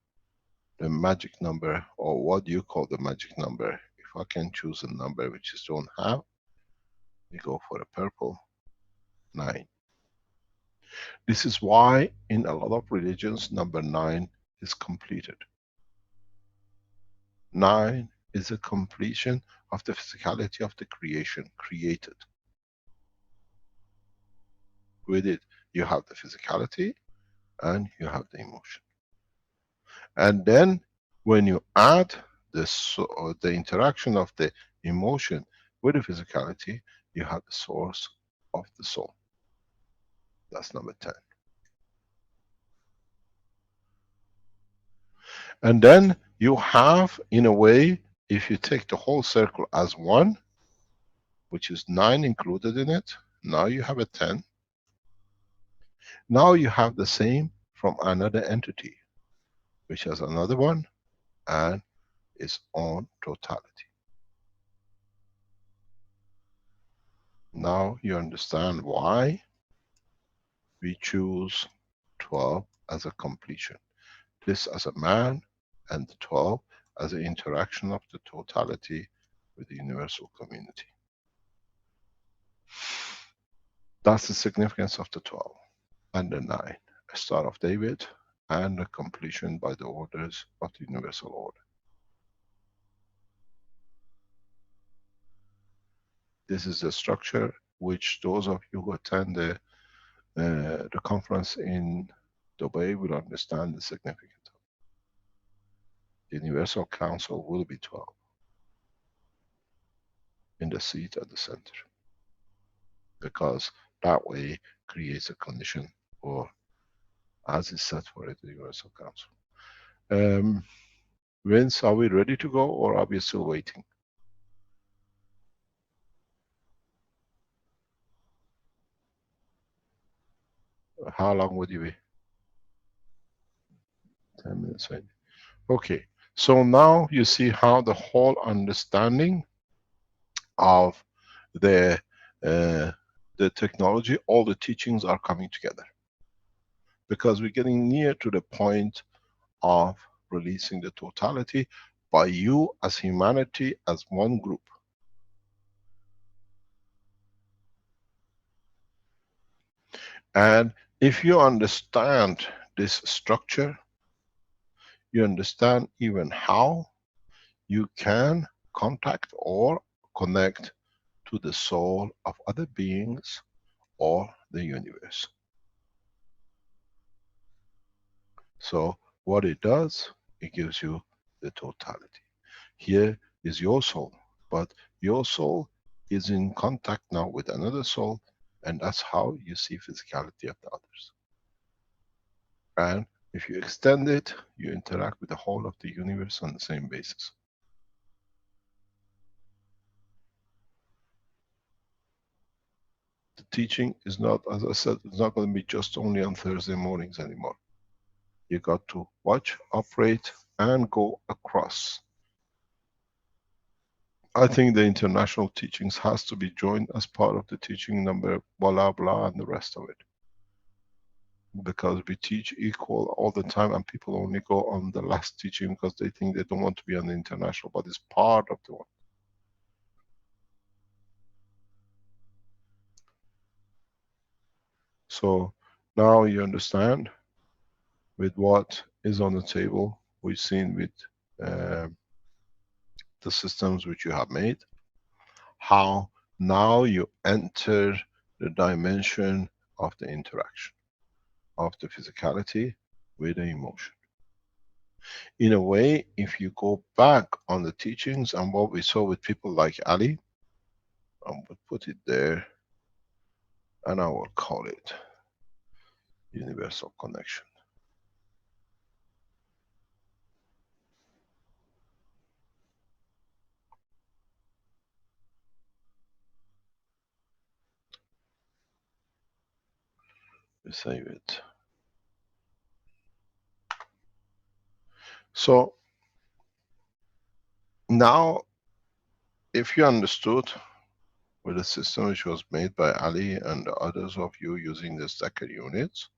the magic number, or what do you call the magic number? If I can choose a number which is don't have, we go for a purple, 9. This is why in a lot of religions number 9 is completed. 9 is a completion of the physicality of the creation, created. With it, you have the physicality and you have the emotion. And then when you add the interaction of the emotion with the physicality, you have the source of the soul. That's number 10. And then you have, in a way, if you take the whole circle as 1, which is 9 included in it, now you have a 10. Now you have the same from another entity, which has another 1 and its own totality. Now you understand why we choose 12 as a completion. This as a man, and the 12 as an interaction of the totality with the universal community. That's the significance of the 12 and the 9, a Star of David and a completion by the orders of the universal order. This is the structure which those of you who attend the conference in Dubai will understand the significance of. The Universal Council will be 12 in the seat at the center, because that way creates a condition for, as is set for it, the Universal Council. Vince, are we ready to go or are we still waiting? How long would you be? 10 minutes, right? Okay, so now you see how the whole understanding of the technology, all the teachings are coming together. Because we're getting near to the point of releasing the totality by you as humanity, as one group. And if you understand this structure, you understand even how you can contact or connect to the soul of other beings or the universe. So what it does, it gives you the totality. Here is your soul, but your soul is in contact now with another soul, and that's how you see physicality of the others. And if you extend it, you interact with the whole of the universe on the same basis. The teaching is not, as I said, it's not going to be just only on Thursday mornings anymore. You got to watch, operate, and go across. I think the international teachings has to be joined as part of the teaching number blah blah and the rest of it. Because we teach equal all the time and people only go on the last teaching because they think they don't want to be on the international, but it's part of the one. So now you understand with what is on the table. We've seen with the systems which you have made, how now you enter the dimension of the interaction of the physicality with the emotion. In a way, if you go back on the teachings and what we saw with people like Ali, I will put it there and I will call it universal connection. We save it. So now, if you understood with the system which was made by Ali and the others of you using the stacker units,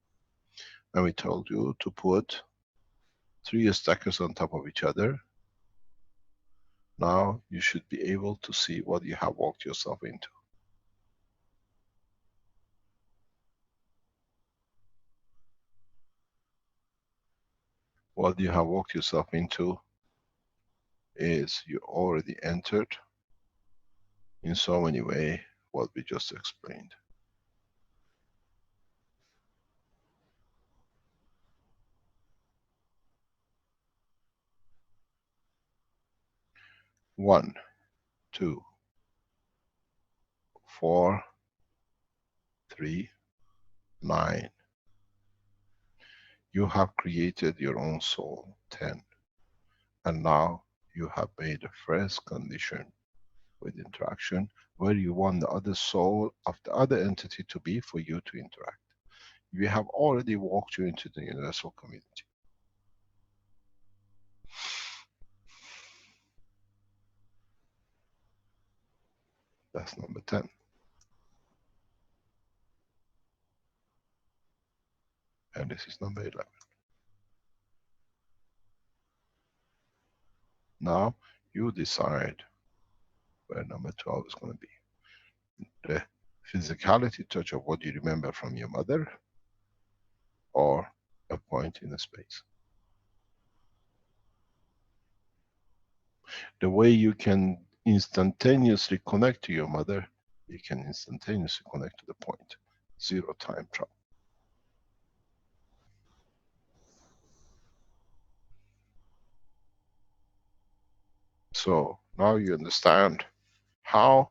and we told you to put 3 stackers on top of each other, now you should be able to see what you have walked yourself into. What you have walked yourself into is you already entered in so many ways what we just explained. One, 2, 4, 3, 9. You have created your own soul, 10. And now you have made a first condition with interaction where you want the other soul of the other entity to be for you to interact. We have already walked you into the universal community. That's number 10. And this is number 11. Now you decide where number 12 is going to be. The physicality touch of what you remember from your mother, or a point in the space. The way you can instantaneously connect to your mother, you can instantaneously connect to the point. 0 time travel. So now you understand how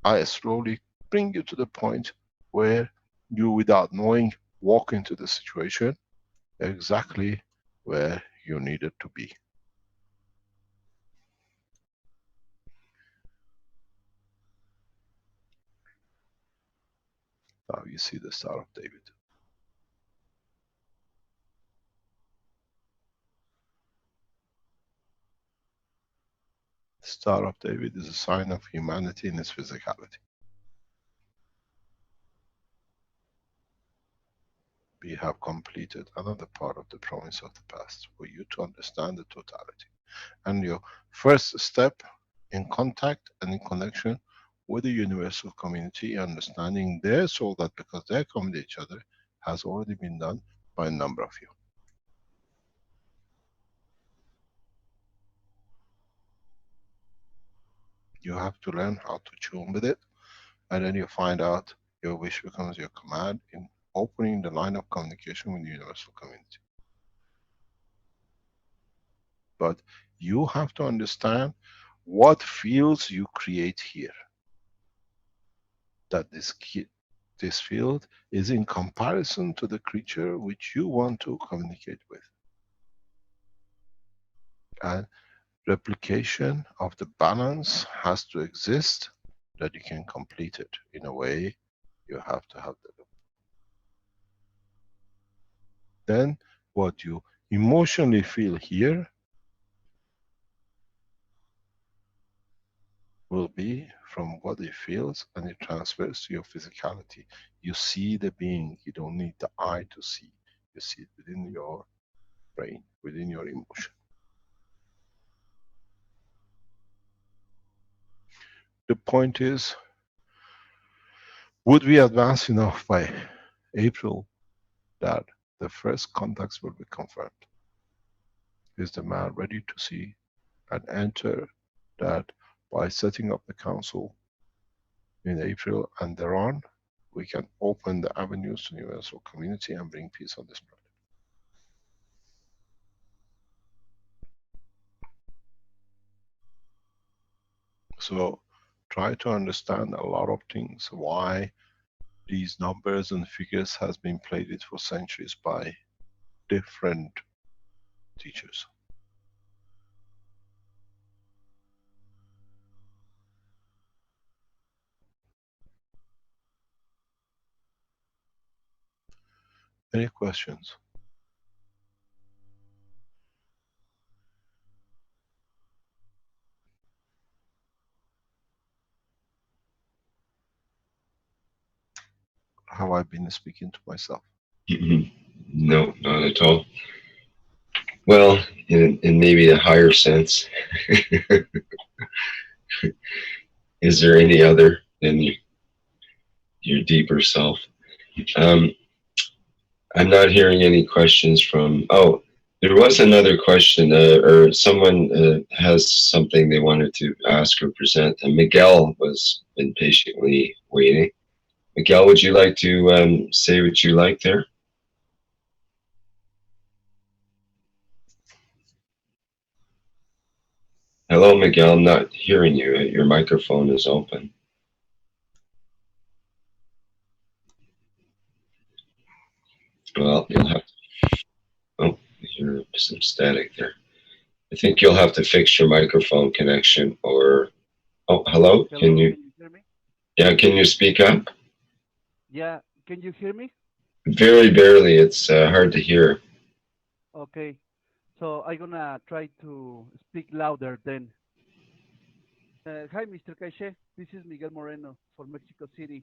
I slowly bring you to the point where you, without knowing, walk into the situation exactly where you needed to be. Now you see the Star of David. Star of David is a sign of humanity in its physicality. We have completed another part of the promise of the past for you to understand the totality. And your first step in contact and in connection with the universal community, understanding their soul, that because they're coming to each other, has already been done by a number of you. You have to learn how to tune with it, and then you find out your wish becomes your command in opening the line of communication with the universal community. But you have to understand what fields you create here. That this field is in comparison to the creature which you want to communicate with. And replication of the balance has to exist that you can complete it. In a way, you have to have the loop. Then what you emotionally feel here will be from what it feels, and it transfers to your physicality. You see the being, you don't need the eye to see. You see it within your brain, within your emotion. The point is, would we advance enough by April that the first contacts will be confirmed? Is the man ready to see and enter that by setting up the council in April and thereon, we can open the avenues to the universal community and bring peace on this planet? So try to understand a lot of things, why these numbers and figures has been played with for centuries by different teachers. Any questions? Have I been speaking to myself? No, not at all. Well, in maybe a higher sense. Is there any other than your deeper self? I'm not hearing any questions from, oh, there was another question, or someone has something they wanted to ask or present, and Miguel was been patiently waiting. Miguel, would you like to say what you like there? Hello, Miguel, I'm not hearing you. Your microphone is open. Well, you'll have to, oh, I hear some static there. I think you'll have to fix your microphone connection, or, oh, hello? Can you hear me? Yeah, can you speak up? Yeah, can you hear me? Very barely, it's hard to hear. Okay, so I'm gonna try to speak louder then. Hi, Mr. Keshe. This is Miguel Moreno from Mexico City.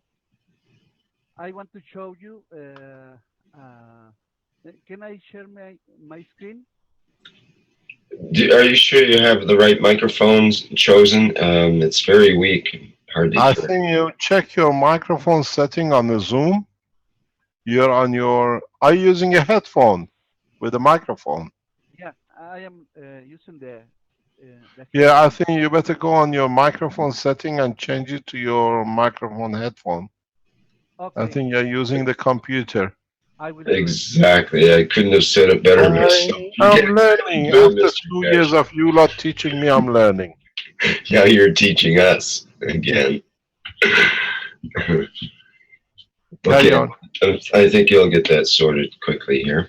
I want to show you. Can I share my screen? Are you sure you have the right microphones chosen? It's very weak, hard to I hear. think you check your microphone setting on the Zoom. You're on your, are you using a headphone with a microphone? Yeah, I am using the Yeah, I think you better go on your microphone setting and change it to your microphone headphone. Okay. I think you're using the computer. I will do it. Exactly, I couldn't have said it better myself. I'm learning. After 2 years of you lot teaching me, I'm learning. Now you're teaching us again. Carry on. I think you'll get that sorted quickly here.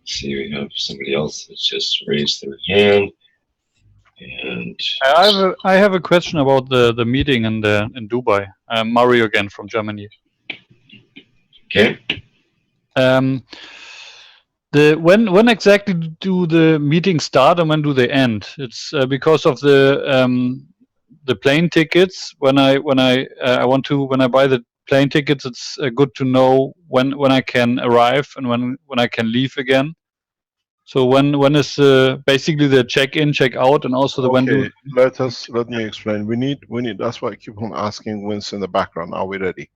See, we have somebody else that's just raised their hand. And I have a question about the meeting in Dubai. Mario again from Germany. Okay. When exactly do the meetings start and when do they end? It's because of the plane tickets. When I buy the plane tickets, it's good to know when I can arrive and when I can leave again. So when is basically the check-in, check-out, and also the when do? Okay, let me explain. We need. That's why I keep on asking Vince in the background. Are we ready?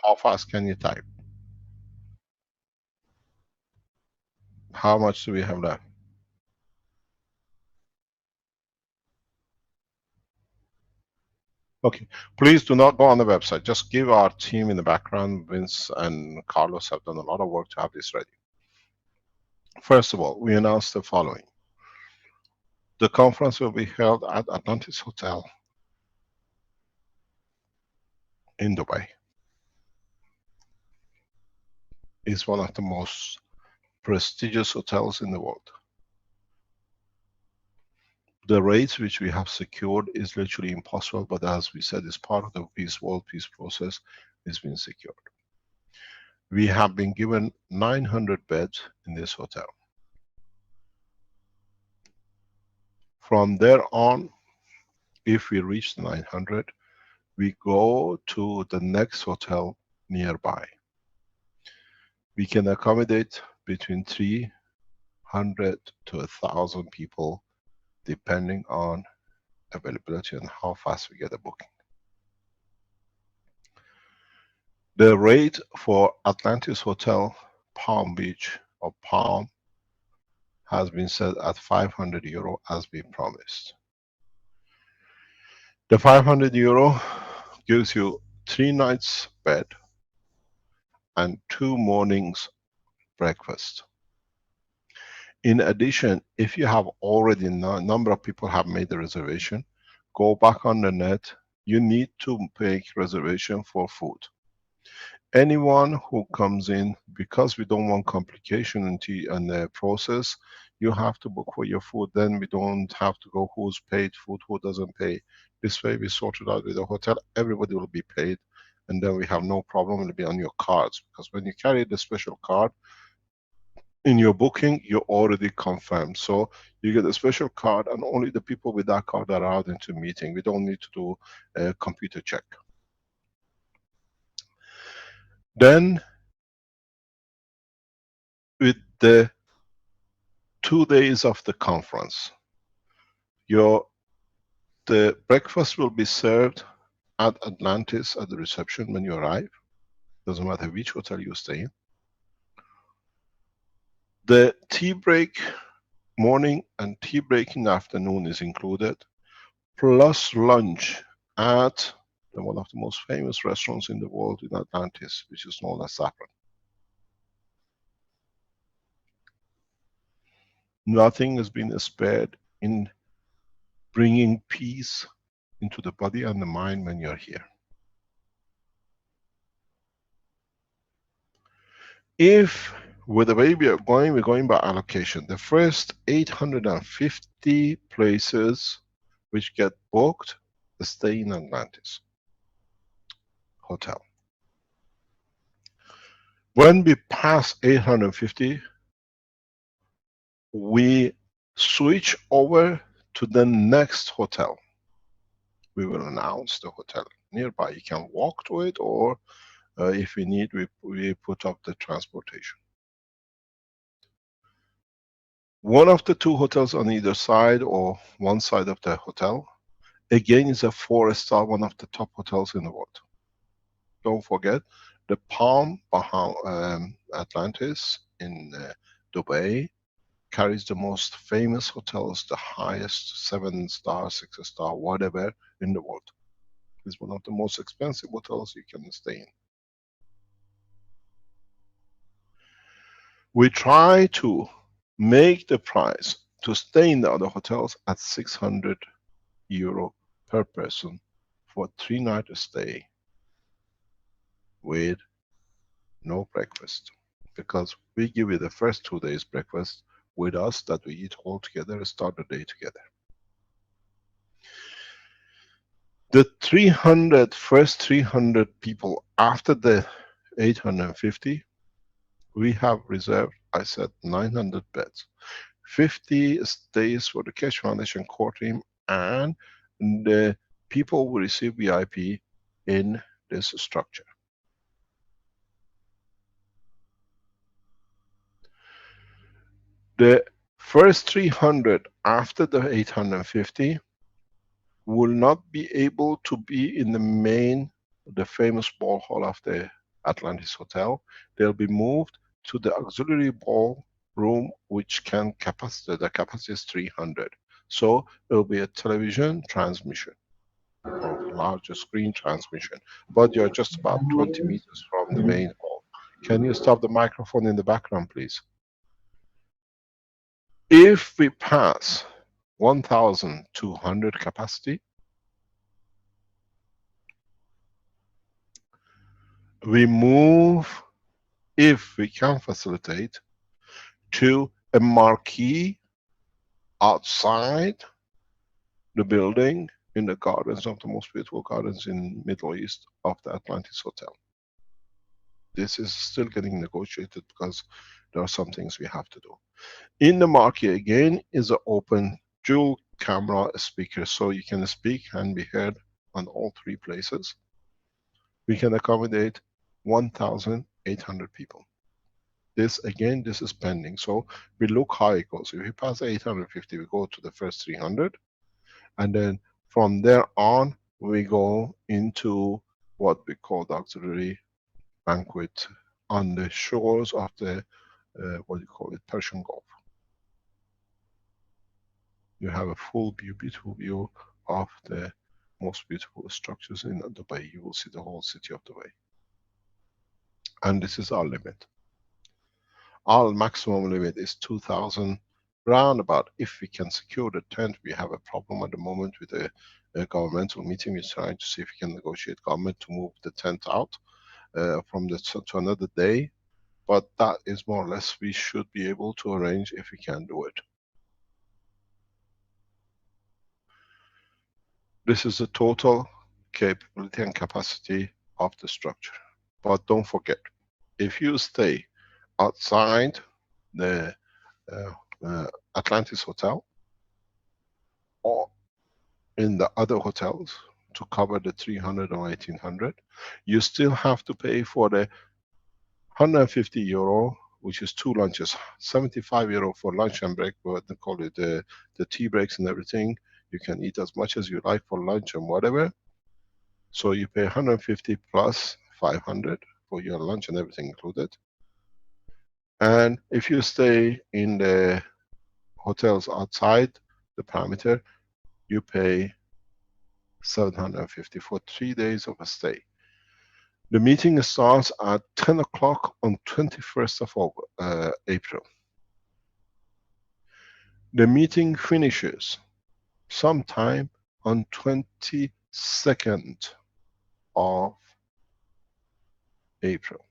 How fast can you type? How much do we have left? Okay, please do not go on the website. Just give our team in the background, Vince and Carlos have done a lot of work to have this ready. First of all, we announced the following. The conference will be held at Atlantis Hotel in Dubai. It's one of the most prestigious hotels in the world. The rates which we have secured is literally impossible, but as we said, it's part of the world peace process. It's been secured. We have been given 900 beds in this hotel. From there on, if we reach the 900, we go to the next hotel nearby. We can accommodate between 300 to 1,000 people depending on availability and how fast we get a booking. The rate for Atlantis Hotel Palm Beach or Palm has been set at 500 euro as we promised. The 500 euro gives you 3 nights bed and 2 mornings breakfast. In addition, if you have already, a number of people have made the reservation, go back on the net, you need to make reservation for food. Anyone who comes in, because we don't want complication in the process, you have to book for your food. Then we don't have to go who's paid food, who doesn't pay. This way we sort it out with the hotel, everybody will be paid, and then we have no problem, it'll be on your cards. Because when you carry the special card, in your booking, you're already confirmed. So you get a special card and only the people with that card are allowed into meeting. We don't need to do a computer check. Then, with the 2 days of the conference, the breakfast will be served at Atlantis at the reception when you arrive. Doesn't matter which hotel you stay in. The tea break morning and tea break in the afternoon is included, plus lunch at one of the most famous restaurants in the world in Atlantis, which is known as Saffron. Nothing has been spared in bringing peace into the body and the mind when you're here. If, with the way we're going by allocation. The first 850 places which get booked, stay in Atlantis Hotel. When we pass 850, we switch over to the next hotel. We will announce the hotel nearby. You can walk to it, or if we need, we put up the transportation. One of the 2 hotels on either side or one side of the hotel, again, is a 4-star, one of the top hotels in the world. Don't forget, the Palm Atlantis in Dubai carries the most famous hotels, the highest 7-star, 6-star, whatever in the world. It's one of the most expensive hotels you can stay in. We try to make the price to stay in the other hotels at 600 euro per person for 3-night stay with no breakfast. Because we give you the first 2 days breakfast with us, that we eat all together, start the day together. The first 300 people after the 850 We have reserved, I said, 900 beds. 50 stays for the Keshe Foundation core team, and the people will receive VIP in this structure. The first 300 after the 850 will not be able to be in the famous ball hall of the Atlantis Hotel. They'll be moved to the auxiliary ball room, which the capacity is 300. So it will be a television transmission or larger screen transmission, but you're just about 20 meters from the main hall. Can you stop the microphone in the background, please? If we pass 1,200 capacity, we move, if we can facilitate, to a marquee outside the building in the gardens of the most beautiful gardens in Middle East of the Atlantis Hotel. This is still getting negotiated because there are some things we have to do. In the marquee again is an open dual camera speaker, so you can speak and be heard on all three places. We can accommodate 1,800 people. This is pending. So we look how it goes. If we pass 850, we go to the first 300. And then from there on, we go into what we call the auxiliary banquet on the shores of the, Persian Gulf. You have a full view, beautiful view of the most beautiful structures in Dubai. You will see the whole city of Dubai. And this is our limit. Our maximum limit is 2,000 roundabout. If we can secure the tent, we have a problem at the moment with a governmental meeting. We're trying to see if we can negotiate government to move the tent out to another day. But that is more or less we should be able to arrange if we can do it. This is the total capability and capacity of the structure. But don't forget, if you stay outside the Atlantis Hotel or in the other hotels to cover the 300 or 1800, you still have to pay for the 150 euro, which is 2 lunches, 75 euro for lunch and break, what they call it, the tea breaks and everything. You can eat as much as you like for lunch and whatever. So you pay 150 plus 500 for your lunch and everything included. And if you stay in the hotels outside the parameter, you pay 750 for 3 days of a stay. The meeting starts at 10 o'clock on 21st of April. The meeting finishes sometime on 22nd of April.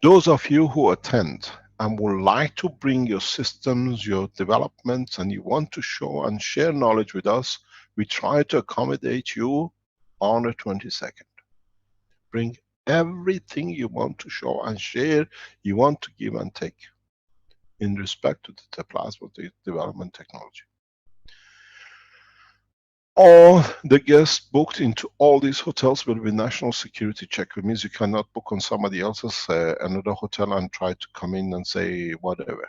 Those of you who attend and would like to bring your systems, your developments, and you want to show and share knowledge with us, we try to accommodate you on the 22nd. Bring everything you want to show and share, you want to give and take in respect to the plasma development technology. All the guests booked into all these hotels will be national security check. Which means you cannot book on somebody else's another hotel and try to come in and say whatever.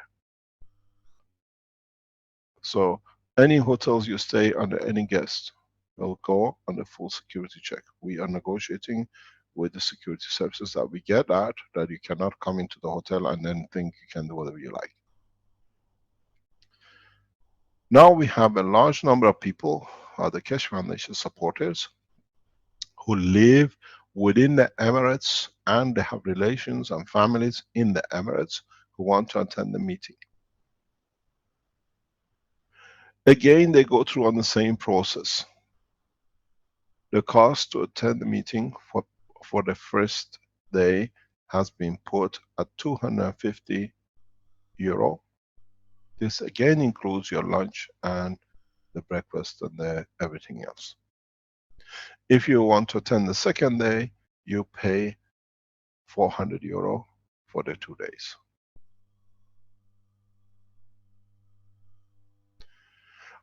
So any hotels you stay under, any guest will go under full security check. We are negotiating with the security services that we get that you cannot come into the hotel and then think you can do whatever you like. Now we have a large number of people, the Keshe Foundation supporters, who live within the Emirates and they have relations and families in the Emirates who want to attend the meeting. Again, they go through on the same process. The cost to attend the meeting for the first day has been put at 250 euro. This again includes your lunch and the breakfast and everything else. If you want to attend the second day, you pay €400 for the 2 days.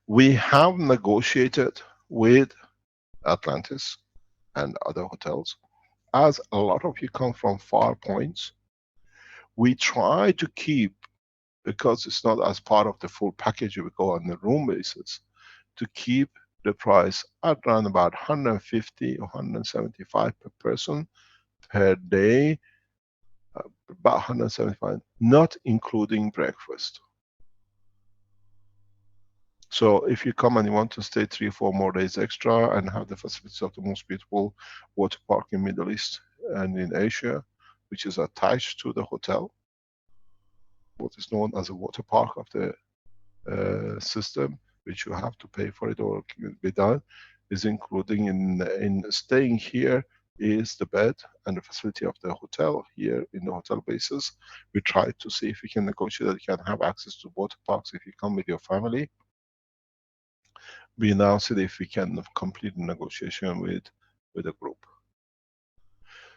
We have negotiated with Atlantis and other hotels. As a lot of you come from far points, we try to keep, because it's not as part of the full package, we go on the room basis, to keep the price at around about 150 or 175 per person per day, about 175, not including breakfast. So if you come and you want to stay 3 or 4 more days extra and have the facilities of the most beautiful water park in Middle East and in Asia, which is attached to the hotel, what is known as a water park of the system, which you have to pay for it or be done, is including in staying here is the bed and the facility of the hotel here in the hotel basis. We try to see if we can negotiate that you can have access to water parks if you come with your family. We now see if we can complete the negotiation with a group.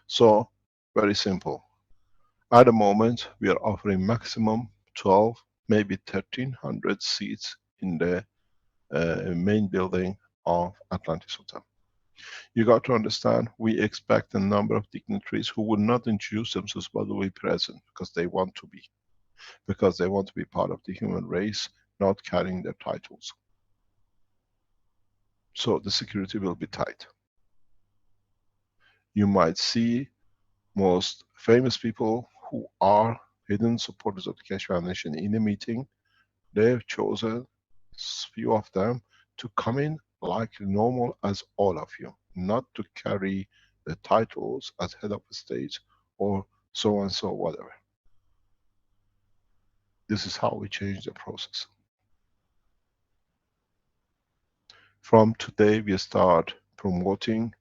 So, very simple. At the moment, we are offering maximum 12, maybe 1300 seats in the main building of Atlantis Hotel. You got to understand, we expect a number of dignitaries who will not introduce themselves but will be present because they want to be. Because they want to be part of the human race, not carrying their titles. So the security will be tight. You might see most famous people who are hidden supporters of the Keshe Foundation in a meeting. They've chosen few of them to come in like normal as all of you, not to carry the titles as head of the state or so and so whatever. This is how we change the process. From today we start promoting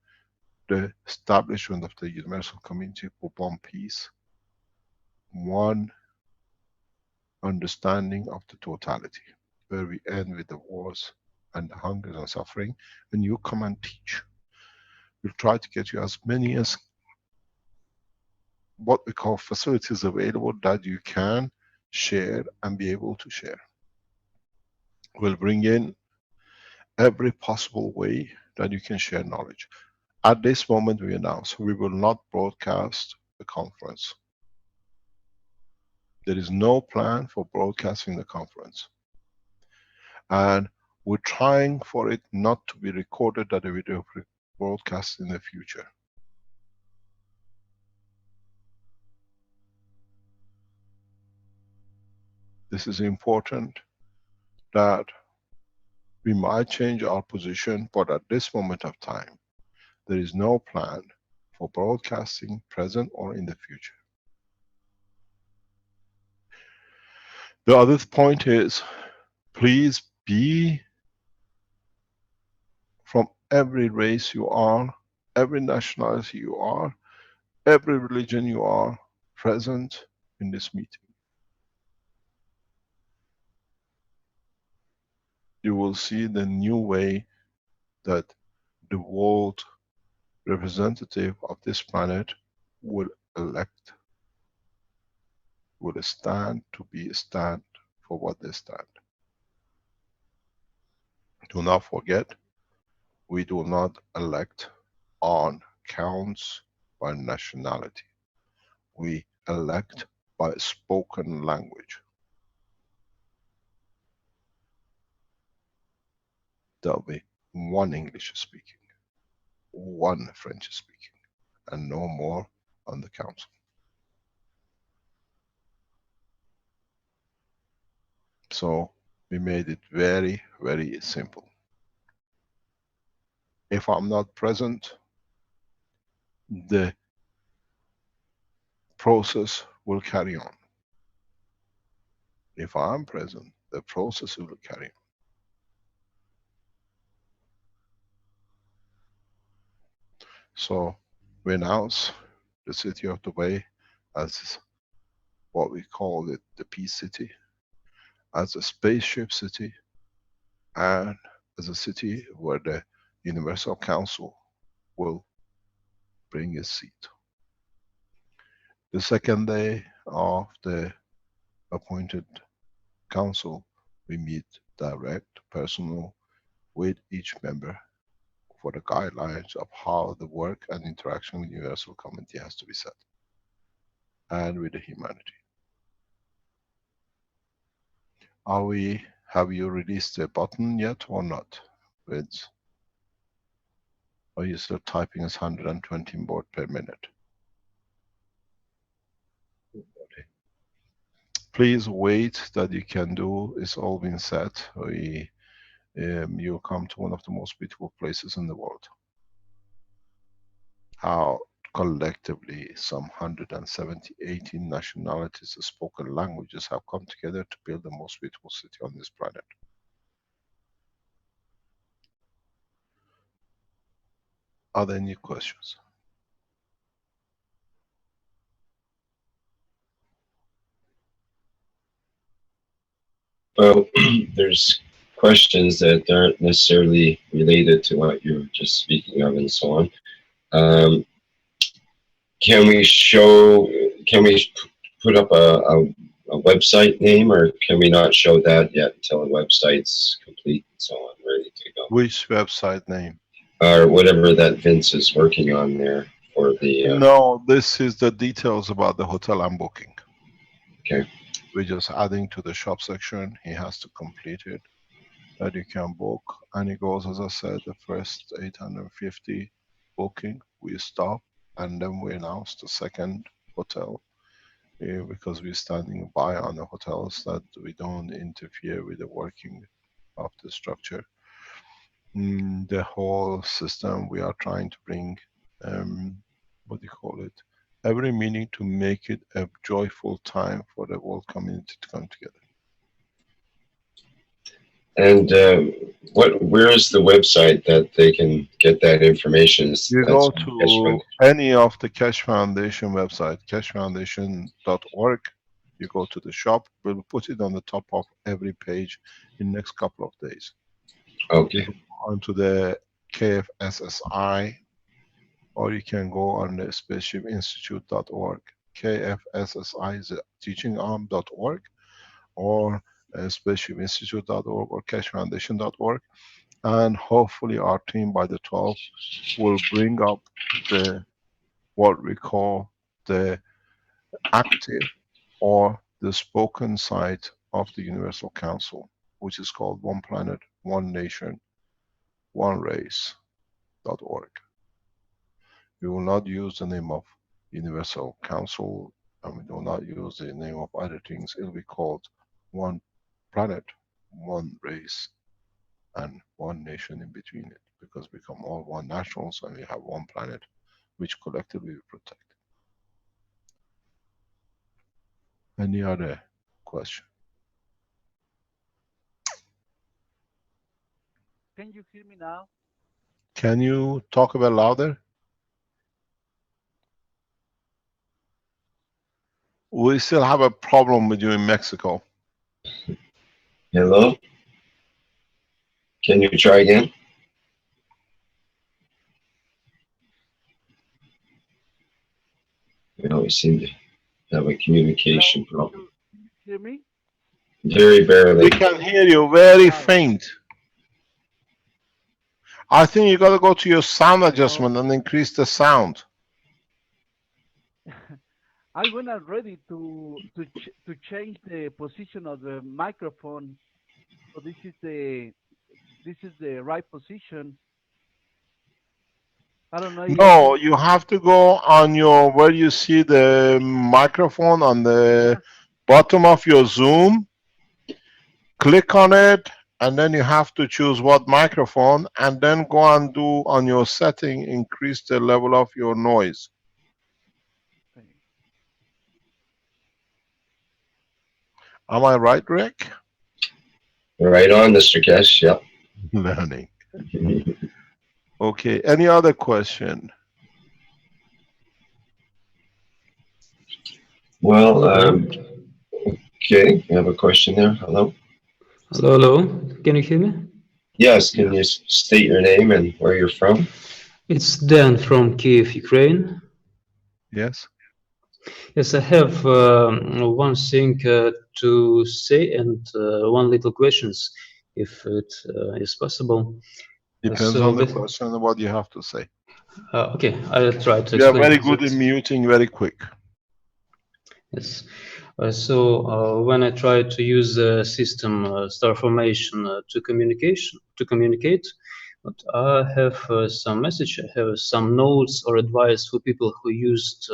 the establishment of the universal community for one peace, one understanding of the totality, where we end with the wars and the hunger and suffering, and you come and teach. We'll try to get you as many as what we call facilities available that you can share and be able to share. We'll bring in every possible way that you can share knowledge. At this moment we announce we will not broadcast the conference. There is no plan for broadcasting the conference. And we're trying for it not to be recorded, that it will be broadcast in the future. This is important, that we might change our position, but at this moment of time, there is no plan for broadcasting present or in the future. The other point is, please be from every race you are, every nationality you are, every religion you are, present in this meeting. You will see the new way that the world representative of this planet will elect, will stand for what they stand. Do not forget, we do not elect on counts by nationality. We elect by spoken language. There'll be one English speaking, one French speaking, and no more on the council. So we made it very, very simple. If I'm not present, the process will carry on. If I'm present, the process will carry on. So we announce the city of Dubai as what we call it, the Peace City, as a spaceship city, and as a city where the Universal Council will bring a seat. The second day of the appointed council, we meet direct, personal with each member for the guidelines of how the work and interaction with the universal community has to be set, and with the humanity. Have you released the button yet or not? Are you still typing as 120 word per minute? Okay. Please wait, that you can do. It's all been set. You'll come to one of the most beautiful places in the world. How collectively some 170, 18 nationalities, spoken languages have come together to build the most beautiful city on this planet. Are there any questions? Well, there's questions that aren't necessarily related to what you were just speaking of and so on. Can we put up a website name, or can we not show that yet until the website's complete and so on, ready to go? Which website name? Or whatever that Vince is working on there for the... No, this is the details about the hotel I'm booking. Okay. We're just adding to the shop section. He has to complete it, that you can book. And it goes, as I said, the first 850 booking, we stop, and then we announce the second hotel, because we're standing by on the hotels, that we don't interfere with the working of the structure. The whole system, we are trying to bring, what do you call it, every meeting to make it a joyful time for the whole community to come together. And where is the website that they can get that information? You go to any of the Keshe Foundation website, keshefoundation.org. You go to the shop. We'll put it on the top of every page in the next couple of days. Okay. You go onto the KFSSI, or you can go on the spaceshipinstitute.org. KFSSI is a teaching arm.org, or spaceshipinstitute.org, or keshefoundation.org. And hopefully our team by the 12th will bring up the, what we call the active or the spoken side of the Universal Council, which is called One Planet, One Nation, One Race.org. We will not use the name of Universal Council, and we will not use the name of other things. It will be called One Planet, One Race, and One Nation in between it, because we become all one nationals and we have one planet which collectively we protect. Any other question? Can you hear me now? Can you talk a bit louder? We still have a problem with you in Mexico. Hello? Can you try again? We always seem to have a communication problem. Can you hear me? Very barely. We can hear you very faint. I think you got to go to your sound adjustment and increase the sound. I went already to change the position of the microphone. So this is the right position. I don't know. No, you have to go on your, where you see the microphone on the bottom of your Zoom. Click on it, and then you have to choose what microphone, and then go and do on your setting, increase the level of your noise. Am I right, Rick? Right on, Mr. Keshe, yep. Learning. Okay, any other question? Well, okay, you have a question there. Hello? Hello, hello. Can you hear me? Yes, can you state your name and where you're from? It's Dan from Kiev, Ukraine. Yes. Yes, I have one thing to say and one little questions, if it is possible. Depends on the question and what you have to say. Okay, I'll try to You are explain. very good in muting very quick. Yes. When I try to use the system star formation to communicate, but I have some message. I have some notes or advice for people who used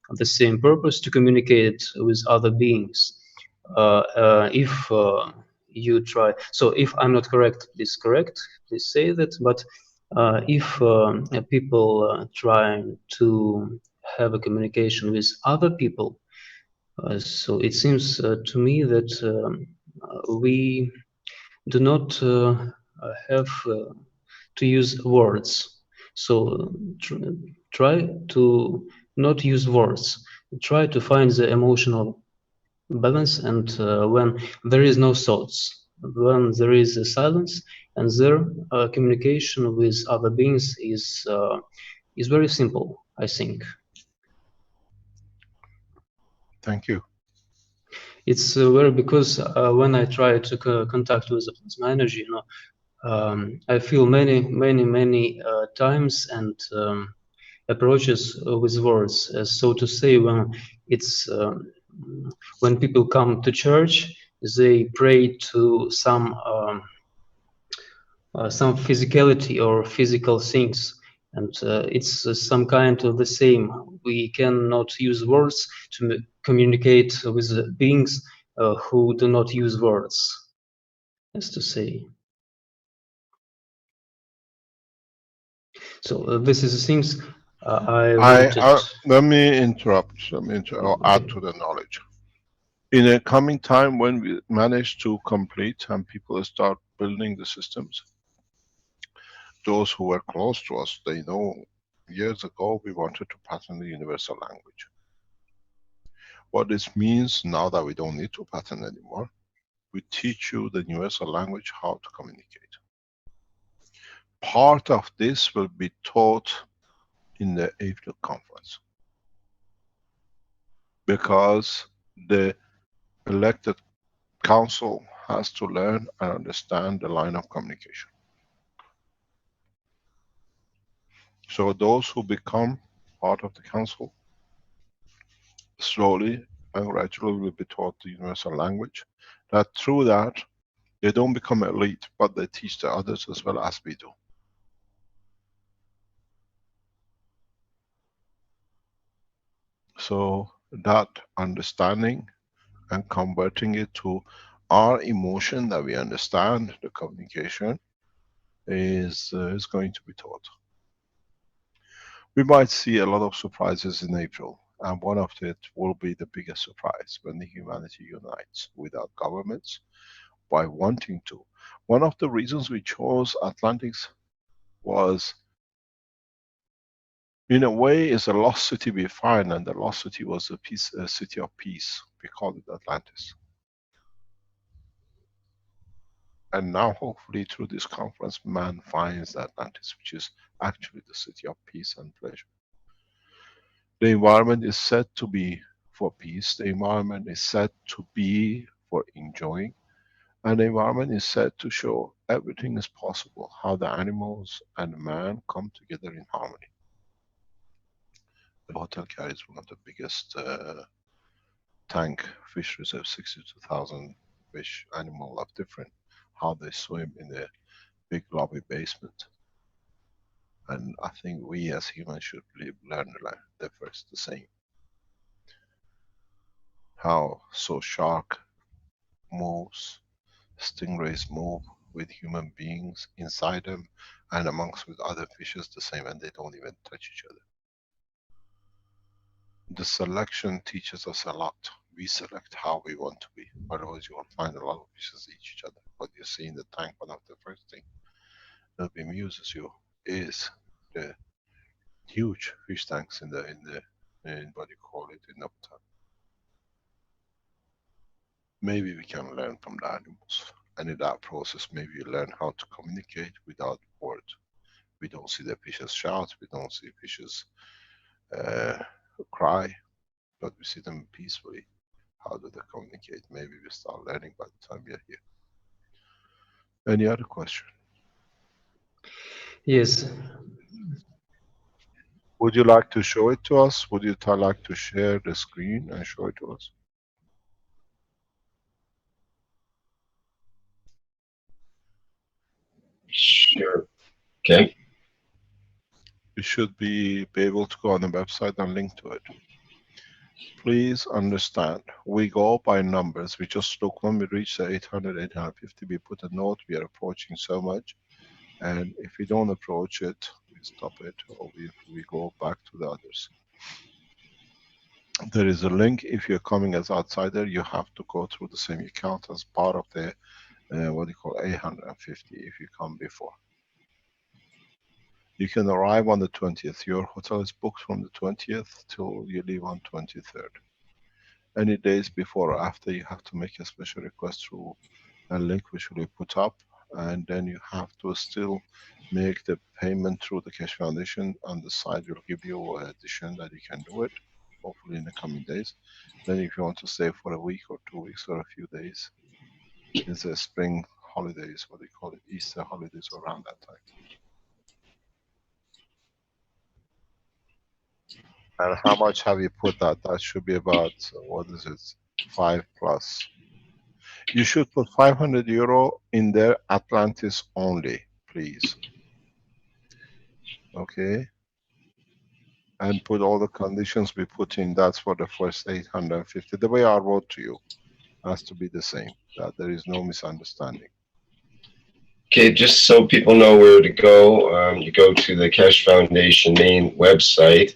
the same purpose to communicate with other beings. If you try, so if I'm not correct, please say that. But if people try to have a communication with other people, so it seems to me that we do not have to use words. So try to not use words. Try to find the emotional balance, and when there is no thoughts, when there is a silence, and their communication with other beings is very simple, I think. Thank you. It's very because when I try to contact with the plasma energy, I feel many times and approaches with words. So to say, when it's when people come to church, they pray to some physicality or physical things, and it's some kind of the same. We cannot use words to communicate with beings who do not use words, as to say. So this is the things I wanted. Let me interrupt. Or add to the knowledge. In a coming time, when we manage to complete and people start building the systems, those who were close to us, they know years ago we wanted to patent the universal language. What this means now that we don't need to patent anymore, we teach you the universal language, how to communicate. Part of this will be taught in the April conference, because the elected council has to learn and understand the line of communication. So those who become part of the council, slowly and gradually will be taught the universal language, that through that they don't become elite, but they teach the others as well as we do. So that understanding and converting it to our emotion, that we understand the communication, is going to be taught. We might see a lot of surprises in April, and one of it will be the biggest surprise, when the humanity unites without governments, by wanting to. One of the reasons we chose Atlantis was, in a way, is a lost city we find, and the lost city was a city of peace. We called it Atlantis. And now, hopefully, through this conference, man finds Atlantis, which is actually the city of peace and pleasure. The environment is said to be for peace. The environment is said to be for enjoying. And the environment is said to show everything is possible, how the animals and man come together in harmony. The hotel carries one of the biggest tank fish reserve, 62,000 fish, animal of different, how they swim in the big lobby basement. And I think we as humans should learn the first the same. How so shark moves, stingrays move with human beings inside them, and amongst with other fishes the same, and they don't even touch each other. The selection teaches us a lot. We select how we want to be, otherwise you will find a lot of fishes eat each other. What you see in the tank, one of the first thing that amuses you is the huge fish tanks in what you call it, in uptime. Maybe we can learn from the animals, and in that process maybe we learn how to communicate without words. We don't see the fishes shout, we don't see fishes cry, but we see them peacefully. How do they communicate? Maybe we start learning by the time we are here. Any other question? Yes. Would you like to show it to us? Would you like to share the screen and show it to us? Sure. Okay. You should be able to go on the website and link to it. Please understand, we go by numbers. We just look when we reach the 800, 850, we put a note, we are approaching so much. And if we don't approach it, we stop it, or we go back to the others. There is a link. If you're coming as outsider, you have to go through the same account as part of the, what you call 850 if you come before. You can arrive on the 20th. Your hotel is booked from the 20th till you leave on 23rd. Any days before or after, you have to make a special request through a link which will be put up, and then you have to still make the payment through the Keshe Foundation. On the side will give you an addition that you can do it, hopefully in the coming days. Then if you want to stay for a week or 2 weeks or a few days, it's a spring holidays, what they call it, Easter holidays, around that time. And how much have you put that? That should be about, what is it, 5 plus. You should put 500 euro in there, Atlantis only, please. Okay? And put all the conditions we put in, that's for the first 850. The way I wrote to you has to be the same, that there is no misunderstanding. Okay, just so people know where to go, you go to the Keshe Foundation main website,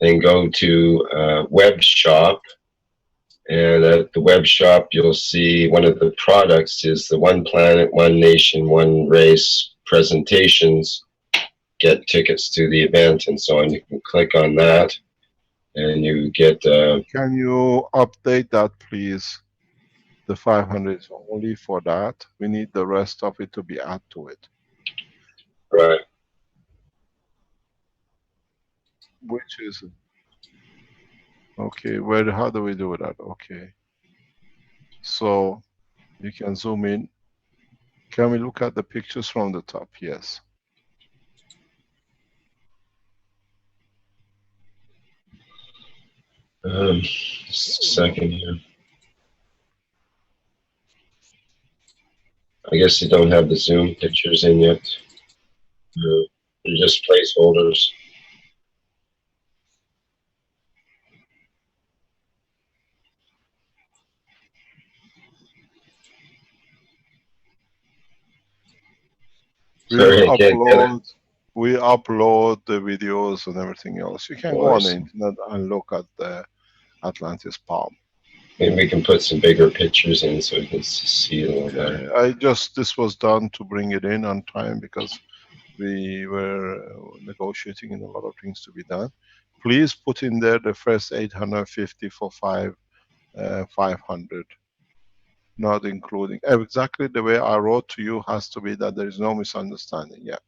then go to web shop, and at the web shop you'll see one of the products is the One Planet, One Nation, One Race presentations. Get tickets to the event and so on. You can click on that and you get... Can you update that, please? The 500 is only for that. We need the rest of it to be added to it. Right. Which is... Okay, where, how do we do that? Okay. So, you can zoom in. Can we look at the pictures from the top? Yes. Just a second here. I guess you don't have the Zoom pictures in yet. They're just placeholders. We upload the videos and everything else. You can go on the internet and look at the Atlantis Palm. Maybe we can put some bigger pictures in so we can see it a little better. This was done to bring it in on time because we were negotiating in a lot of things to be done. Please put in there the first 850 for 500. Not including, exactly the way I wrote to you has to be that there is no misunderstanding, yeah.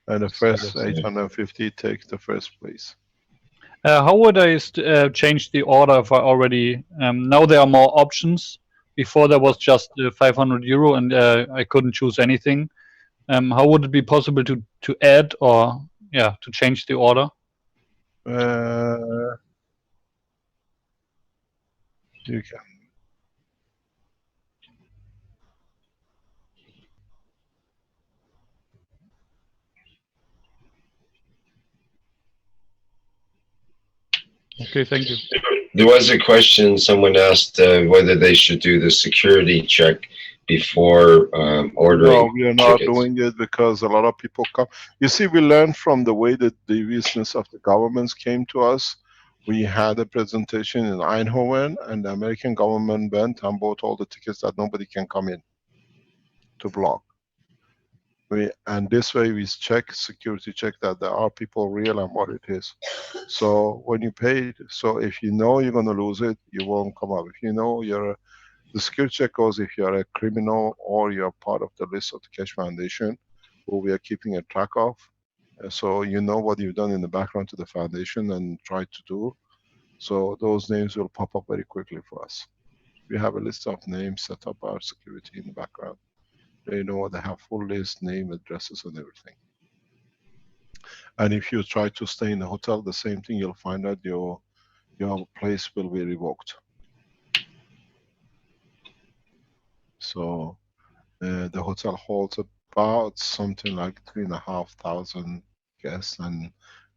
And the first 850 takes the first place. How would I change the order if I already, now there are more options. Before there was just 500 euro and I couldn't choose anything. How would it be possible to add or, yeah, to change the order? You can. Okay, thank you. There was a question, someone asked whether they should do the security check before ordering. No, we are not doing it because a lot of people come. You see, we learned from the way that the deviousness of the governments came to us. We had a presentation in Eindhoven and the American government went and bought all the tickets that nobody can come in to block. And this way we security check that there are people real and what it is. So when you pay, so if you know you're going to lose it, you won't come up. If you know the security check goes if you're a criminal or you're part of the list of the Keshe Foundation, who we are keeping a track of. So you know what you've done in the background to the foundation and try to do. So those names will pop up very quickly for us. We have a list of names set up our security in the background. They know they have full list, name, addresses, and everything. And if you try to stay in the hotel, the same thing, you'll find out your place will be revoked. So the hotel holds about something like 3,500 guests, and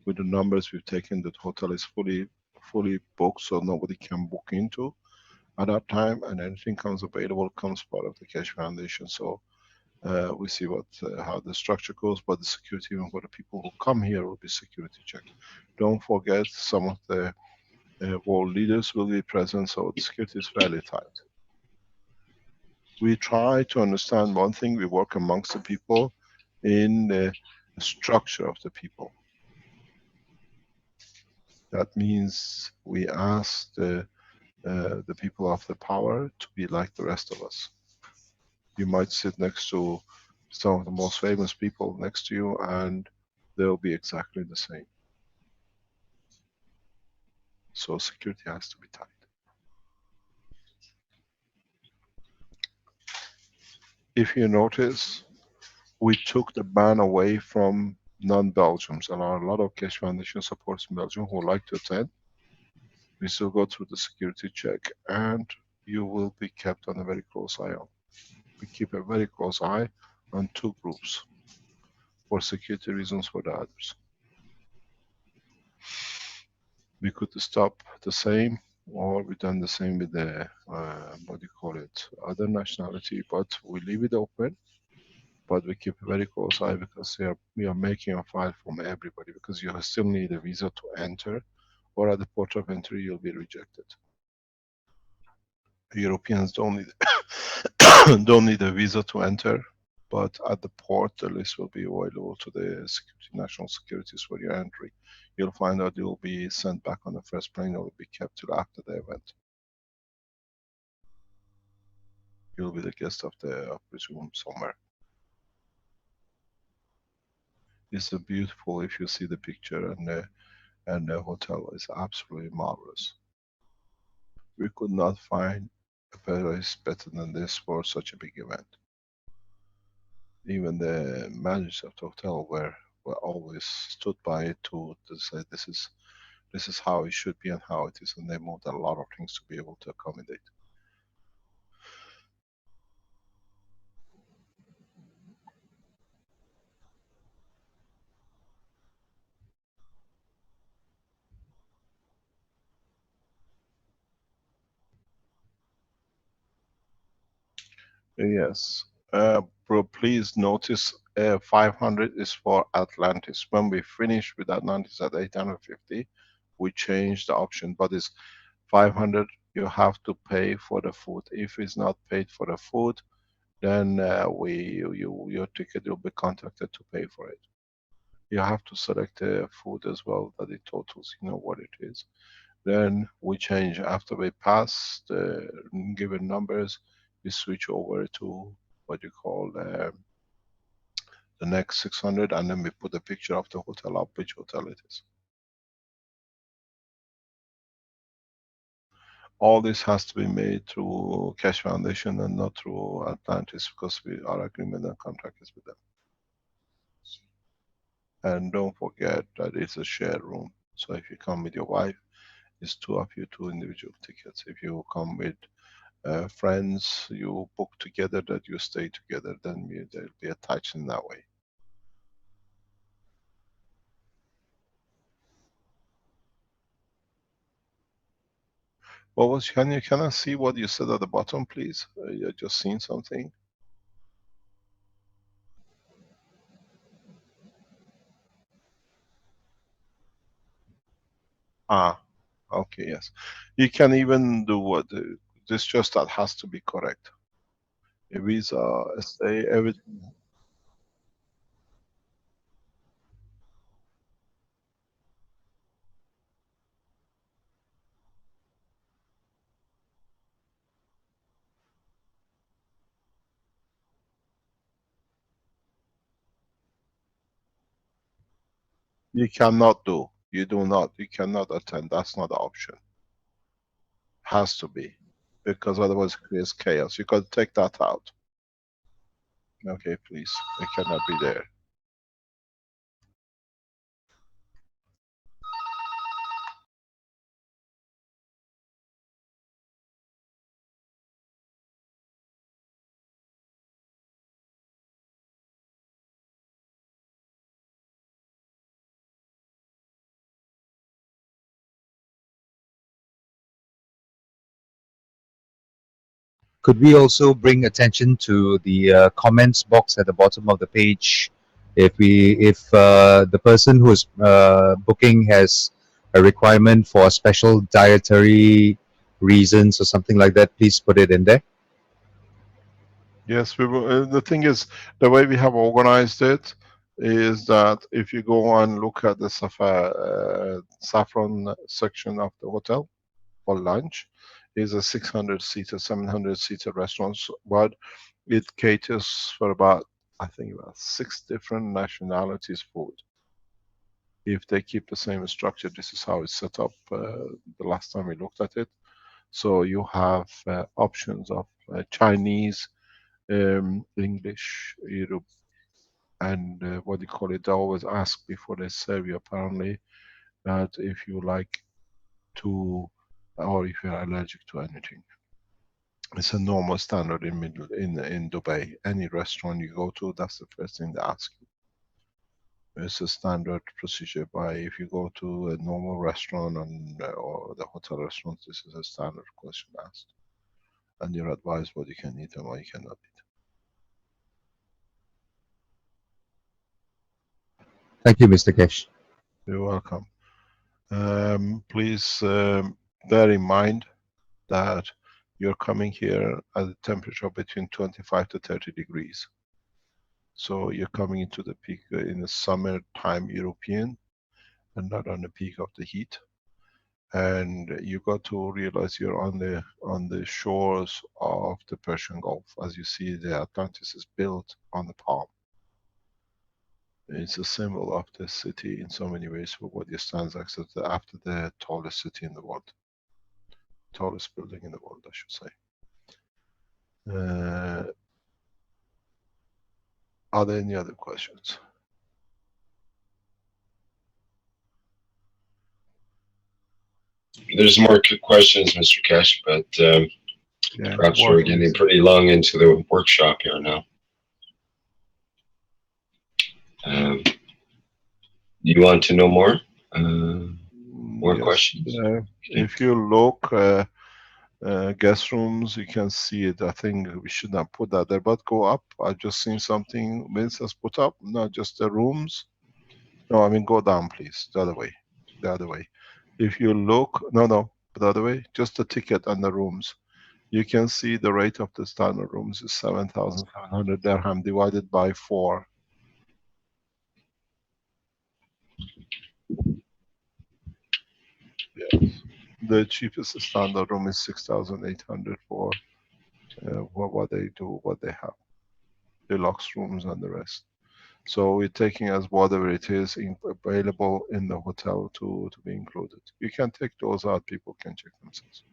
with the numbers we've taken, the hotel is fully booked, so nobody can book into at that time, and anything comes available comes part of the Keshe Foundation. So we see what how the structure goes, but the security even for the people who come here will be security checked. Don't forget, some of the world leaders will be present, so the security is fairly tight. We try to understand one thing, we work amongst the people in the structure of the people. That means we ask the people of the power to be like the rest of us. You might sit next to some of the most famous people next to you and they'll be exactly the same. So security has to be tight. If you notice, we took the ban away from non-Belgians. There are a lot of Keshe Foundation supporters in Belgium who like to attend. We still go through the security check and you will be kept on a very close eye on. We keep a very close eye on two groups for security reasons for the others. We could stop the same, or we done the same with the, what do you call it, other nationality, but we leave it open. But we keep a very close eye because we are making a file from everybody, because you still need a visa to enter, or at the port of entry you'll be rejected. Europeans don't need don't need a visa to enter, but at the port the list will be available to the security, national securities for your entry. You'll find out you'll be sent back on the first plane, or will be kept till after the event. You'll be the guest of the, I presume, somewhere. It's a beautiful, if you see the picture, and the hotel is absolutely marvelous. We could not find a place better than this for such a big event. Even the managers of the hotel were always stood by it to say this is how it should be and how it is, and they moved a lot of things to be able to accommodate. Yes. Bro, please notice 500 is for Atlantis. When we finish with Atlantis at 850, we change the option, but it's 500, you have to pay for the food. If it's not paid for the food, then your ticket will be contacted to pay for it. You have to select the food as well, that it totals, you know what it is. Then we change, after we pass the given numbers, we switch over to what you call the next 600, and then we put a picture of the hotel up, which hotel it is. All this has to be made through Keshe Foundation and not through Atlantis, because our agreement and contract is with them. And don't forget that it's a shared room. So if you come with your wife, it's two of you, two individual tickets. If you come with friends, you book together, that you stay together, then they'll be attached in that way. What was, can I see what you said at the bottom, please? You just seen something. Ah, okay, yes. You can even do what, this just that has to be correct. A visa, a stay, everything. You cannot do. You do not. You cannot attend. That's not an option. Has to be, because otherwise it creates chaos. You got to take that out. Okay, please. It cannot be there. Could we also bring attention to the comments box at the bottom of the page? If the person who is booking has a requirement for special dietary reasons or something like that, please put it in there. Yes, we will. The thing is, the way we have organized it is that if you go and look at the saffron section of the hotel for lunch, is a 600-seater, 700-seater restaurant, but it caters for about, I think, about 6 different nationalities' food. If they keep the same structure, this is how it's set up. The last time we looked at it, so you have options of Chinese, English, Europe, and what do you call it? They always ask before they serve you, apparently, that if you like to, or if you're allergic to anything. It's a normal standard in Dubai. Any restaurant you go to, that's the first thing they ask you. It's a standard procedure. By if you go to a normal restaurant or the hotel restaurant, this is a standard question asked, and you're advised what you can eat and what you cannot eat. Thank you, Mr. Keshe. You're welcome. Please bear in mind that you're coming here at a temperature between 25 to 30 degrees. So you're coming into the peak in the summertime European, and not on the peak of the heat. And you got to realize you're on the shores of the Persian Gulf. As you see, the Atlantis is built on the palm. It's a symbol of the city in so many ways, for what it stands after the tallest city in the world. Tallest building in the world, I should say. Are there any other questions? There's more questions, Mr. Keshe, but perhaps we're getting pretty long into the workshop here now. You want to know more? More questions? If you look, guest rooms, you can see it. I think we should not put that there, but go up. I've just seen something Vince has put up, not just the rooms. No, I mean, go down, please. The other way. The other way. If you look, no, the other way, just the ticket and the rooms. You can see the rate of the standard rooms is 7,700 dirham divided by 4. Yes. The cheapest standard room is 6,800 for what they do, what they have. Deluxe rooms and the rest. So we're taking as whatever it is available in the hotel to be included. You can take those out, people can check themselves.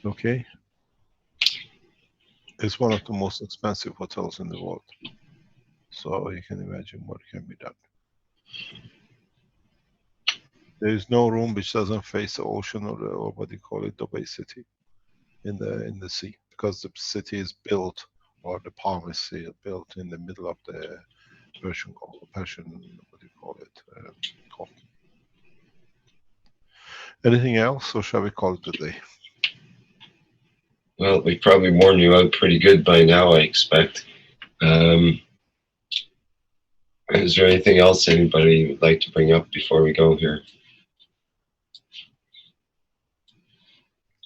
Okay. It's one of the most expensive hotels in the world. So you can imagine what can be done. There is no room which doesn't face the ocean or what do you call it, Dubai city in the sea, because the city is built, or the palm is built in the middle of the Persian, what do you call it, Gulf. Anything else, or shall we call it a day? Well, we probably worn you out pretty good by now, I expect. Is there anything else anybody would like to bring up before we go here?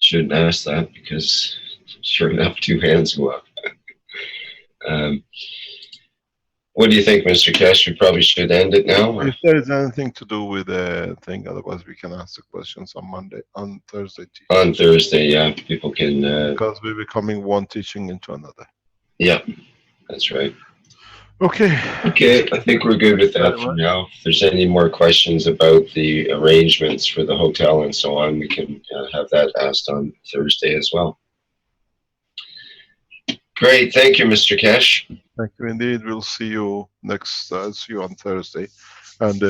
Shouldn't ask that, because sure enough, 2 hands go up. What do you think, Mr. Keshe? We probably should end it now? Or? If there is anything to do with the thing, otherwise we can ask the questions on Thursday. On Thursday, yeah, people can... because we're becoming one teaching into another. Yeah, that's right. Okay. Okay, I think we're good with that for now. If there's any more questions about the arrangements for the hotel and so on, we can have that asked on Thursday as well. Great, thank you, Mr. Keshe. Thank you indeed. We'll see you see you on Thursday. And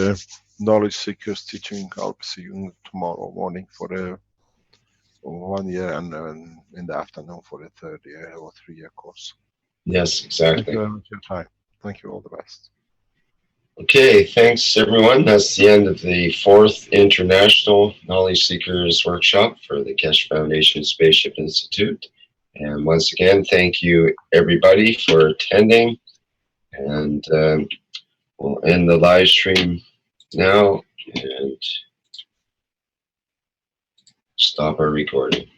Knowledge Seekers teaching, I'll see you tomorrow morning for 1 year, and in the afternoon for a 3rd year or 3-year course. Yes, exactly. Thank you very much for your time. Thank you, all the best. Okay, thanks everyone. That's the end of the 4th International Knowledge Seekers Workshop for the Keshe Foundation Spaceship Institute. And once again, thank you everybody for attending. And we'll end the live stream now and stop our recording.